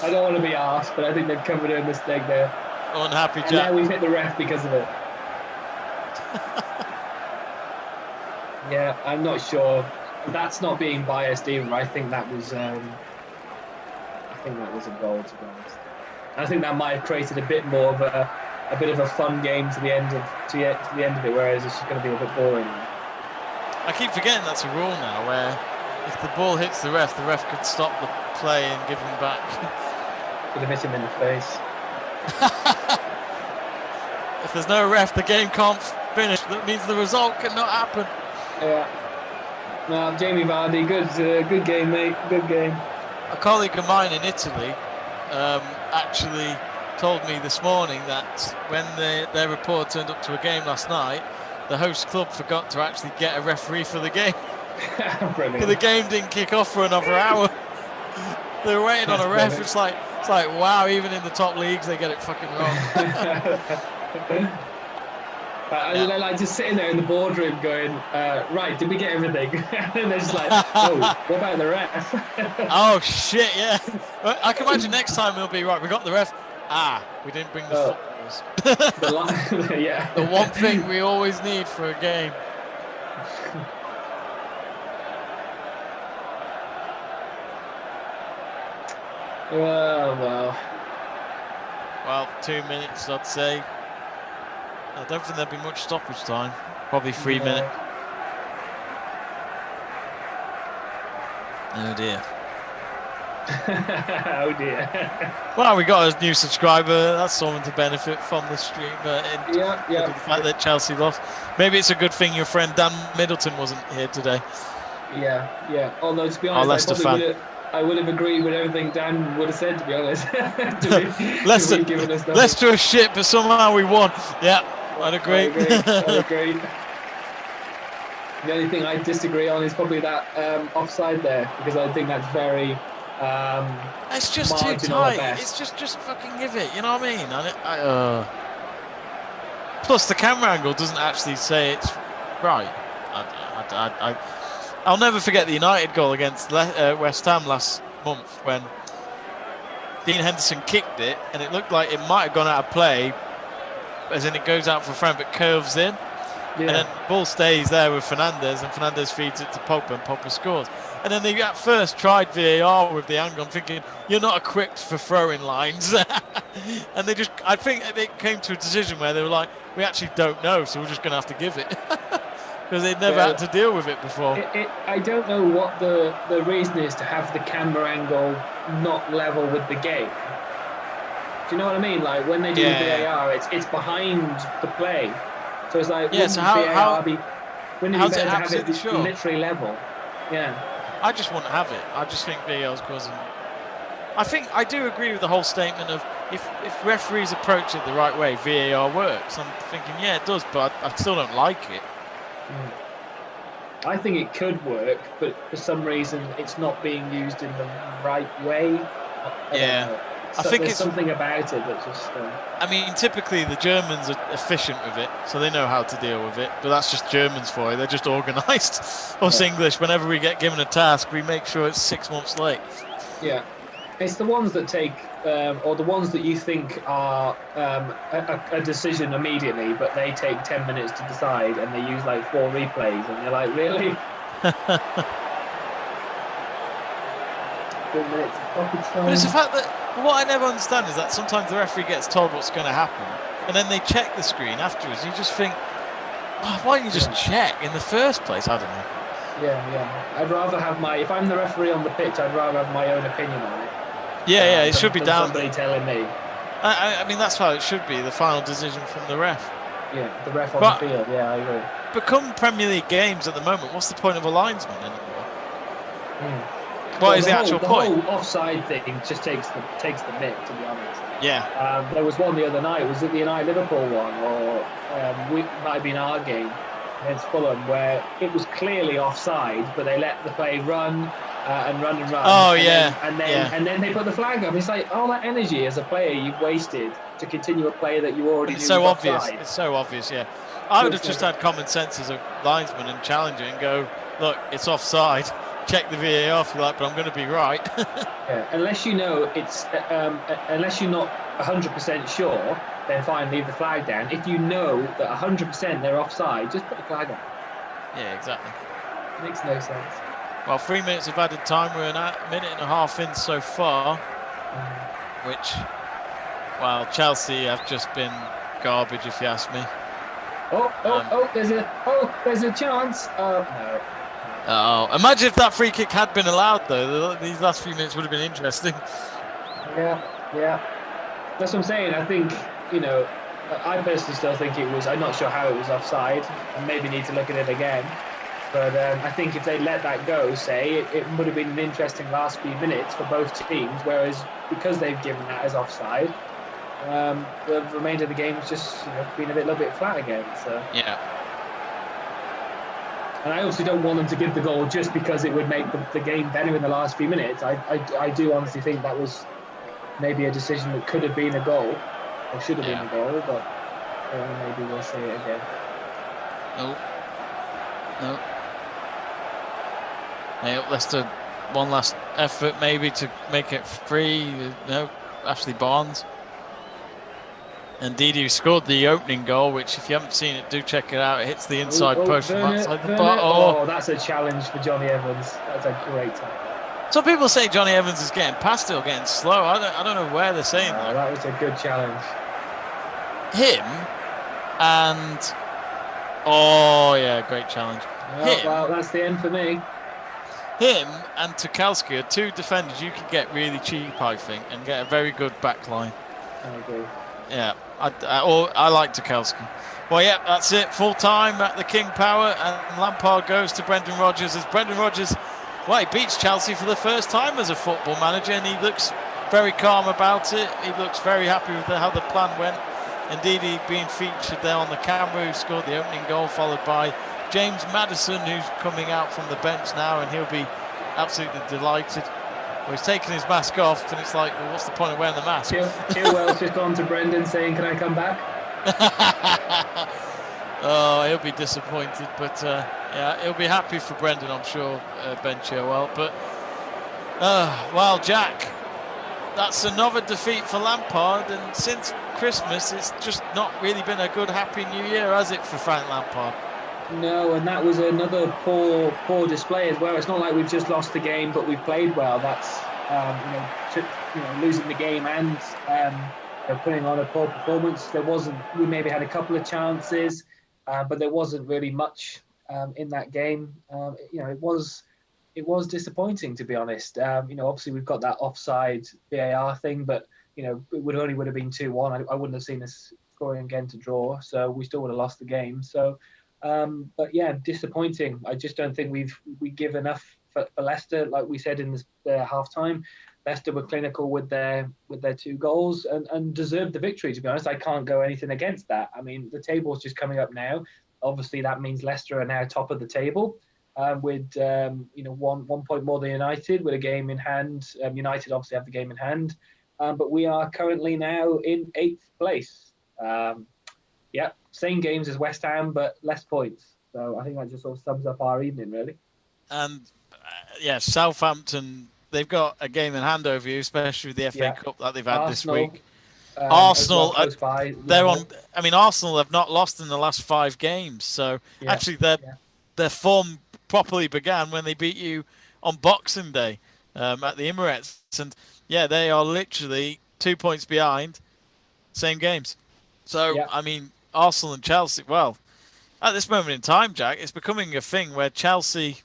I don't want to be arsed, but I think they've covered her mistake there. Unhappy Jack. And now we've hit the ref because of it. Yeah, I'm not sure. That's not being biased either. I think that was a goal, to be honest. I think that might have created a bit more of a bit of a fun game to the end of it, whereas it's just going to be a bit boring. I keep forgetting that's a rule now, where if the ball hits the ref could stop the play and give him back. Could have hit him in the face. If there's no ref, the game can't finish. That means the result cannot happen. Yeah. No, Jamie Vardy, good game, mate. Good game. A colleague of mine in Italy actually told me this morning that when their reporter turned up to a game last night, the host club forgot to actually get a referee for the game. Brilliant. The game didn't kick off for another hour. They were waiting on a ref. It's like wow, even in the top leagues they get it fucking wrong. And they're like just sitting there in the boardroom going, right, did we get everything? And they're just like, oh, what about the ref? Oh shit, yeah. I can imagine next time it'll be right. We got the ref. We didn't bring the footballs. Yeah. The one thing we always need for a game. Well. Well, 2 minutes, I'd say. I don't think there'll be much stoppage time. Probably 3 minutes. Oh dear. Oh dear. Well, we got a new subscriber. That's someone to benefit from the stream. The fact that Chelsea lost. Maybe it's a good thing your friend Dan Middleton wasn't here today. Yeah. Although to be honest, I would have agreed with everything Dan would have said, to be honest. Leicester was shit, but somehow we won. Yeah, I'd agree. I agree. The only thing I disagree on is probably that offside there, because I think that's very it's just too tight. It's just fucking give it, you know what I mean? Plus the camera angle doesn't actually say it's right. I'll never forget the United goal against West Ham last month when Dean Henderson kicked it and it looked like it might have gone out of play, as in it goes out for Frank but curves in. Yeah. And then the ball stays there with Fernandes and Fernandes feeds it to Pogba and Pogba scores. And then they at first tried VAR with the angle. I'm thinking, you're not equipped for throwing lines. And I think they came to a decision where they were like, we actually don't know, so we're just going to have to give it. Because they'd never had to deal with it before. I don't know what the reason is to have the camera angle not level with the game. Do you know what I mean? Like when they do VAR, it's behind the play. So it's like, wouldn't it be better to have it literally level? Yeah. I just want to have it. I just think VAR's causing. I do agree with the whole statement of if referees approach it the right way, VAR works. I'm thinking, yeah, it does, but I still don't like it. I think it could work, but for some reason it's not being used in the right way. I think it's something about it that just. I mean, typically the Germans are efficient with it, so they know how to deal with it. But that's just Germans for you. They're just organised. Us English, whenever we get given a task, we make sure it's 6 months late. Yeah. It's the ones that take, or the ones that you think are a decision immediately, but they take 10 minutes to decide, and they use like 4 replays, and you're like, really? 4 minutes of pocket time. But it's the fact that what I never understand is that sometimes the referee gets told what's going to happen, and then they check the screen afterwards. You just think, oh, why don't you just check in the first place? I don't know. Yeah. I'd rather have if I'm the referee on the pitch, I'd rather have my own opinion on it. Yeah, it should be down. Somebody telling me. I mean, that's how it should be. The final decision from the ref. Yeah, the ref on the field. Yeah, I agree. But come Premier League games at the moment, what's the point of a linesman anymore? What is the actual point? The whole offside thing just takes the mick, to be honest. Yeah. There was one the other night. Was it the United-Liverpool one, or might have been our game against Fulham, where it was clearly offside, but they let the play run and run. Oh, and then they put the flag up. It's like all that energy as a player you've wasted to continue a play that you already knew was obvious. Offside. It's so obvious. Yeah. I would have just had common sense as a linesman and challenge it and go, look, it's offside. Check the VAR if you like, but I'm going to be right. Yeah, unless you know it's, unless you're not 100% sure, then fine, leave the flag down. If you know that 100% they're offside, just put the flag on. Yeah, exactly. Makes no sense. Well, 3 minutes of added time. We're a minute and a half in so far, which, well, Chelsea have just been garbage, if you ask me. There's a chance. Oh, no. Oh, imagine if that free kick had been allowed, though. These last few minutes would have been interesting. Yeah. That's what I'm saying. I think, I personally still think it was. I'm not sure how it was offside, and maybe need to look at it again. But I think if they let that go, it would have been an interesting last few minutes for both teams. Whereas because they've given that as offside, the remainder of the game has just been a little bit flat again. So yeah. And I also don't want them to give the goal just because it would make the game better in the last few minutes. I do honestly think that was maybe a decision that could have been a goal, or should have been a goal, but maybe we'll see it again. No. Hey, Leicester, one last effort maybe to make it free. No, Ashley Barnes. And Didi scored the opening goal, which if you haven't seen it, do check it out. It hits the inside post from outside the bar. Oh, that's a challenge for Johnny Evans. That's a great tackle. Some people say Johnny Evans is getting past it or getting slow. I don't know where they're saying that. That was a good challenge. Him and great challenge. Well, that's the end for me. Him and Tukalski are two defenders you could get really cheap, I think, and get a very good back line. I agree. Yeah, I like Tukalski. Well, yeah, that's it. Full time at the King Power, and Lampard goes to Brendan Rodgers as Brendan Rodgers. Well, he beats Chelsea for the first time as a football manager, and he looks very calm about it. He looks very happy with how the plan went. Indeed, he being featured there on the camera, who scored the opening goal, followed by James Maddison, who's coming out from the bench now, and he'll be absolutely delighted. Well, he's taking his mask off, and it's like, well, what's the point of wearing the mask? Chilwell's just gone to Brendan saying, "Can I come back?" Oh, he'll be disappointed, but he'll be happy for Brendan, I'm sure, Ben Chilwell. But, well, Jack, that's another defeat for Lampard, and since Christmas, it's just not really been a good, happy New Year, has it, for Frank Lampard? No, and that was another poor display as well. It's not like we've just lost the game, but we've played well. That's losing the game and putting on a poor performance. We maybe had a couple of chances, but there wasn't really much in that game. It was disappointing, to be honest. Obviously we've got that offside VAR thing, but it would have been 2-1. I wouldn't have seen us scoring again to draw, so we still would have lost the game. So. But yeah, disappointing. I just don't think we give enough for Leicester. Like we said in the half time, Leicester were clinical with their 2 goals and deserved the victory. To be honest, I can't go anything against that. I mean, the table's just coming up now. Obviously, that means Leicester are now top of the table with 1 point more than United with a game in hand. United obviously have the game in hand, but we are currently now in 8th place. Yeah, same games as West Ham, but less points. So I think that just sort of sums up our evening, really. And Southampton they've got a game in hand over you, especially with the FA Cup that they've had Arsenal, this week. Arsenal, Arsenal, close by, they're on. I mean, Arsenal have not lost in the last 5 games, so actually their form properly began when they beat you on Boxing Day at the Emirates, and they are literally 2 points behind, same games. So I mean, Arsenal and Chelsea. Well, at this moment in time, Jack, it's becoming a thing where Chelsea.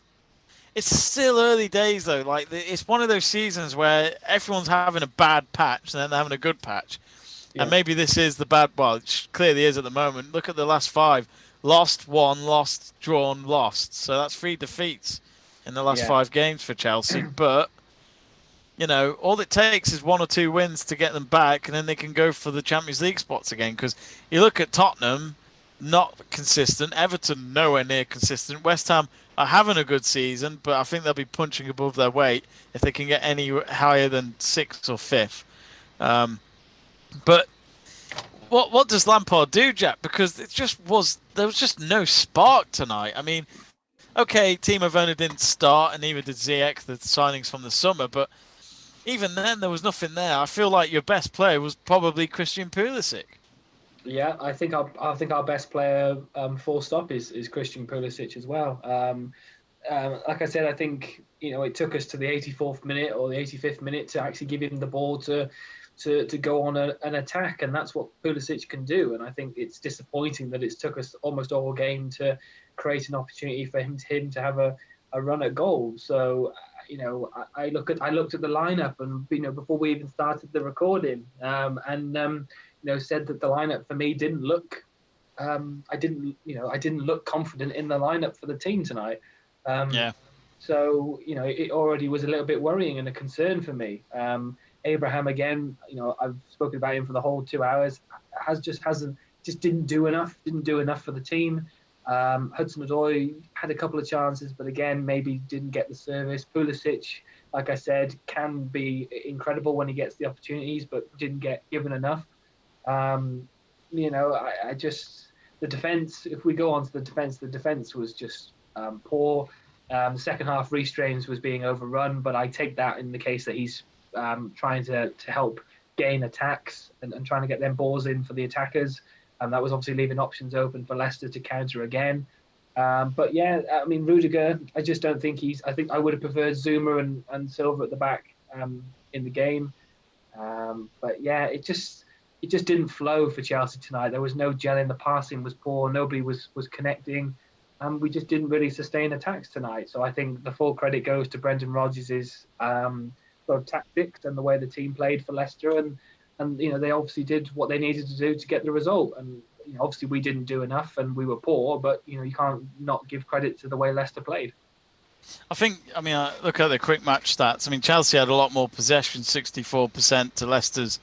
It's still early days though. Like it's one of those seasons where everyone's having a bad patch and then they're having a good patch. And maybe this is the bad. Well, it clearly is at the moment. Look at the last 5: lost, won, lost, drawn, lost. So that's 3 defeats in the last 5 games for Chelsea. But all it takes is 1 or 2 wins to get them back, and then they can go for the Champions League spots again. Because you look at Tottenham, not consistent. Everton, nowhere near consistent. West Ham are having a good season, but I think they'll be punching above their weight if they can get any higher than 6th or 5th. But what does Lampard do, Jack? Because there was just no spark tonight. I mean, okay, Timo Werner didn't start, and neither did Ziyech, the signings from the summer. But even then, there was nothing there. I feel like your best player was probably Christian Pulisic. Yeah, I think our best player, full stop, is Christian Pulisic as well. Like I said, I think it took us to the 84th minute or the 85th minute to actually give him the ball to go on an attack, and that's what Pulisic can do. And I think it's disappointing that it's took us almost all game to create an opportunity for him to have a run at goal. So I looked at the lineup, and before we even started the recording, said that the lineup for me didn't look. I didn't look confident in the lineup for the team tonight. So it already was a little bit worrying and a concern for me. Abraham again, I've spoken about him for the whole 2 hours. Didn't do enough for the team. Hudson-Odoi had a couple of chances, but again, maybe didn't get the service. Pulisic, like I said, can be incredible when he gets the opportunities, but didn't get given enough. The defense. If we go on to the defense was just poor. The second half, Restrains was being overrun, but I take that in the case that he's trying to help gain attacks and trying to get them balls in for the attackers. And that was obviously leaving options open for Leicester to counter again. But yeah, I mean, Rudiger, I just don't think I think I would have preferred Zuma and Silva at the back in the game. But yeah, it just didn't flow for Chelsea tonight. There was no gelling. The passing was poor. Nobody was connecting. And we just didn't really sustain attacks tonight. So I think the full credit goes to Brendan Rodgers' sort of tactics and the way the team played for Leicester, and they obviously did what they needed to do to get the result. And obviously we didn't do enough and we were poor, but you can't not give credit to the way Leicester played. I look at the quick match stats. I mean, Chelsea had a lot more possession, 64% to Leicester's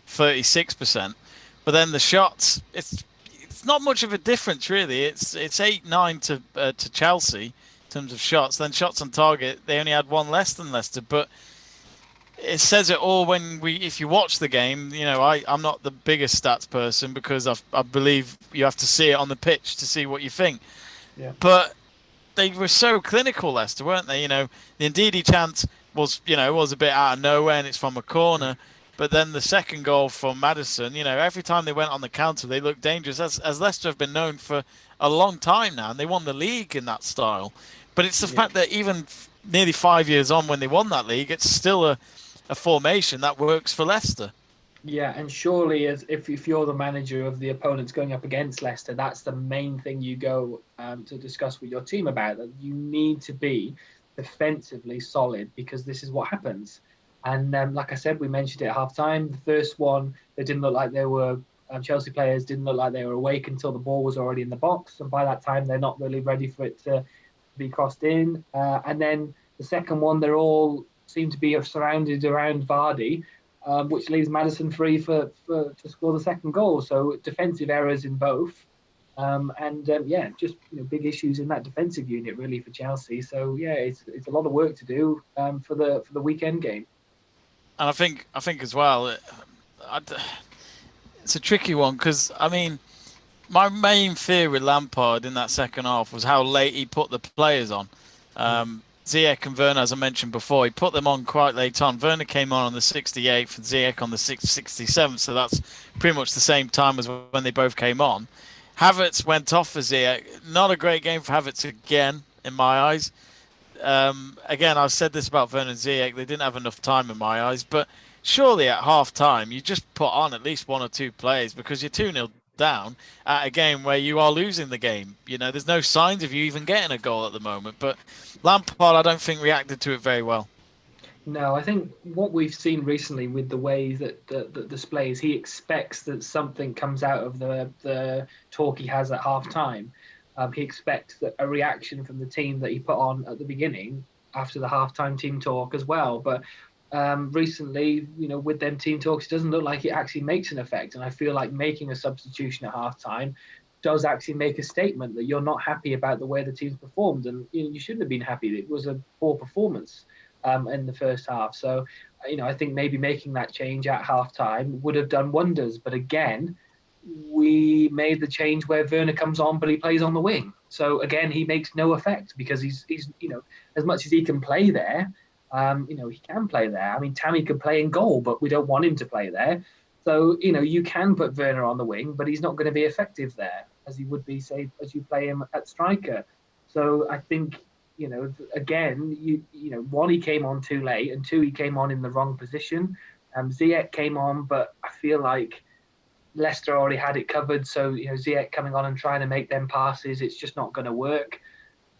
36%. But then the shots, it's not much of a difference really. It's 8-9 to Chelsea in terms of shots. Then shots on target, they only had 1 less than Leicester, but it says it all if you watch the game. I'm not the biggest stats person because I believe you have to see it on the pitch to see what you think. Yeah. But they were so clinical, Leicester, weren't they? The Ndidi chance was a bit out of nowhere, and it's from a corner. But then the second goal from Maddison, every time they went on the counter, they looked dangerous, as Leicester have been known for a long time now, and they won the league in that style. But it's the fact that even nearly 5 years on when they won that league, it's still a formation that works for Leicester. Yeah, and surely if you're the manager of the opponents going up against Leicester, that's the main thing you go to discuss with your team about. That you need to be defensively solid, because this is what happens. And like I said, we mentioned it at half-time. The first one, they didn't look like they were Chelsea players didn't look like they were awake until the ball was already in the box, and by that time they're not really ready for it to be crossed in. And then the second one, they're all seem to be surrounded around Vardy, which leaves Maddison free to score the second goal. So defensive errors in both, just big issues in that defensive unit really for Chelsea. So yeah, it's a lot of work to do for the weekend game. And I think as well, it's a tricky one because my main fear with Lampard in that second half was how late he put the players on. Ziyech and Werner, as I mentioned before. He put them on quite late on. Werner came on the 68th and Ziyech on the 67th, so that's pretty much the same time as when they both came on. Havertz went off for Ziyech. Not a great game for Havertz again, in my eyes. Again, I've said this about Werner and Ziyech. They didn't have enough time in my eyes, but surely at half-time, you just put on at least one or two players because you're 2-0 down at a game where you are losing the game. You know, there's no signs of you even getting a goal at the moment. But Lampard, I don't think, reacted to it very well. No, I think what we've seen recently with the way that the displays, he expects that something comes out of the talk he has at half-time. He expects that a reaction from the team that he put on at the beginning after the half-time team talk as well. But recently, with them team talks, it doesn't look like it actually makes an effect. And I feel like making a substitution at half-time does actually make a statement that you're not happy about the way the team's performed. And you shouldn't have been happy. It was a poor performance in the first half. So, I think maybe making that change at half-time would have done wonders. But again, we made the change where Werner comes on, but he plays on the wing. So again, he makes no effect because he's as much as he can play there, he can play there. I mean, Tammy could play in goal, but we don't want him to play there. So, you can put Werner on the wing, but he's not going to be effective there as he would be, say, as you play him at striker. So I think, again, one, he came on too late, and two, he came on in the wrong position. Ziyech came on, but I feel like Leicester already had it covered, so Ziyech coming on and trying to make them passes, it's just not going to work.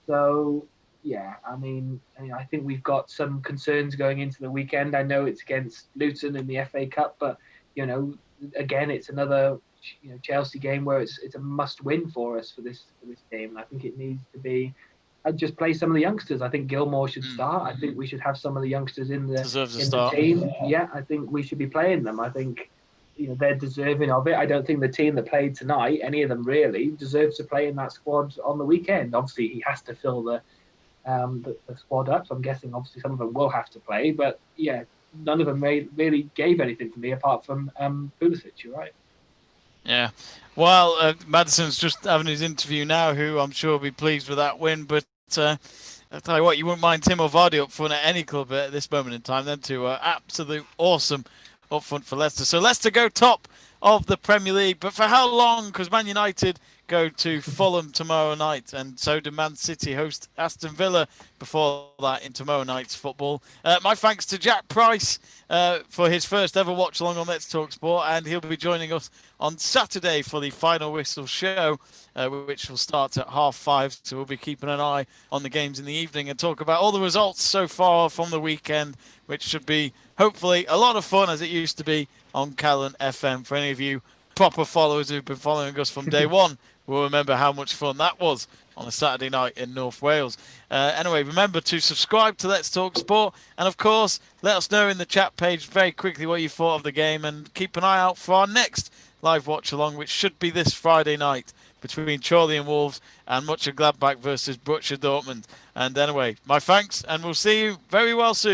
So yeah, I think we've got some concerns going into the weekend. I know it's against Luton in the FA Cup, but again, it's another Chelsea game where it's a must-win for us for this game. And I think it needs to be just play some of the youngsters. I think Gilmore should start. I think we should have some of the youngsters in the team. Yeah, I think we should be playing them. I think they're deserving of it. I don't think the team that played tonight, any of them really, deserves to play in that squad on the weekend. Obviously, he has to fill the squad up. So I'm guessing obviously some of them will have to play. But yeah, none of them really gave anything for me apart from Pulisic. You're right. Yeah. Well, Maddison's just having his interview now, who I'm sure will be pleased with that win. But I'll tell you what, you wouldn't mind Tim or Vardy up front at any club at this moment in time. Them two are absolute awesome up front for Leicester. So Leicester go top of the Premier League. But for how long? Because Man United go to Fulham tomorrow night, and so do Man City host Aston Villa before that in tomorrow night's football. My thanks to Jack Price for his first ever watch along on Let's Talk Sport, and he'll be joining us on Saturday for the Final Whistle show, which will start at 5:30. So we'll be keeping an eye on the games in the evening and talk about all the results so far from the weekend, which should be hopefully a lot of fun as it used to be on Callan FM. For any of you proper followers who've been following us from day one, will remember how much fun that was on a Saturday night in North Wales. Anyway, remember to subscribe to Let's Talk Sport, and of course, let us know in the chat page very quickly what you thought of the game, and keep an eye out for our next live watch along, which should be this Friday night between Chorley and Wolves and Mönchengladbach versus Borussia Dortmund. And anyway, my thanks, and we'll see you very well soon.